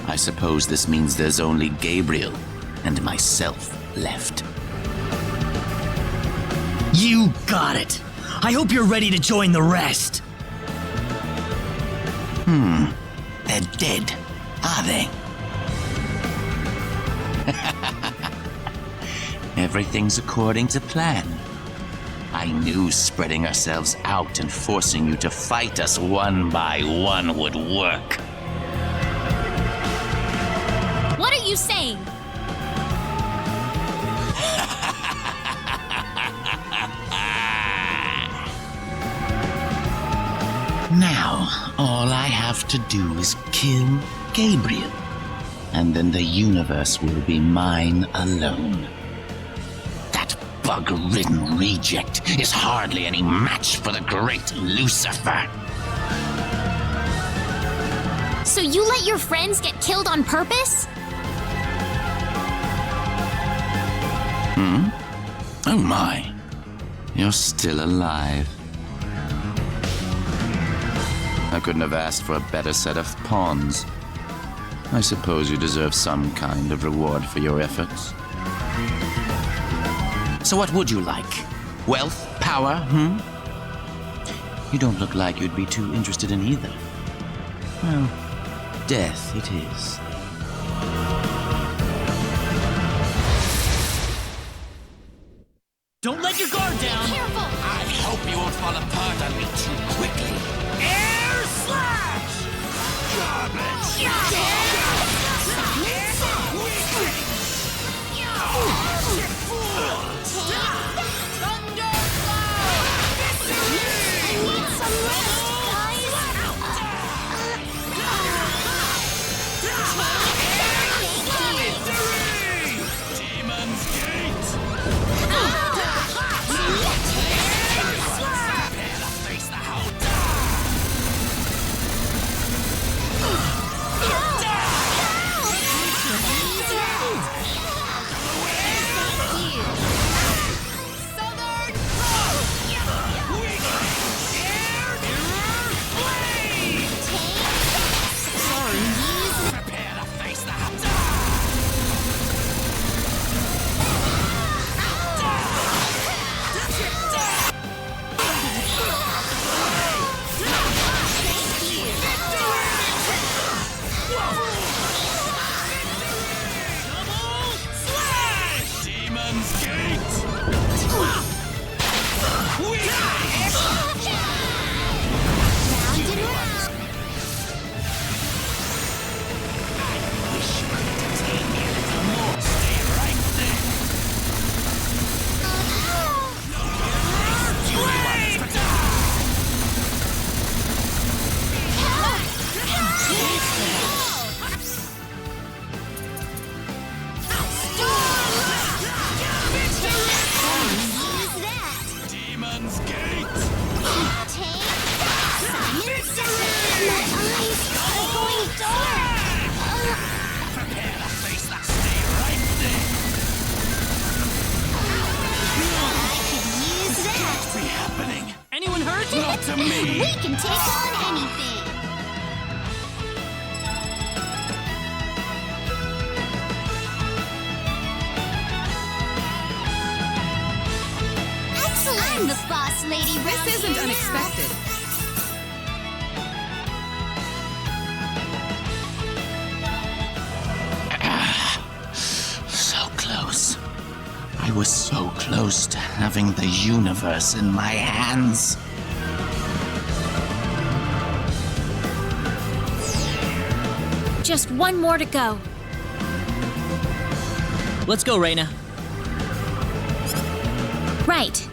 I suppose this means there's only Gabriel and myself left. You got it. I hope you're ready to join the rest. They're dead, are they? Everything's according to plan. I knew spreading ourselves out and forcing you to fight us one by one would work. What are you saying? Now, all I have to do is kill Gabriel, and then the universe will be mine alone. That bug-ridden reject is hardly any match for the great Lucifer. So you let your friends get killed on purpose? Oh my, you're still alive. I couldn't have asked for a better set of pawns. I suppose you deserve some kind of reward for your efforts. So what would you like? Wealth? Power? You don't look like you'd be too interested in either. Well, death it is. Don't let your guard down. Careful! I hope you won't fall apart on me too quickly. Air slash! Anyone hurt? Not to me! We can take on anything! Excellent! I'm the boss lady round This isn't here now. unexpected. So close. I was so close to having the universe in my hands. Just one more to go. Let's go, Reyna. Right.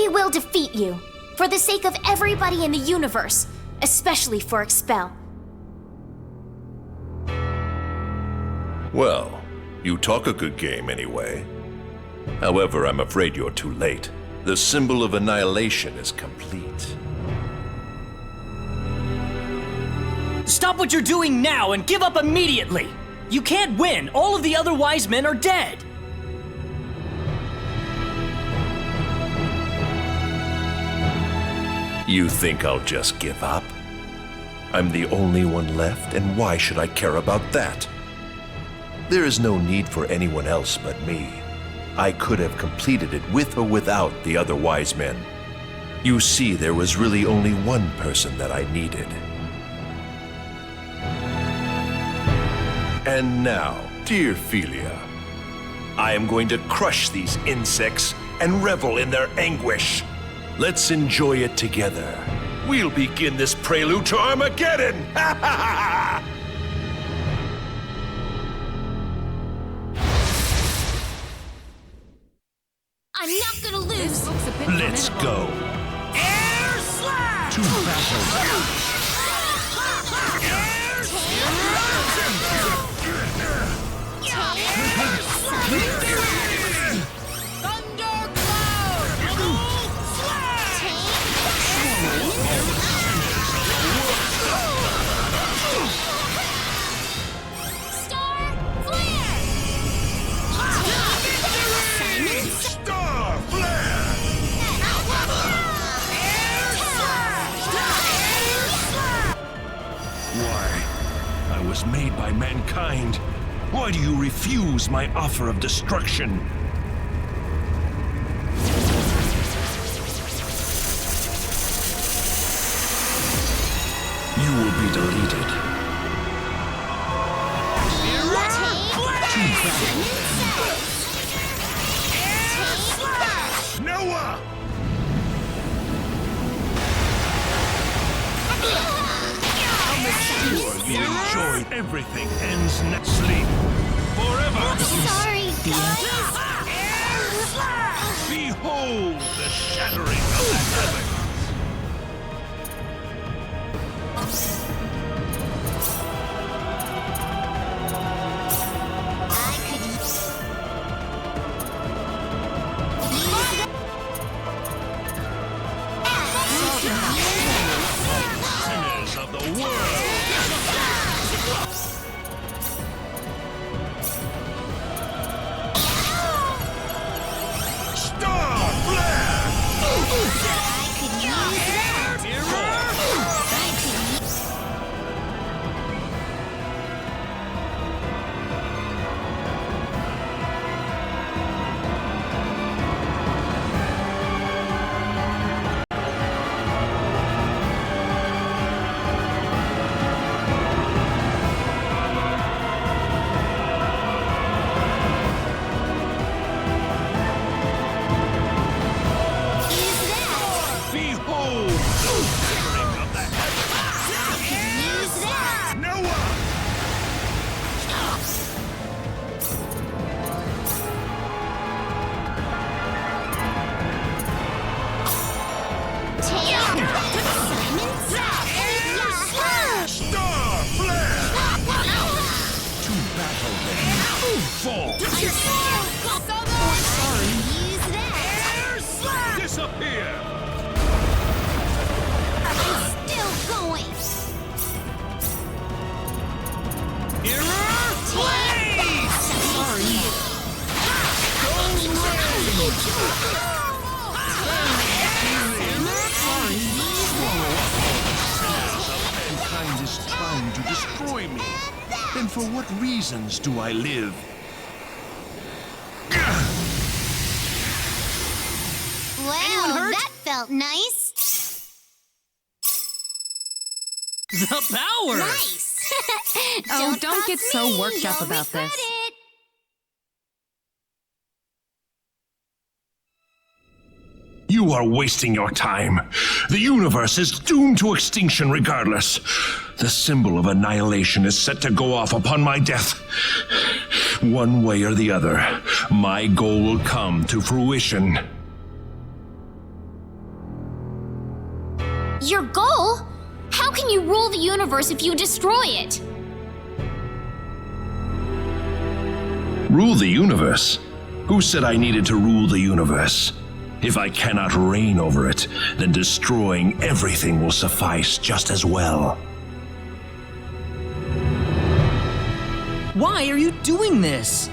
We will defeat you, for the sake of everybody in the universe, especially for Expel. Well, you talk a good game anyway. However, I'm afraid you're too late. The symbol of annihilation is complete. Stop what you're doing now and give up immediately! You can't win! All of the other wise men are dead! You think I'll just give up? I'm the only one left, and why should I care about that? There is no need for anyone else but me. I could have completed it with or without the other wise men. You see, there was really only one person that I needed. And now, dear Philia, I am going to crush these insects and revel in their anguish. Let's enjoy it together. We'll begin this prelude to Armageddon! Ha ha ha! I'm not gonna lose! Let's go. Air slash! To battle. I was made by mankind. Why do you refuse my offer of destruction? You will be deleted. Noah! Sure, you enjoyed everything ends next sleep. Forever! Sorry, guys. Behold the shattering of the heavens! Sinners of the world! Disappear! I'm still going! Mirror Blaze! Sorry. Mankind is trying to destroy me. Then for what reasons do I live? Well, that felt nice. The power! Nice! Don't get so worked up about this. You are wasting your time. The universe is doomed to extinction regardless. The symbol of annihilation is set to go off upon my death. One way or the other, my goal will come to fruition. How can you rule the universe if you destroy it? Rule the universe? Who said I needed to rule the universe? If I cannot reign over it, then destroying everything will suffice just as well. Why are you doing this?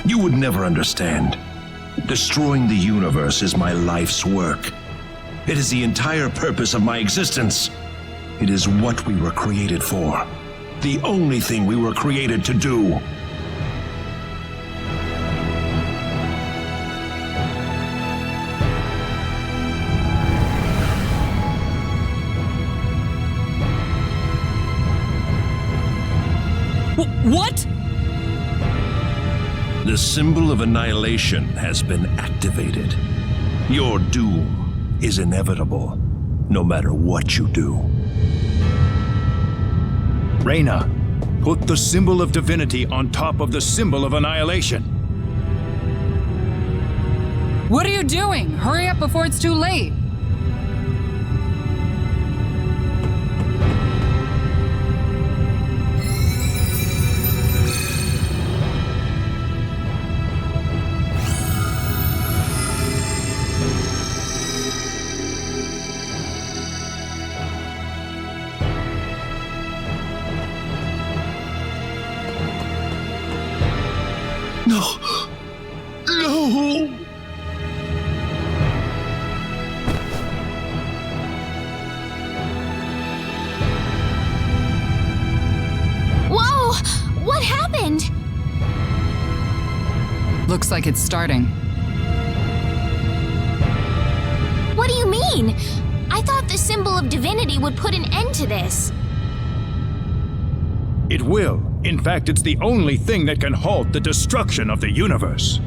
You would never understand. Destroying the universe is my life's work. It is the entire purpose of my existence. It is what we were created for. The only thing we were created to do. What? The symbol of annihilation has been activated. Your doom is inevitable, no matter what you do. Reyna, put the symbol of divinity on top of the symbol of annihilation. What are you doing? Hurry up before it's too late. No! No! Whoa! What happened? Looks like it's starting. What do you mean? I thought the symbol of divinity would put an end to this. It will. In fact, it's the only thing that can halt the destruction of the universe.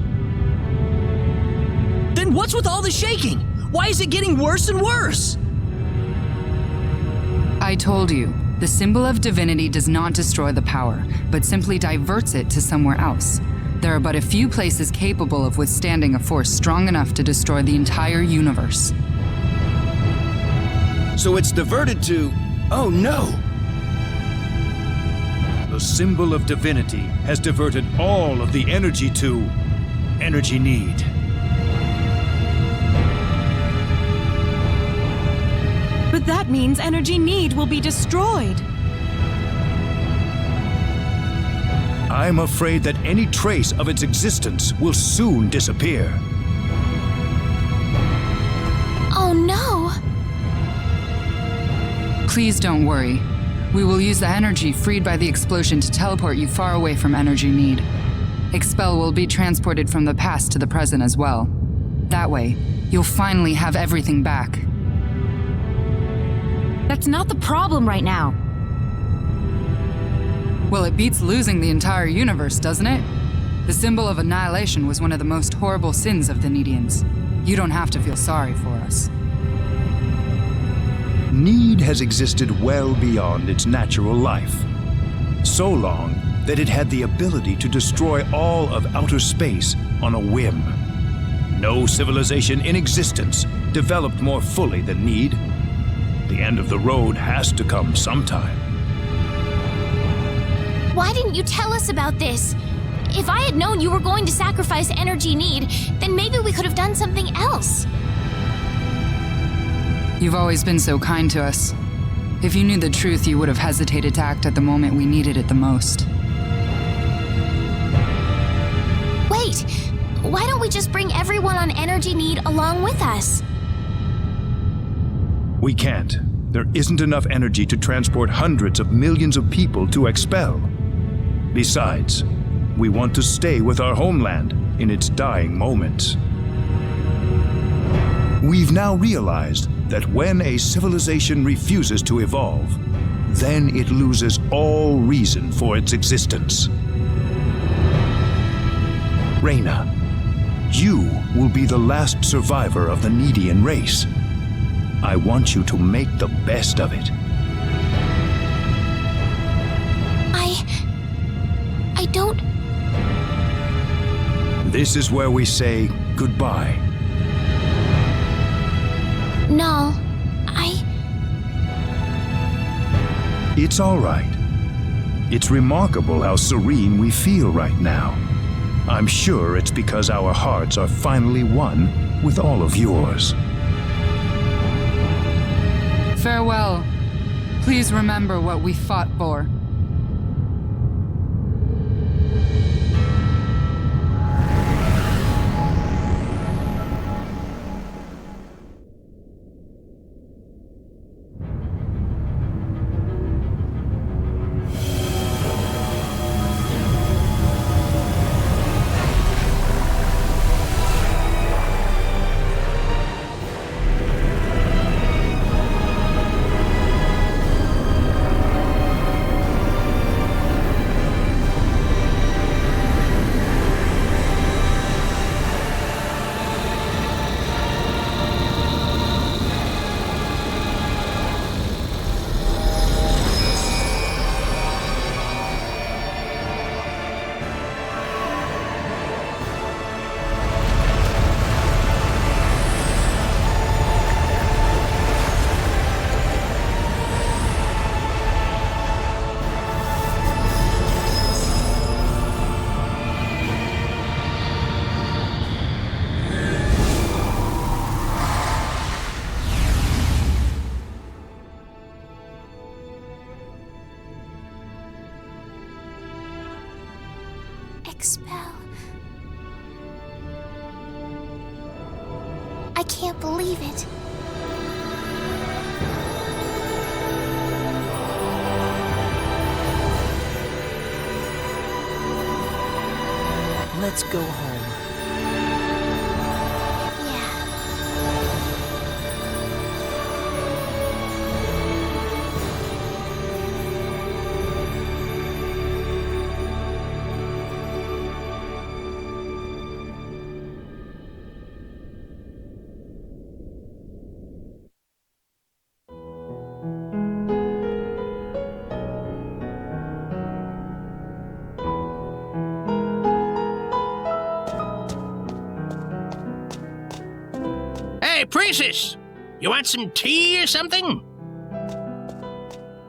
Then what's with all the shaking? Why is it getting worse and worse? I told you, the symbol of divinity does not destroy the power, but simply diverts it to somewhere else. There are but a few places capable of withstanding a force strong enough to destroy the entire universe. So it's diverted to... Oh no! The symbol of divinity has diverted all of the energy to energy need. But that means energy need will be destroyed. I'm afraid that any trace of its existence will soon disappear. Oh no! Please don't worry. We will use the energy freed by the explosion to teleport you far away from energy need. Expel will be transported from the past to the present as well. That way, you'll finally have everything back. That's not the problem right now. Well, it beats losing the entire universe, doesn't it? The symbol of annihilation was one of the most horrible sins of the Needians. You don't have to feel sorry for us. Need has existed well beyond its natural life. So long that it had the ability to destroy all of outer space on a whim. No civilization in existence developed more fully than Need. The end of the road has to come sometime. Why didn't you tell us about this? If I had known you were going to sacrifice energy need, then maybe we could have done something else. You've always been so kind to us. If you knew the truth, you would have hesitated to act at the moment we needed it the most. Wait, why don't we just bring everyone on energy need along with us? We can't. There isn't enough energy to transport hundreds of millions of people to Expel. Besides, we want to stay with our homeland in its dying moments. We've now realized that when a civilization refuses to evolve, then it loses all reason for its existence. Reyna, you will be the last survivor of the Needian race. I want you to make the best of it. I don't... This is where we say goodbye. No, It's all right. It's remarkable how serene we feel right now. I'm sure it's because our hearts are finally one with all of yours. Farewell. Please remember what we fought for. Expel. I can't believe it. Let's go home. Hey, Princess! You want some tea or something?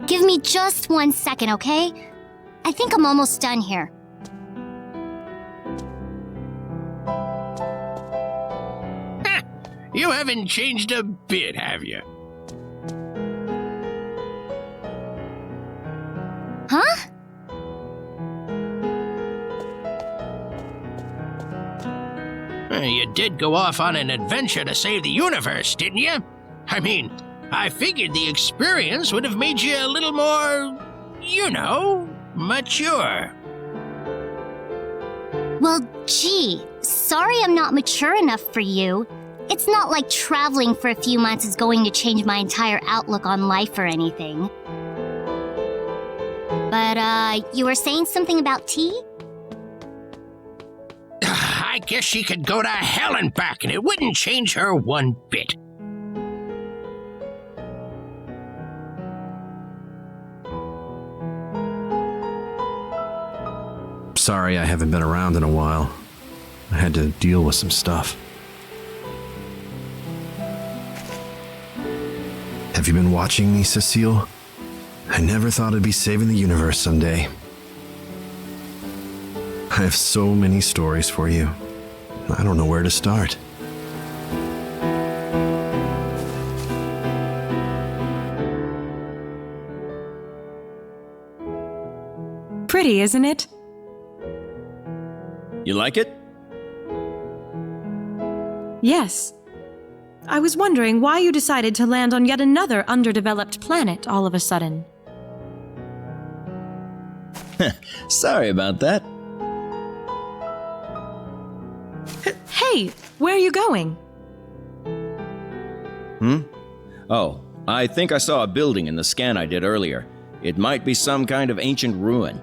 Give me just 1 second, okay? I think I'm almost done here. You haven't changed a bit, have you? Huh? You did go off on an adventure to save the universe, didn't you? I mean, I figured the experience would have made you a little more, you know, mature. Well, gee, sorry I'm not mature enough for you. It's not like traveling for a few months is going to change my entire outlook on life or anything. But, you were saying something about tea? I guess she could go to hell and back and it wouldn't change her one bit. Sorry I haven't been around in a while. I had to deal with some stuff. Have you been watching me, Cecile? I never thought I'd be saving the universe someday. I have so many stories for you. I don't know where to start. Pretty, isn't it? You like it? Yes. I was wondering why you decided to land on yet another underdeveloped planet all of a sudden. Sorry about that. Hey, where are you going? Oh, I think I saw a building in the scan I did earlier. It might be some kind of ancient ruin.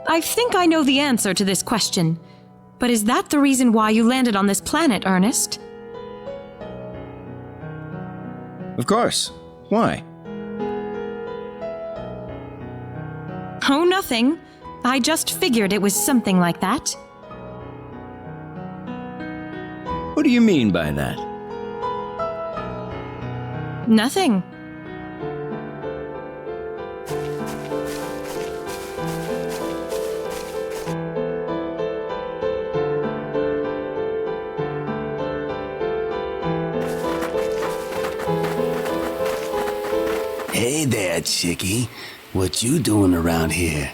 I think I know the answer to this question. But is that the reason why you landed on this planet, Ernest? Of course. Why? Oh, nothing. I just figured it was something like that. What do you mean by that? Nothing. Hey there, chickie. What you doing around here?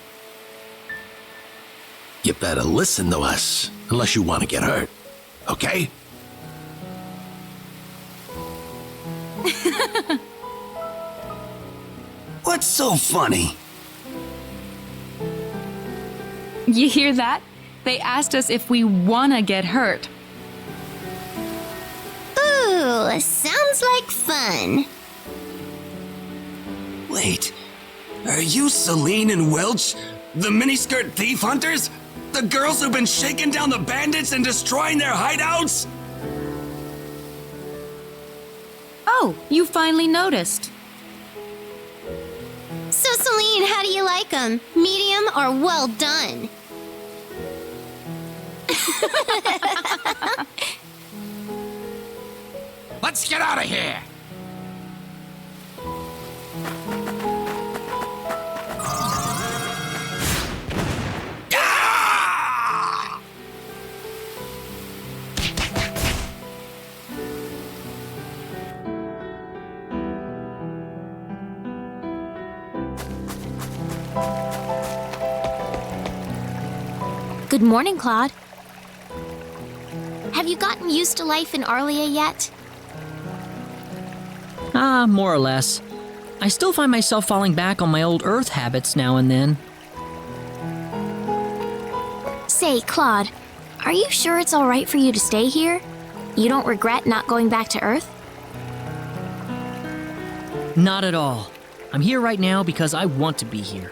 You better listen to us, unless you want to get hurt. Okay? What's so funny? You hear that? They asked us if we wanna get hurt. Ooh, sounds like fun. Wait, are you Celine and Welch, the miniskirt thief hunters? The girls who've been shaking down the bandits and destroying their hideouts? Oh, you finally noticed. So, Celine, how do you like them? Medium or well done? Let's get out of here! Good morning, Claude. Have you gotten used to life in Arlia yet? More or less. I still find myself falling back on my old Earth habits now and then. Say, Claude, are you sure it's all right for you to stay here? You don't regret not going back to Earth? Not at all. I'm here right now because I want to be here.